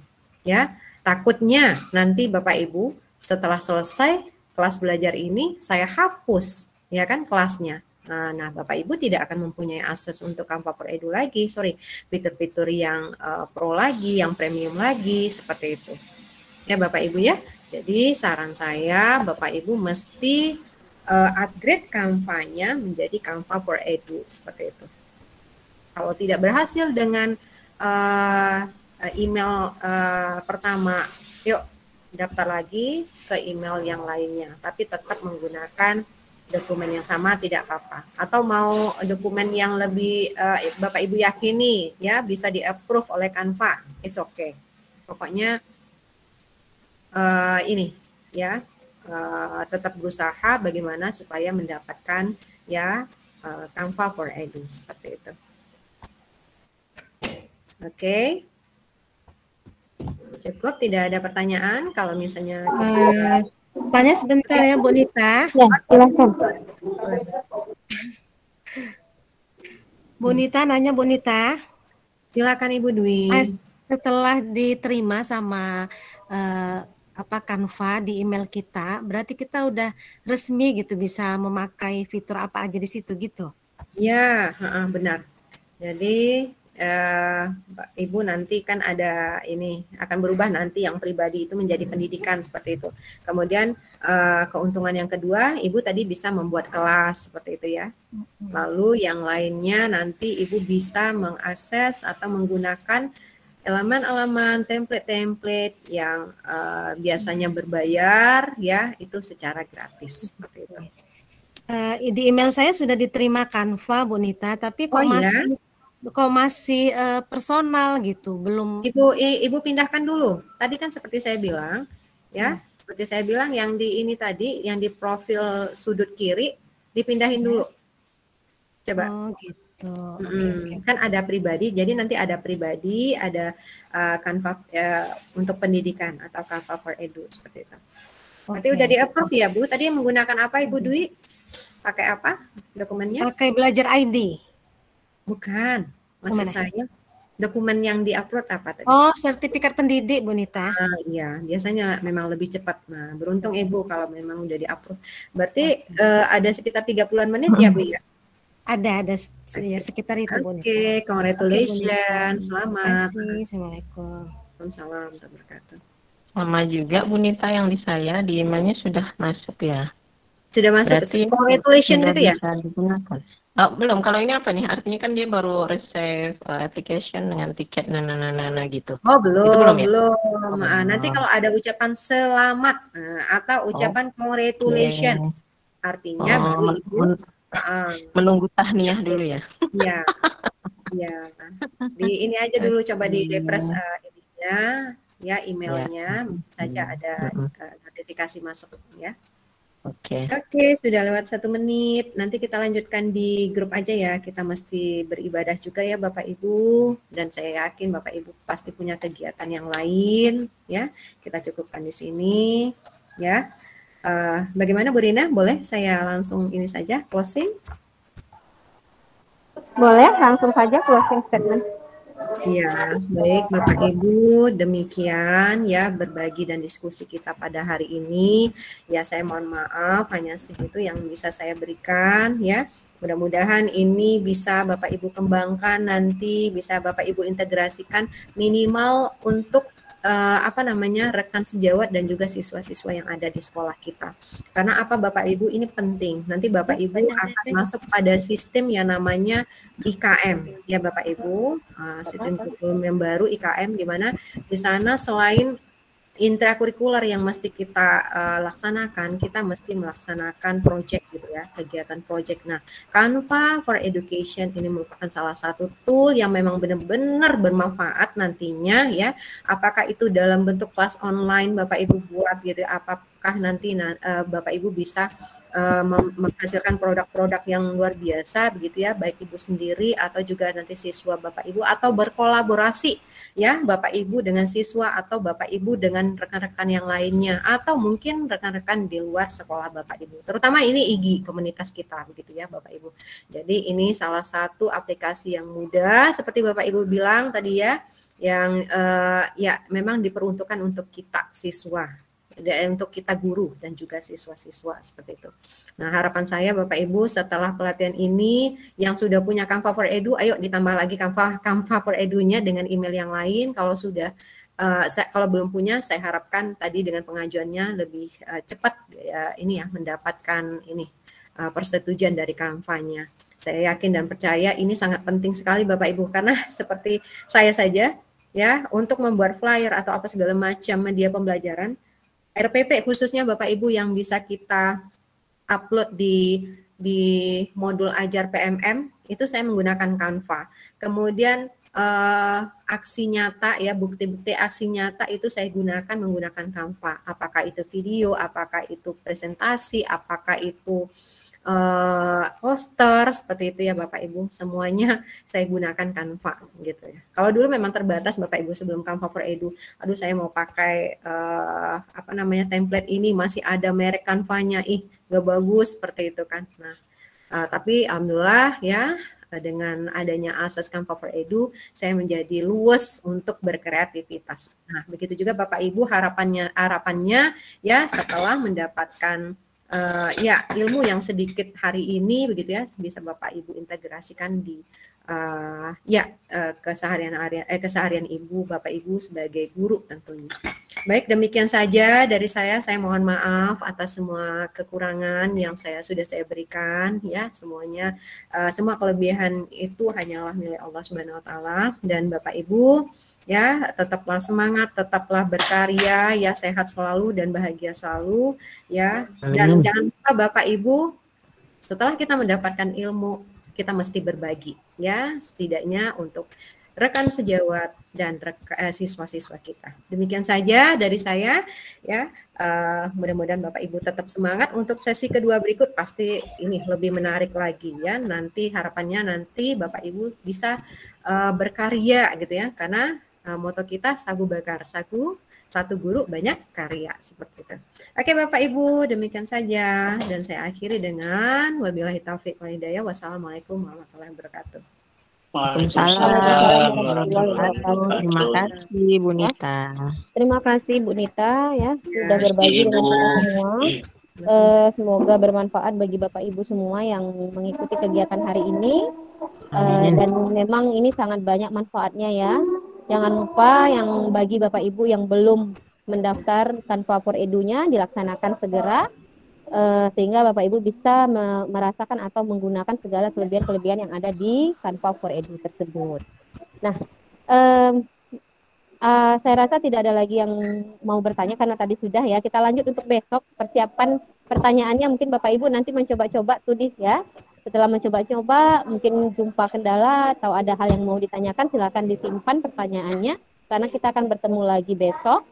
ya. Takutnya nanti Bapak Ibu setelah selesai kelas belajar ini saya hapus ya kan kelasnya. Nah, Bapak Ibu tidak akan mempunyai akses untuk Canva for Edu lagi, fitur-fitur yang pro lagi, yang premium lagi, seperti itu. Ya Bapak Ibu ya, jadi saran saya Bapak Ibu mesti upgrade Canva-nya menjadi Canva for Edu, seperti itu. Kalau tidak berhasil dengan email pertama, yuk daftar lagi ke email yang lainnya, tapi tetap menggunakan dokumen yang sama tidak apa-apa. Atau mau dokumen yang lebih Bapak Ibu yakini ya bisa di-approve oleh Canva, it's okay. Pokoknya ini ya tetap berusaha bagaimana supaya mendapatkan ya Canva for Edu seperti itu. Oke. Cukup, tidak ada pertanyaan. Kalau misalnya tanya sebentar ya Bu Nita. Ya, silakan. Bu Nita nanya Bu Nita. Silakan Ibu Dwi. Setelah diterima sama Canva di email kita, berarti kita udah resmi gitu bisa memakai fitur apa aja di situ gitu. Ya, benar. Jadi Ibu nanti kan ada ini akan berubah nanti yang pribadi itu menjadi pendidikan seperti itu. Kemudian keuntungan yang kedua, Ibu tadi bisa membuat kelas seperti itu ya. Lalu yang lainnya nanti Ibu bisa mengakses atau menggunakan elemen-elemen template-template yang biasanya berbayar ya, itu secara gratis seperti itu. Di email saya sudah diterima Canva Bu Nita, tapi kok masih personal gitu, belum. Ibu pindahkan dulu. Tadi kan seperti saya bilang, ya, seperti saya bilang yang di ini tadi, yang di profil sudut kiri dipindahin dulu. Coba. Oh gitu. Okay. Kan ada pribadi, jadi nanti ada pribadi, ada Canva untuk pendidikan atau Canva for Edu seperti itu. Nanti udah di-approve ya Bu. Tadi menggunakan apa Ibu Dwi? Pakai apa dokumennya? Pakai Belajar ID. Bukan, maksud saya dokumen yang diupload apa tadi? Oh, sertifikat pendidik Bu Nita. Iya, biasanya memang lebih cepat. Nah, beruntung Ibu kalau memang udah diupload. Berarti ada sekitar 30-an menit ya Bu ya? Ada ya sekitar itu Bu Nita. Oke, congratulations. Selamat. Terima kasih. Assalamualaikum. Waalaikumsalam warahmatullahi wabarakatuh. Sama juga Bu Nita yang di saya di emailnya sudah masuk ya. Sudah masuk. Berarti congratulations gitu ya? Bisa digunakan. Oh, belum. Kalau ini apa nih? Artinya kan dia baru receive application dengan tiket gitu. Oh, Itu belum ya? belum. Oh, Nanti belum. kalau ada ucapan selamat atau ucapan congratulation, artinya Oh, baru Ibu menunggu tahniyah dulu ya. Iya. Iya. Di ini aja dulu coba di refresh ininya, ya emailnya, mungkin saja ada notifikasi masuk ya. Oke. Oke, sudah lewat 1 menit. Nanti kita lanjutkan di grup aja ya. Kita mesti beribadah juga ya Bapak Ibu. Dan saya yakin Bapak Ibu pasti punya kegiatan yang lain ya. Kita cukupkan di sini ya. Bagaimana Bu Rina? Boleh saya langsung ini saja closing? Boleh, langsung saja closing statement. Ya, baik Bapak Ibu, demikian ya berbagi dan diskusi kita pada hari ini. Ya, saya mohon maaf, hanya segitu yang bisa saya berikan ya. Mudah-mudahan ini bisa Bapak Ibu kembangkan nanti, bisa Bapak Ibu integrasikan minimal untuk rekan sejawat dan juga siswa-siswa yang ada di sekolah kita. Karena apa Bapak Ibu, ini penting. Nanti Bapak Ibu akan masuk pada sistem yang namanya IKM ya Bapak Ibu, sistem kurikulum yang baru IKM, di mana di sana selain intrakurikuler yang mesti kita laksanakan, kita mesti melaksanakan project gitu ya, kegiatan project. Nah, Canva for Education ini merupakan salah satu tool yang memang benar-benar bermanfaat nantinya ya. Apakah itu dalam bentuk kelas online Bapak Ibu buat gitu, apakah nanti Bapak Ibu bisa menghasilkan produk-produk yang luar biasa begitu ya, baik Ibu sendiri atau juga nanti siswa Bapak Ibu, atau berkolaborasi ya Bapak Ibu dengan siswa atau Bapak Ibu dengan rekan-rekan yang lainnya, atau mungkin rekan-rekan di luar sekolah Bapak Ibu. Terutama ini IGI, komunitas kita begitu ya Bapak Ibu. Jadi ini salah satu aplikasi yang mudah seperti Bapak Ibu bilang tadi ya, yang ya memang diperuntukkan untuk kita siswa, untuk kita guru dan juga siswa-siswa seperti itu. Nah, harapan saya Bapak Ibu setelah pelatihan ini yang sudah punya Canva for Edu, ayo ditambah lagi Canva for Edu-nya dengan email yang lain. Kalau sudah kalau belum punya, saya harapkan tadi dengan pengajuannya lebih cepat ya, ini ya, mendapatkan ini persetujuan dari Canva-nya. Saya yakin dan percaya ini sangat penting sekali Bapak Ibu, karena seperti saya saja ya, untuk membuat flyer atau apa segala macam media pembelajaran RPP khususnya Bapak Ibu yang bisa kita upload di modul ajar PMM, itu saya menggunakan Canva. Kemudian aksi nyata ya, bukti-bukti aksi nyata itu saya gunakan menggunakan Canva. Apakah itu video, apakah itu presentasi, apakah itu poster, seperti itu ya Bapak Ibu, semuanya saya gunakan Canva gitu ya. Kalau dulu memang terbatas Bapak Ibu sebelum Canva for Edu, aduh saya mau pakai template ini masih ada merek Canva-nya, gak bagus seperti itu kan. Nah, tapi alhamdulillah ya, dengan adanya akses Canva for Edu, saya menjadi luwes untuk berkreativitas. Nah, begitu juga Bapak Ibu harapannya ya, setelah mendapatkan ya ilmu yang sedikit hari ini begitu ya, bisa Bapak Ibu integrasikan di keseharian Ibu, Bapak Ibu sebagai guru tentunya. Baik, demikian saja dari saya mohon maaf atas semua kekurangan yang sudah saya berikan ya, semuanya semua kelebihan itu hanyalah milik Allah Subhanahu wa taala. Dan Bapak Ibu ya, tetaplah semangat, tetaplah berkarya ya, sehat selalu dan bahagia selalu ya. Dan jangan lupa Bapak Ibu, setelah kita mendapatkan ilmu, kita mesti berbagi ya, setidaknya untuk rekan sejawat dan siswa-siswa kita. Demikian saja dari saya ya. Mudah-mudahan Bapak Ibu tetap semangat untuk sesi kedua berikut, pasti ini lebih menarik lagi ya. Nanti harapannya nanti Bapak Ibu bisa berkarya gitu ya, karena moto kita sagu bakar, satu guru banyak karya, seperti itu. Oke Bapak Ibu, demikian saja dan saya akhiri dengan wabillahi taufiq wal hidayah. Wassalamualaikum warahmatullahi wabarakatuh. Waalaikumsalam warahmatullahi wabarakatuh. Terima kasih Bu Nita. Terima kasih Bu Nita ya, sudah berbagi dengan kita semua. Semoga bermanfaat bagi Bapak Ibu semua yang mengikuti kegiatan hari ini. Dan memang ini sangat banyak manfaatnya ya. Jangan lupa yang bagi Bapak Ibu yang belum mendaftar Canva for Edu-nya, dilaksanakan segera. sehingga Bapak Ibu bisa merasakan atau menggunakan segala kelebihan-kelebihan yang ada di Canva for Edu tersebut. Nah, saya rasa tidak ada lagi yang mau bertanya karena tadi sudah ya. Kita lanjut untuk besok, persiapan pertanyaannya mungkin Bapak Ibu nanti mencoba-coba tulis ya. Setelah mencoba-coba mungkin jumpa kendala atau ada hal yang mau ditanyakan, silakan disimpan pertanyaannya karena kita akan bertemu lagi besok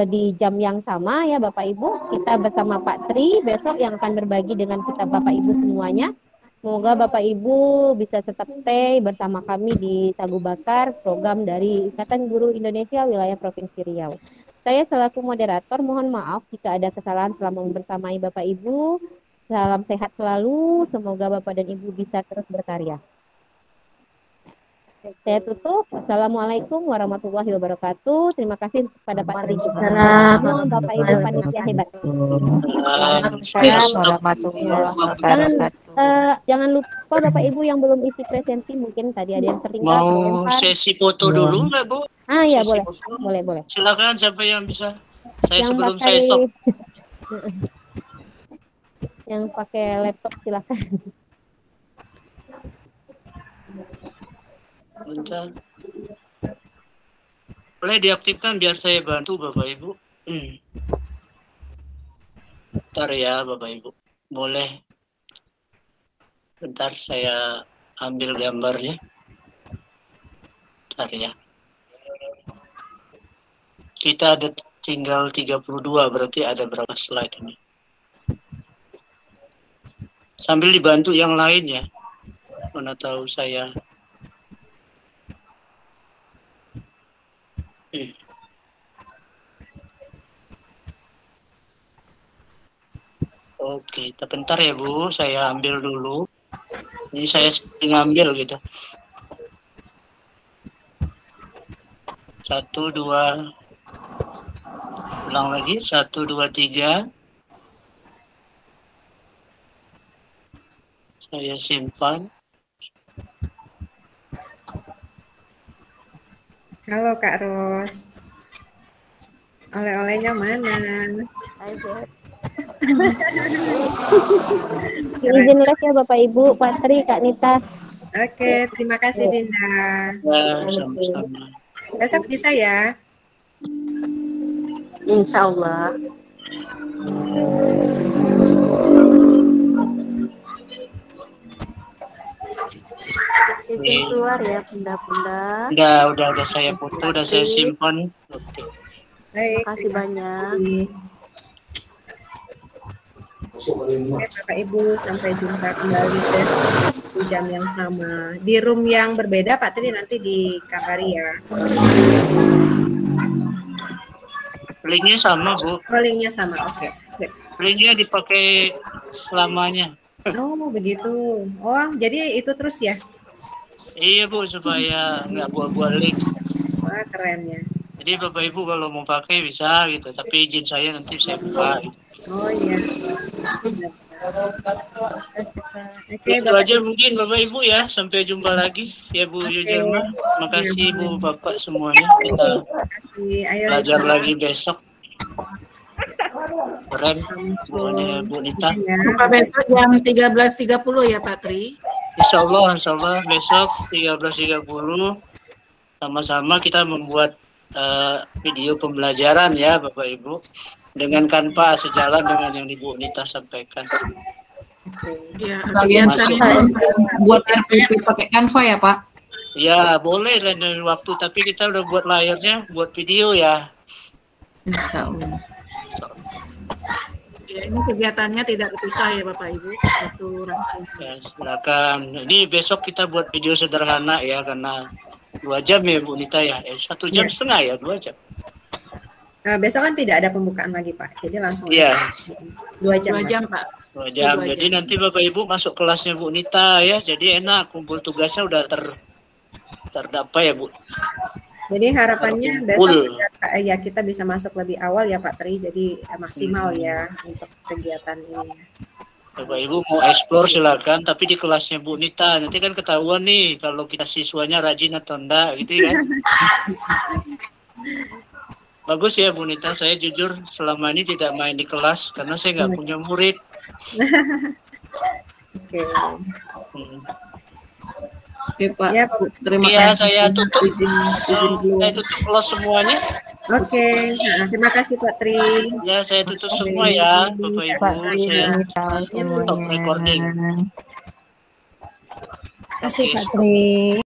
di jam yang sama ya Bapak Ibu. Kita bersama Pak Tri besok yang akan berbagi dengan kita Bapak Ibu semuanya. Semoga Bapak Ibu bisa tetap stay bersama kami di Sagu Bakar, program dari Ikatan Guru Indonesia Wilayah Provinsi Riau. Saya selaku moderator mohon maaf jika ada kesalahan selama membersamai Bapak Ibu. Salam sehat selalu, semoga Bapak dan Ibu bisa terus berkarya. Saya tutup. Assalamualaikum warahmatullahi wabarakatuh. Terima kasih kepada Pak Tri. Assalamualaikum Bapak Ibu panitia hebat. Jangan lupa Bapak Ibu yang belum isi presenti, mungkin tadi ada yang tertinggal. Mau sesi foto dulu nggak Bu? Ya Sesi boleh, foto. boleh. Silakan siapa yang bisa. Saya Yang sebelum pakai saya stop. yang pakai laptop silakan. Bentar. Boleh diaktifkan biar saya bantu Bapak Ibu. Bentar ya Bapak Ibu. Boleh. Bentar saya ambil gambarnya. Bentar ya. Kita ada tinggal 32, berarti ada berapa slide ini. Sambil dibantu yang lain ya. Mana tahu saya. Oke, bentar ya Bu, saya ambil dulu. Ini saya ngambil gitu. 1, 2, ulang lagi, 1, 2, 3. Saya simpan. Halo Kak Ros. Oleh-olehnya mana? Izin les ya Bapak Ibu, Pak Tri, Kak Nita. Oke, terima kasih Dinda. Ya, sama-sama. Besok bisa ya? Insya Allah. Izin keluar ya bunda-bunda. Udah saya foto, udah saya simpan. Oke. Baik, terima kasih banyak. Oke, Bapak Ibu, sampai jumpa kembali besok di jam yang sama. Di room yang berbeda, Pak Tri nanti dikabari ya. Linknya sama Bu. Linknya sama, oke. Linknya dipakai selamanya. Oh begitu. Oh jadi itu terus ya? Iya Bu, supaya nggak buat link. Wah keren ya. Jadi Bapak Ibu kalau mau pakai bisa gitu, tapi izin saya nanti saya buka. Gitu. Oh iya. Oke, itu aja mungkin Bapak Ibu ya. Sampai jumpa lagi ya Bu Yujelma. Makasih Bu Bapak semuanya. Kita belajar lagi besok. Keren semuanya Bu Nita. Jumpa besok jam 13.30 ya Pak Tri. Insya Allah besok 13.30 sama-sama kita membuat video pembelajaran ya Bapak Ibu dengan Canva sejalan dengan yang Ibu Nita sampaikan. Ya, Bagian tadi buat RPP pakai Canva ya Pak? Ya boleh lain waktu, tapi kita udah buat layarnya buat video ya. Insya Allah. Ya, ini kegiatannya tidak terpisah ya Bapak Ibu. Satu rangkaian. Ya, silakan. Ini besok kita buat video sederhana ya, karena 2 jam ya Bu Nita ya. 1 jam setengah ya, 2 jam. Nah, besok kan tidak ada pembukaan lagi Pak, jadi langsung. Iya. 2 jam. 2 jam Pak. 2 jam. Jadi nanti Bapak Ibu masuk kelasnya Bu Nita ya. Jadi enak, kumpul tugasnya udah terdapat ya Bu. Jadi harapannya besok ya kita bisa masuk lebih awal ya Pak Tri, jadi maksimal ya untuk kegiatan ini. Bapak Ibu mau explore silakan, tapi di kelasnya Bu Nita nanti kan ketahuan nih kalau kita siswanya rajin atau enggak gitu kan. Bagus ya Bu Nita, saya jujur selama ini tidak main di kelas karena saya nggak punya murid. Oke. Oke Pak, Ya, terima Iya, kasih. saya tutup. Izin dulu. Saya tutup close semuanya. Oke, nah, terima kasih Pak Tri. Ya, saya tutup semua ya, Bapak Ibu. Pak Tri, Saya Bu Nita stop recording. semuanya. Terima kasih Pak Tri.